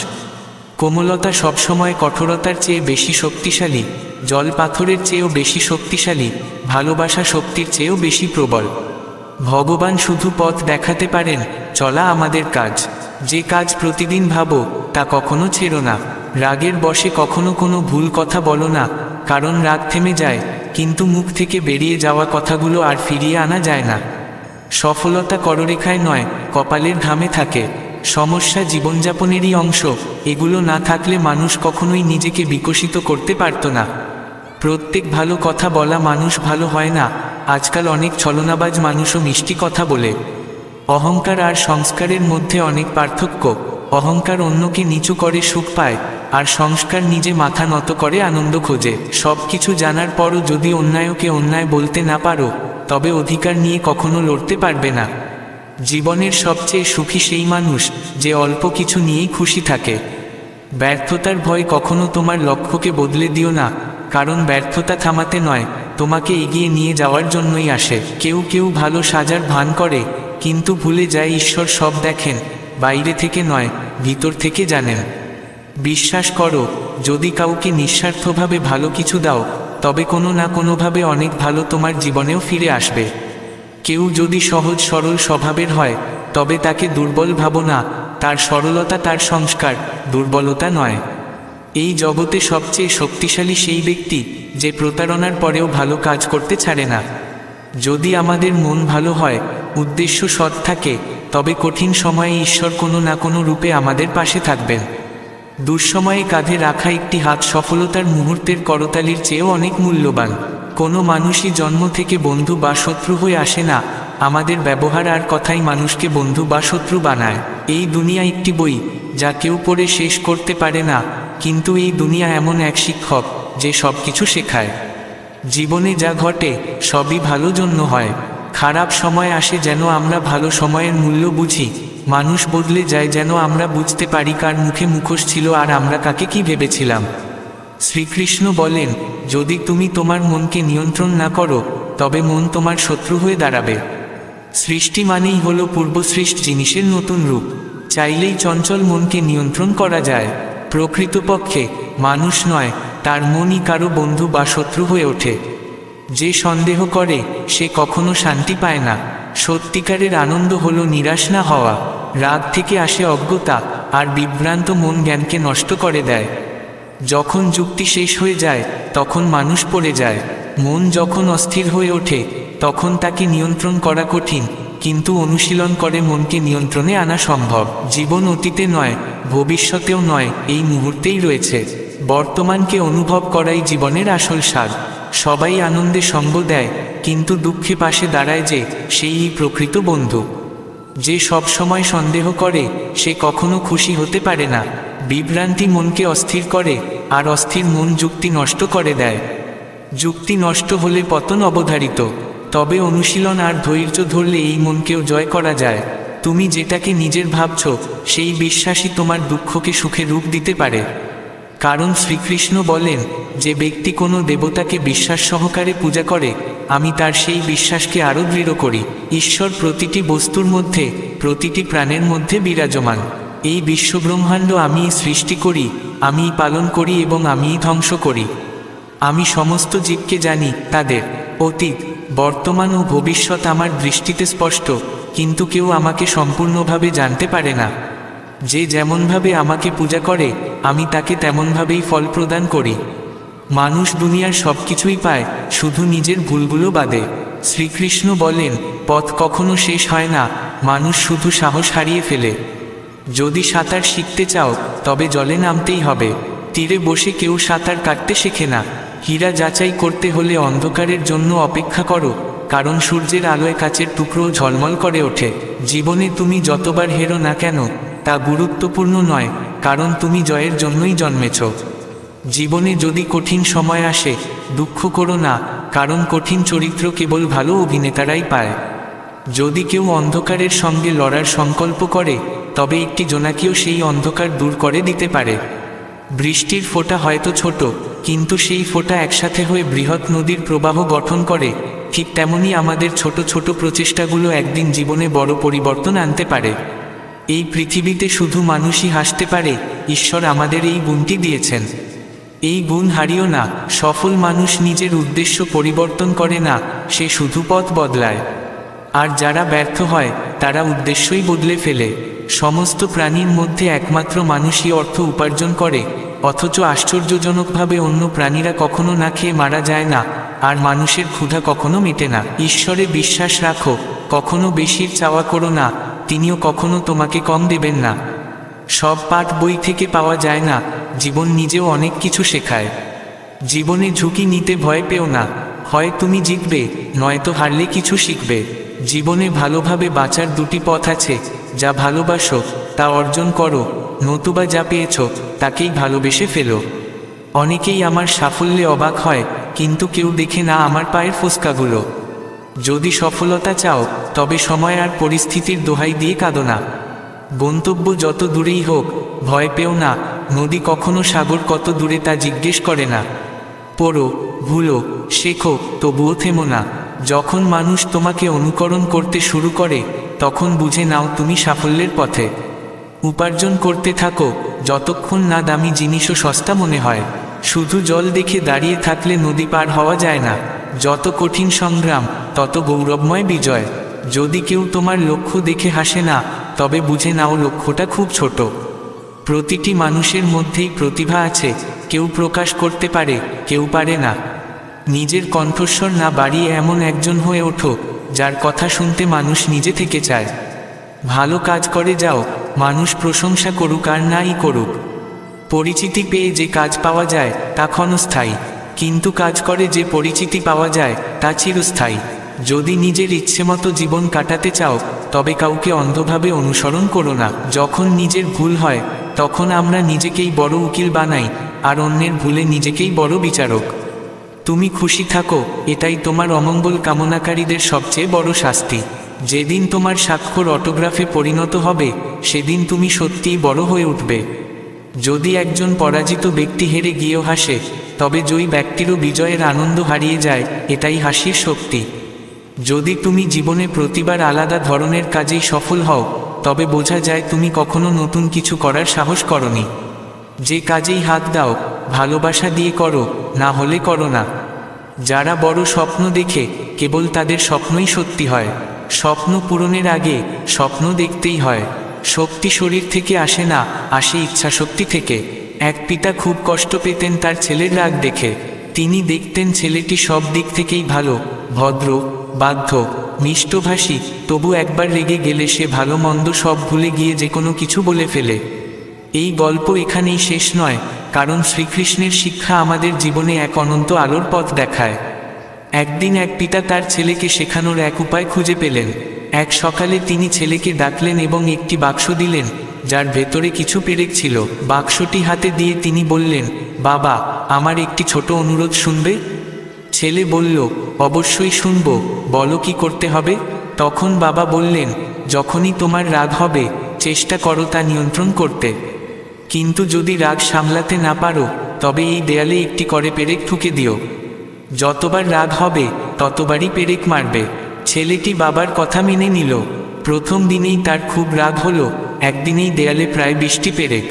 কোমলতা সবসময় কঠোরতার চেয়ে বেশি শক্তিশালী, জল পাথরের চেয়েও বেশি শক্তিশালী, ভালোবাসা শক্তির চেয়েও বেশি প্রবল। ভগবান শুধু পথ দেখাতে পারেন, চলা আমাদের কাজ। যে কাজ প্রতিদিন ভাবো তা কখনো ছেড়ো না। রাগের বশে কখনো কোনো ভুল কথা বলো না, কারণ রাগ থেমে যায় কিন্তু মুখ থেকে বেরিয়ে যাওয়া কথাগুলো আর ফিরিয়ে আনা যায় না। সফলতা কররেখায় নয়, কপালের ঘামে থাকে। সমস্যা জীবনযাপনেরই অংশ, এগুলো না থাকলে মানুষ কখনোই নিজেকে বিকশিত করতে পারত না। প্রত্যেক ভালো কথা বলা মানুষ ভালো হয় না। আজকাল অনেক ছলনাবাজ মানুষও মিষ্টি কথা বলে। অহংকার আর সংস্কারের মধ্যে অনেক পার্থক্য। অহংকার অন্যকে নিচু করে সুখ পায়, আর সংস্কার নিজে মাথা নত করে আনন্দ খোঁজে। সব কিছু জানার পরও যদি অন্যায়কে অন্যায় বলতে না পারো, তবে অধিকার নিয়ে কখনো লড়তে পারবে না। জীবনের সবচেয়ে সুখী সেই মানুষ যে অল্প কিছু নিয়েই খুশি থাকে। ব্যর্থতার ভয় কখনো তোমার লক্ষ্যকে বদলে দিও না, কারণ ব্যর্থতা থামাতে নয়, তোমাকে এগিয়ে নিয়ে যাওয়ার জন্যই আসে। কেউ কেউ ভালো সাজার ভান করে, কিন্তু ভুলে যায় ঈশ্বর সব দেখেন, বাইরে থেকে নয়, ভিতর থেকে জানেন। বিশ্বাস করো, যদি কাউকে নিঃস্বার্থভাবে ভালো কিছু দাও, তবে কোনো না কোনোভাবে অনেক ভালো তোমার জীবনেও ফিরে আসবে। কেউ যদি সহজ সরল স্বভাবের হয়, তবে তাকে দুর্বল ভাবো না। তার সরলতা তার সংস্কার, দুর্বলতা নয়। এই জগতে সবচেয়ে শক্তিশালী সেই ব্যক্তি যে প্রতারণার পরেও ভালো কাজ করতে ছাড়ে না। যদি আমাদের মন ভালো হয়, উদ্দেশ্য সৎ থাকে, তবে কঠিন সময়ে ঈশ্বর কোনো না কোনো রূপে আমাদের পাশে থাকবেন। দুঃসময়ে কাঁধে রাখা একটি হাত সফলতার মুহূর্তের করতালির চেয়েও অনেক মূল্যবান। কোনো মানুষই জন্ম থেকে বন্ধু বা শত্রু হয়ে আসে না, আমাদের ব্যবহার আর কথাই মানুষকে বন্ধু বা শত্রু বানায়। এই দুনিয়া একটি বই, যা কেউ পড়ে শেষ করতে পারে না, কিন্তু এই দুনিয়া এমন এক শিক্ষক যে সব কিছু শেখায়। জীবনে যা ঘটে সবই ভালো জন্য হয়। খারাপ সময় আসে যেন আমরা ভালো সময়ের মূল্য বুঝি। মানুষ বদলে যায় যেন আমরা বুঝতে পারি কার মুখে মুখোশ ছিল আর আমরা কাকে কি ভেবেছিলাম। শ্রীকৃষ্ণ বলেন, যদি তুমি তোমার মনকে নিয়ন্ত্রণ না করো, তবে মন তোমার শত্রু হয়ে দাঁড়াবে। সৃষ্টি মানেই হলো পূর্বসৃষ্ট জিনিসের নতুন রূপ। চাইলেই চঞ্চল মনকে নিয়ন্ত্রণ করা যায়। প্রকৃতপক্ষে মানুষ নয়, তার মনই কারো বন্ধু বা শত্রু হয়ে ওঠে। যে সন্দেহ করে সে কখনো শান্তি পায় না। সত্যিকারের আনন্দ হলো নিরাশ না হওয়া। রাগ থেকে আসে অজ্ঞতা, আর বিভ্রান্ত মন জ্ঞানকে নষ্ট করে দেয়। যখন যুক্তি শেষ হয়ে যায়, তখন মানুষ পড়ে যায়। মন যখন অস্থির হয়ে ওঠে, তখন তাকে নিয়ন্ত্রণ করা কঠিন, কিন্তু অনুশীলন করে মনকে নিয়ন্ত্রণে আনা সম্ভব। জীবন অতীতে নয়, ভবিষ্যতেও নয়, এই মুহূর্তেই রয়েছে। বর্তমানকে অনুভব করাই জীবনের আসল স্বাদ। সবাই আনন্দে সঙ্গ দেয়, কিন্তু দুঃখে পাশে দাঁড়ায় যে, সেই প্রকৃত বন্ধু। যে সব সময় সন্দেহ করে সে কখনো খুশি হতে পারে না। বিভ্রান্তি মনকে অস্থির করে, আর অস্থির মন যুক্তি নষ্ট করে দেয়। যুক্তি নষ্ট হলে পতন অবধারিত, তবে অনুশীলন আর ধৈর্য ধরলে এই মনকেও জয় করা যায়। তুমি যেটাকে নিজের ভাবছ, সেই বিশ্বাসই তোমার দুঃখকে সুখে রূপ দিতে পারে। কারণ শ্রীকৃষ্ণ বলেন, যে ব্যক্তি কোনো দেবতাকে বিশ্বাস সহকারে পূজা করে, আমি তার সেই বিশ্বাসকে আরও দৃঢ় করি। ঈশ্বর প্রতিটি বস্তুর মধ্যে, প্রতিটি প্রাণের মধ্যে বিরাজমান। এই বিশ্বব্রহ্মাণ্ড আমিই সৃষ্টি করি, আমিই পালন করি এবং আমিই ধ্বংস করি। আমি সমস্ত জীবকে জানি, তাদের অতীত, বর্তমান ও ভবিষ্যৎ আমার দৃষ্টিতে স্পষ্ট, কিন্তু কেউ আমাকে সম্পূর্ণভাবে জানতে পারে না। যে যেমনভাবে আমাকে পূজা করে, আমি তাকে তেমনভাবেই ফল প্রদান করি। মানুষ দুনিয়ার সব কিছুই পায়, শুধু নিজের ভুলগুলো বাদে। শ্রীকৃষ্ণ বলেন, পথ কখনো শেষ হয় না, মানুষ শুধু সাহস হারিয়ে ফেলে। যদি সাঁতার শিখতে চাও, তবে জলে নামতেই হবে। তীরে বসে কেউ সাঁতার কাটতে শেখে না। হীরা যাচাই করতে হলে অন্ধকারের জন্য অপেক্ষা করো, কারণ সূর্যের আলোয় কাচের টুকরো ঝলমল করে ওঠে। জীবনে তুমি যতবার হেরো না কেন, তা গুরুত্বপূর্ণ নয়, কারণ তুমি জয়ের জন্যই জন্মেছ। জীবনে যদি কঠিন সময় আসে, দুঃখ করো না, কারণ কঠিন চরিত্র কেবল ভালো অভিনেতারাই পায়। যদি কেউ অন্ধকারের সঙ্গে লড়ার সংকল্প করে, তবে একটি জোনাকিও সেই অন্ধকার দূর করে দিতে পারে। বৃষ্টির ফোঁটা হয়তো ছোট, কিন্তু সেই ফোঁটা একসাথে হয়ে বৃহৎ নদীর প্রবাহ গঠন করে। ঠিক তেমনি আমাদের ছোট ছোট প্রচেষ্টাগুলো একদিন জীবনে বড় পরিবর্তন আনতে পারে। এই পৃথিবীতে শুধু মানুষই হাসতে পারে, ঈশ্বর আমাদের এই গুণটি দিয়েছেন। এই গুণ হারিও না। সফল মানুষ নিজের উদ্দেশ্য পরিবর্তন করে না, সে শুধু পথ বদলায়। আর যারা ব্যর্থ হয়, তারা উদ্দেশ্যই বদলে ফেলে। সমস্ত প্রাণীর মধ্যে একমাত্র মানুষই অর্থ উপার্জন করে, অথচ আশ্চর্যজনকভাবে অন্য প্রাণীরা কখনো না খেয়ে মারা যায় না, আর মানুষের ক্ষুধা কখনো মেটে না। ঈশ্বরে বিশ্বাস রাখো, কখনো বেশির চাওয়া করো না, তিনিও কখনো তোমাকে কম দেবেন না। সব পাঠ বই থেকে পাওয়া যায় না, জীবন নিজেও অনেক কিছু শেখায়। জীবনে ঝুঁকি নিতে ভয় পেও না, হয় তুমি জিতবে, নয়তো হারলে কিছু শিখবে। জীবনে ভালোভাবে বাঁচার দুটি পথ আছে, যা ভালোবাসো তা অর্জন করো, নতুবা যা পেয়েছ তাকেই ভালোবেসে ফেলো। অনেকেই আমার সাফল্যে অবাক হয়, কিন্তু কেউ দেখে না আমার পায়ের ফোসকাগুলো। যদি সফলতা চাও, তবে সময় আর পরিস্থিতির দোহাই দিয়ে কাঁদো না। গন্তব্য যত দূরেই হোক, ভয় পেও না, নদী কখনো সাগর কত দূরে তা জিজ্ঞেস করে না। পড়ো, ভুলো, শেখো, তবুও থেমো না। যখন মানুষ তোমাকে অনুকরণ করতে শুরু করে, তখন বুঝে নাও তুমি সাফল্যের পথে। উপার্জন করতে থাকো, যতক্ষণ না দামি জিনিসও সস্তা মনে হয়। শুধু জল দেখে দাঁড়িয়ে থাকলে নদী পার হওয়া যায় না। যত কঠিন সংগ্রাম, তত গৌরবময় বিজয়। যদি কেউ তোমার লক্ষ্য দেখে হাসে না, তবে বুঝে নাও লক্ষ্যটা খুব ছোট। প্রতিটি মানুষের মধ্যেই প্রতিভা আছে, কেউ প্রকাশ করতে পারে, কেউ পারে না। নিজের কণ্ঠস্বর না বাড়িয়ে এমন একজন হয়ে ওঠো, যার কথা শুনতে মানুষ নিজে থেকে চায়। ভালো কাজ করে যাও, মানুষ প্রশংসা করুক আর নাই করুক। পরিচিতি পেয়ে যে কাজ পাওয়া যায় তা ক্ষণস্থায়ী, কিন্তু কাজ করে যে পরিচিতি পাওয়া যায় তা চিরস্থায়ী। যদি নিজের ইচ্ছেমতো জীবন কাটাতে চাও, তবে কাউকে অন্ধভাবে অনুসরণ করো না। যখন নিজের ভুল হয়, তখন আমরা নিজেকেই বড় উকিল বানাই, আর অন্যের ভুলে নিজেকেই বড় বিচারক। তুমি খুশি থাকো, এটাই তোমার অমঙ্গল কামনাকারীদের সবচেয়ে বড় শাস্তি। যেদিন তোমার স্বাক্ষর অটোগ্রাফে পরিণত হবে, সেদিন তুমি সত্যিই বড় হয়ে উঠবে। যদি একজন পরাজিত ব্যক্তি হেরে গিয়েও হাসে, তবে জয়ী ব্যক্তিরও বিজয়ের আনন্দ হারিয়ে যায়, এটাই হাসির শক্তি। যদি তুমি জীবনে প্রতিবার আলাদা ধরনের কাজেই সফল হও, তবে বোঝা যায় তুমি কখনো নতুন কিছু করার সাহস করনি। যে কাজেই হাত দাও, ভালোবাসা দিয়ে করো, না হলে করো না। যারা বড় স্বপ্ন দেখে, কেবল তাদের স্বপ্নই সত্যি হয়। স্বপ্ন পূরণের আগে স্বপ্ন দেখতেই হয়। শক্তি শরীর থেকে আসে না, আসে ইচ্ছাশক্তি থেকে। এক পিতা খুব কষ্ট পেতেন তার ছেলের রাগ দেখে। তিনি দেখতেন ছেলেটি সব দিক থেকেই ভালো, ভদ্র, বাধ্য, মিষ্টভাষী, তবু একবার রেগে গেলে সে ভালো মন্দ সব ভুলে গিয়ে যে কোনো কিছু বলে ফেলে। এই গল্প এখানেই শেষ নয়, কারণ শ্রীকৃষ্ণের শিক্ষা আমাদের জীবনে এক অনন্ত আলোর পথ দেখায়। একদিন এক পিতা তার ছেলেকে শেখানোর এক উপায় খুঁজে পেলেন। এক সকালে তিনি ছেলেকে ডাকলেন এবং একটি বাক্স দিলেন, যার ভেতরে কিছু পেরেক ছিল। বাক্সটি হাতে দিয়ে তিনি বললেন, বাবা, আমার একটি ছোট অনুরোধ শুনবে? ছেলে বলল, অবশ্যই শুনব, বলো কি করতে হবে? তখন বাবা বললেন, যখনই তোমার রাগ হবে, চেষ্টা করো তা নিয়ন্ত্রণ করতে। কিন্তু যদি রাগ সামলাতে না পারো, তবে এই দেয়ালে একটি করে পেরেক ঠুকে দিও। যতবার রাগ হবে, ততবারই পেরেক মারবে। ছেলেটি বাবার কথা মেনে নিল। প্রথম দিনেই তার খুব রাগ হলো। একদিনেই দেয়ালে প্রায় 20টি পেরেক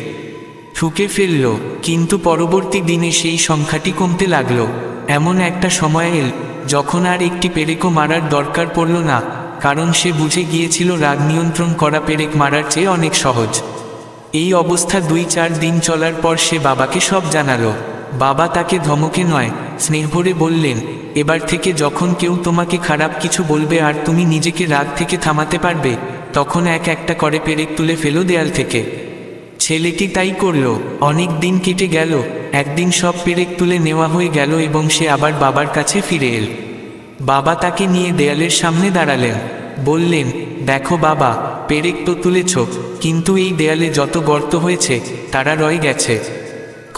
ঠুকে ফেলল, কিন্তু পরবর্তী দিনে সেই সংখ্যাটি কমতে লাগলো। এমন একটা সময় এল যখন আর একটি পেরেকও মারার দরকার পড়ল না, কারণ সে বুঝে গিয়েছিল রাগ নিয়ন্ত্রণ করা পেরেক মারার চেয়ে অনেক সহজ। এই অবস্থা 2-4 দিন চলার পর সে বাবাকে সব জানালো। বাবা তাকে ধমকে নয়, স্নেহভরে বললেন, এবার থেকে যখন কেউ তোমাকে খারাপ কিছু বলবে আর তুমি নিজেকে রাগ থেকে থামাতে পারবে, তখন এক একটা করে পেরেক তুলে ফেলো দেয়াল থেকে। ছেলেটি তাই করল। অনেক দিন কেটে গেল। একদিন সব পেরেক তুলে নেওয়া হয়ে গেল এবং সে আবার বাবার কাছে ফিরে এল। বাবা তাকে নিয়ে দেয়ালের সামনে দাঁড়ালেন। বললেন, দেখো বাবা, পেরেক তো তুলেছ, কিন্তু এই দেয়ালে যত গর্ত হয়েছে তারা রয়ে গেছে।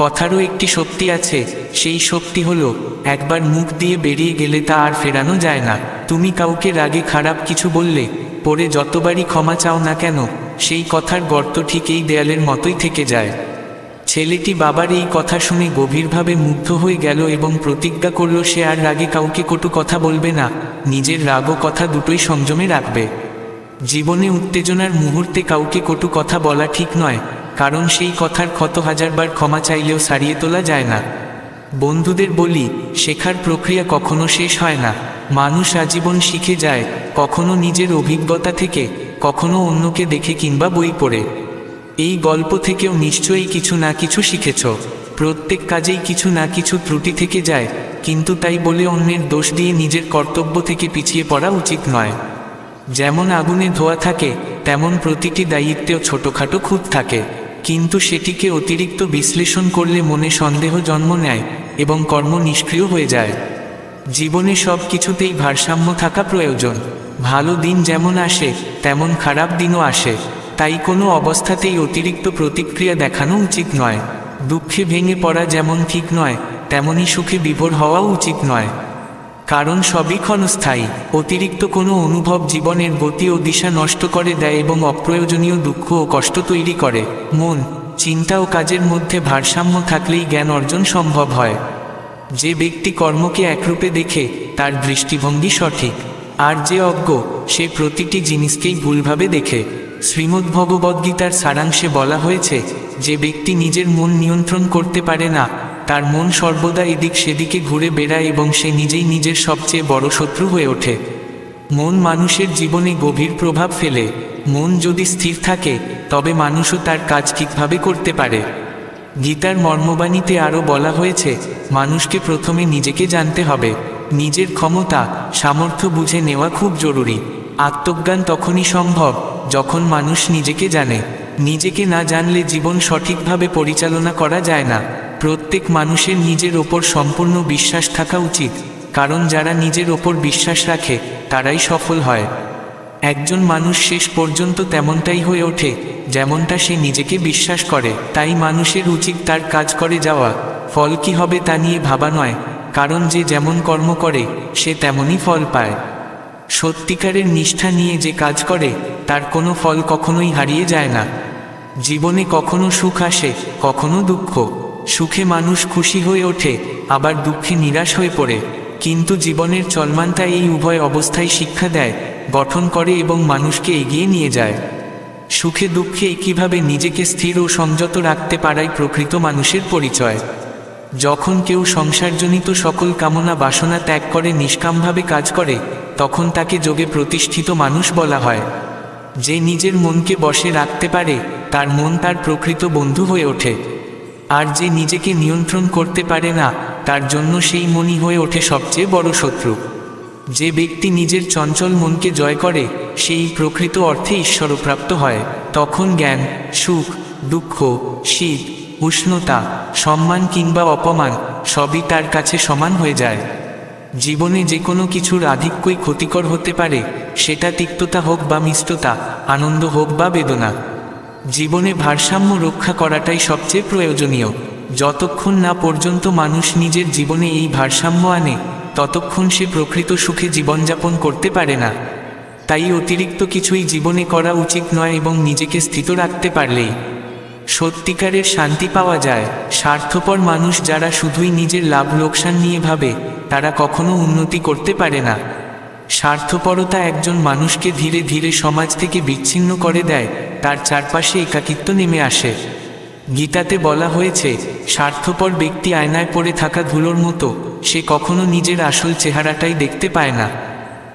কথারও একটি শক্তি আছে, সেই শক্তি হলো একবার মুখ দিয়ে বেরিয়ে গেলে তা আর ফেরানো যায় না। তুমি কাউকে রাগে খারাপ কিছু বললে, পরে যতবারই ক্ষমা চাও না কেন, সেই কথার গর্ত ঠিক এই দেয়ালের মতোই থেকে যায়। ছেলেটি বাবার এই কথা শুনে গভীরভাবে মুগ্ধ হয়ে গেল এবং প্রতিজ্ঞা করল সে আর রাগে কাউকে কটু কথা বলবে না, নিজের রাগ ও কথা দুটোই সংযমে রাখবে। জীবনে উত্তেজনার মুহূর্তে কাউকে কটু কথা বলা ঠিক নয়, কারণ সেই কথার ক্ষত 1000বার ক্ষমা চাইলেও সারিয়ে তোলা যায় না। বন্ধুদের বলি, শেখার প্রক্রিয়া কখনো শেষ হয় না। মানুষ আজীবন শিখে যায়, কখনো নিজের অভিজ্ঞতা থেকে, কখনো অন্যকে দেখে কিংবা বই পড়ে। এই গল্প থেকেও নিশ্চয়ই কিছু না কিছু শিখেছ। প্রত্যেক কাজেই কিছু না কিছু ত্রুটি থেকে যায়, কিন্তু তাই বলে অন্যের দোষ দিয়ে নিজের কর্তব্য থেকে পিছিয়ে পড়া উচিত নয়। যেমন আগুনে ধোয়া থাকে, তেমন প্রতিটি দায়িত্বেও ছোটখাটো খুঁত থাকে, কিন্তু সেটিকে অতিরিক্ত বিশ্লেষণ করলে মনে সন্দেহ জন্ম নেয় এবং কর্ম নিষ্ক্রিয় হয়ে যায়। জীবনে সব কিছুতেই ভারসাম্য থাকা প্রয়োজন। ভালো দিন যেমন আসে, তেমন খারাপ দিনও আসে। তাই কোনো অবস্থাতেই অতিরিক্ত প্রতিক্রিয়া দেখানো উচিত নয়। দুঃখে ভেঙে পড়া যেমন ঠিক নয়, তেমনি সুখে বিভোর হওয়াও উচিত নয়, কারণ সবই ক্ষণস্থায়ী। অতিরিক্ত কোনো অনুভব জীবনের গতি ও দিশা নষ্ট করে দেয় এবং অপ্রয়োজনীয় দুঃখ ও কষ্ট তৈরি করে। মন, চিন্তা ও কাজের মধ্যে ভারসাম্য থাকলেই জ্ঞান অর্জন সম্ভব হয়। যে ব্যক্তি কর্মকে একরূপে দেখে, তার দৃষ্টিভঙ্গি সঠিক, আর যে অজ্ঞ, সে প্রতিটি জিনিসকেই ভুলভাবে দেখে। শ্রীমদ্ভগবদ্গীতার সারাংশে বলা হয়েছে, যে ব্যক্তি নিজের মন নিয়ন্ত্রণ করতে পারে না, তার মন সর্বদা এদিক সেদিকে ঘুরে বেড়ায় এবং সে নিজেই নিজের সবচেয়ে বড় শত্রু হয়ে ওঠে। মন মানুষের জীবনে গভীর প্রভাব ফেলে। মন যদি স্থির থাকে, তবে মানুষও তার কাজ ঠিকভাবে করতে পারে। গীতার মর্মবাণীতে আরও বলা হয়েছে, মানুষকে প্রথমে নিজেকে জানতে হবে। নিজের ক্ষমতা, সামর্থ্য বুঝে নেওয়া খুব জরুরি। আত্মজ্ঞান তখনই সম্ভব, যখন মানুষ নিজেকে জানে। নিজেকে না জানলে জীবন সঠিকভাবে পরিচালনা করা যায় না। প্রত্যেক মানুষের নিজের ওপর সম্পূর্ণ বিশ্বাস থাকা উচিত, কারণ যারা নিজের ওপর বিশ্বাস রাখে, তারাই সফল হয়। একজন মানুষ শেষ পর্যন্ত তেমনটাই হয়ে ওঠে, যেমনটা সে নিজেকে বিশ্বাস করে। তাই মানুষের উচিত তার কাজ করে যাওয়া। ফল কি হবে তা নিয়ে ভাবা নয়, কারণ যে যেমন কর্ম করে, সে তেমনই ফল পায়। সত্যিকারের নিষ্ঠা নিয়ে যে কাজ করে, তার কোনো ফল কখনোই হারিয়ে যায় না। জীবনে কখনো সুখ আসে, কখনো দুঃখ। সুখে মানুষ খুশি হয়ে ওঠে, আবার দুঃখে নিরাশ হয়ে পড়ে। কিন্তু জীবনের চলমানতা এই উভয় অবস্থায় শিক্ষা দেয়, গঠন করে এবং মানুষকে এগিয়ে নিয়ে যায়। সুখে দুঃখে একইভাবে নিজেকে স্থির ও সংযত রাখতে পারাই প্রকৃত মানুষের পরিচয়। যখন কেউ সংসারজনিত সকল কামনা বাসনা ত্যাগ করে নিষ্কামভাবে কাজ করে, তখন তাকে যোগে প্রতিষ্ঠিত মানুষ বলা হয়। যে নিজের মনকে বশে রাখতে পারে, তার মন তার প্রকৃত বন্ধু হয়ে ওঠে। আর যে নিজেকে নিয়ন্ত্রণ করতে পারে না, তার জন্য সেই মনই হয়ে ওঠে সবচেয়ে বড় শত্রু। যে ব্যক্তি নিজের চঞ্চল মনকে জয় করে, সেই প্রকৃত অর্থে ঈশ্বরপ্রাপ্ত হয়। তখন জ্ঞান, সুখ, দুঃখ, শীত, উষ্ণতা, সম্মান কিংবা অপমান সবই তার কাছে সমান হয়ে যায়। জীবনে যে কোনো কিছুর আধিক্যই ক্ষতিকর হতে পারে, সেটা তিক্ততা হোক বা মিষ্টতা, আনন্দ হোক বা বেদনা। জীবনে ভারসাম্য রক্ষা করাটাই সবচেয়ে প্রয়োজনীয়। যতক্ষণ না পর্যন্ত মানুষ নিজের জীবনে এই ভারসাম্য আনে, ততক্ষণ সে প্রকৃত সুখে জীবনযাপন করতে পারে না। তাই অতিরিক্ত কিছুই জীবনে করা উচিত নয় এবং নিজেকে স্থিত রাখতে পারলেই সত্যিকারের শান্তি পাওয়া যায়। স্বার্থপর মানুষ যারা শুধুই নিজের লাভ লোকসান নিয়ে ভাবে, তারা কখনো উন্নতি করতে পারে না। স্বার্থপরতা একজন মানুষকে ধীরে ধীরে সমাজ থেকে বিচ্ছিন্ন করে দেয়, তার চারপাশে একাকিত্ব নেমে আসে। গীতাতে বলা হয়েছে, স্বার্থপর ব্যক্তি আয়নায় পড়ে থাকা ধুলোর মতো, সে কখনো নিজের আসল চেহারাটাই দেখতে পায় না।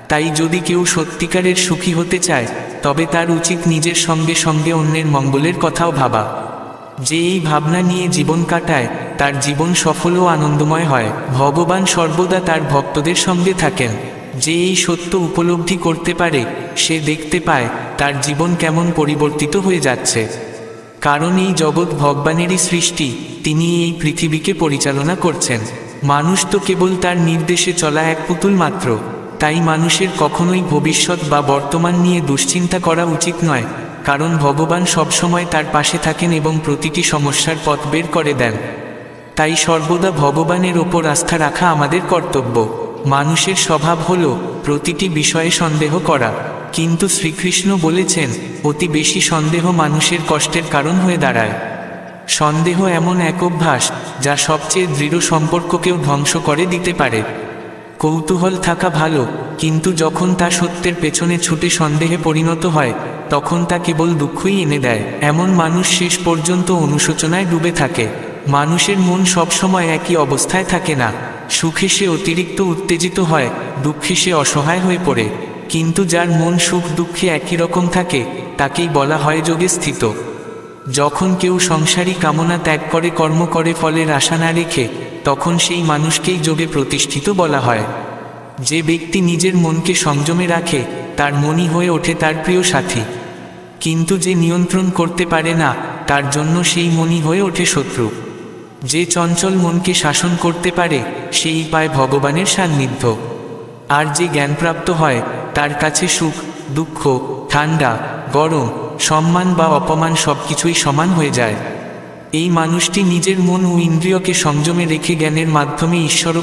তাই যদি কেউ সত্যিকারের সুখী হতে চায়, তবে তার উচিত নিজের সঙ্গে সঙ্গে অন্যের মঙ্গলের কথাও ভাবা। যে এই ভাবনা নিয়ে জীবন কাটায়, তার জীবন সফল ও আনন্দময় হয়। ভগবান সর্বদা তার ভক্তদের সঙ্গে থাকেন। যে এই সত্য উপলব্ধি করতে পারে, সে দেখতে পায় তার জীবন কেমন পরিবর্তিত হয়ে যাচ্ছে। কারণ এই জগৎ ভগবানেরই সৃষ্টি, তিনি এই পৃথিবীকে পরিচালনা করছেন। মানুষ তো কেবল তার নির্দেশে চলা এক পুতুল মাত্র। তাই মানুষের কখনোই ভবিষ্যৎ বা বর্তমান নিয়ে দুশ্চিন্তা করা উচিত নয়, কারণ ভগবান সবসময় তার পাশে থাকেন এবং প্রতিটি সমস্যার পথ বের করে দেন। তাই সর্বদা ভগবানের ওপর আস্থা রাখা আমাদের কর্তব্য। মানুষের স্বভাব হলো প্রতিটি বিষয়ে সন্দেহ করা, কিন্তু শ্রীকৃষ্ণ বলেছেন, অতি বেশি সন্দেহ মানুষের কষ্টের কারণ হয়ে দাঁড়ায়। সন্দেহ এমন এক অভ্যাস, যা সবচেয়ে দৃঢ় সম্পর্ককেও ধ্বংস করে দিতে পারে। কৌতূহল থাকা ভালো, কিন্তু যখন তা সত্যের পেছনে ছুটে সন্দেহে পরিণত হয়, তখন তা কেবল দুঃখই এনে দেয়। এমন মানুষ শেষ পর্যন্ত অনুশোচনায় ডুবে থাকে। মানুষের মন সবসময় একই অবস্থায় থাকে না। সুখে সে অতিরিক্ত উত্তেজিত হয়, দুঃখে সে অসহায় হয়ে পড়ে। কিন্তু যার মন সুখ দুঃখে একই রকম থাকে, তাকেই বলা হয় যোগে স্থিত। যখন কেউ সংসারী কামনা ত্যাগ করে কর্ম করে ফলের আশা না রেখে, তখন সেই মানুষকেই যোগে প্রতিষ্ঠিত বলা হয়। যে ব্যক্তি নিজের মনকে সংযমে রাখে, তার মনই হয়ে ওঠে তার প্রিয় সাথী। কিন্তু যে নিয়ন্ত্রণ করতে পারে না, তার জন্য সেই মনই হয়ে ওঠে শত্রু। যে চঞ্চল মনকে শাসন করতে পারে, সেই পায় ভগবানের সান্নিধ্য। আর যে জ্ঞানপ্রাপ্ত হয়, তার কাছে সুখ, দুঃখ, ঠান্ডা, গরম, সম্মান বা অপমান সবকিছুই সমান হয়ে যায়। এই মানুষটি নিজের মন ও ইন্দ্রিয়কে সংযমে রেখে জ্ঞানের মাধ্যমে ঈশ্বর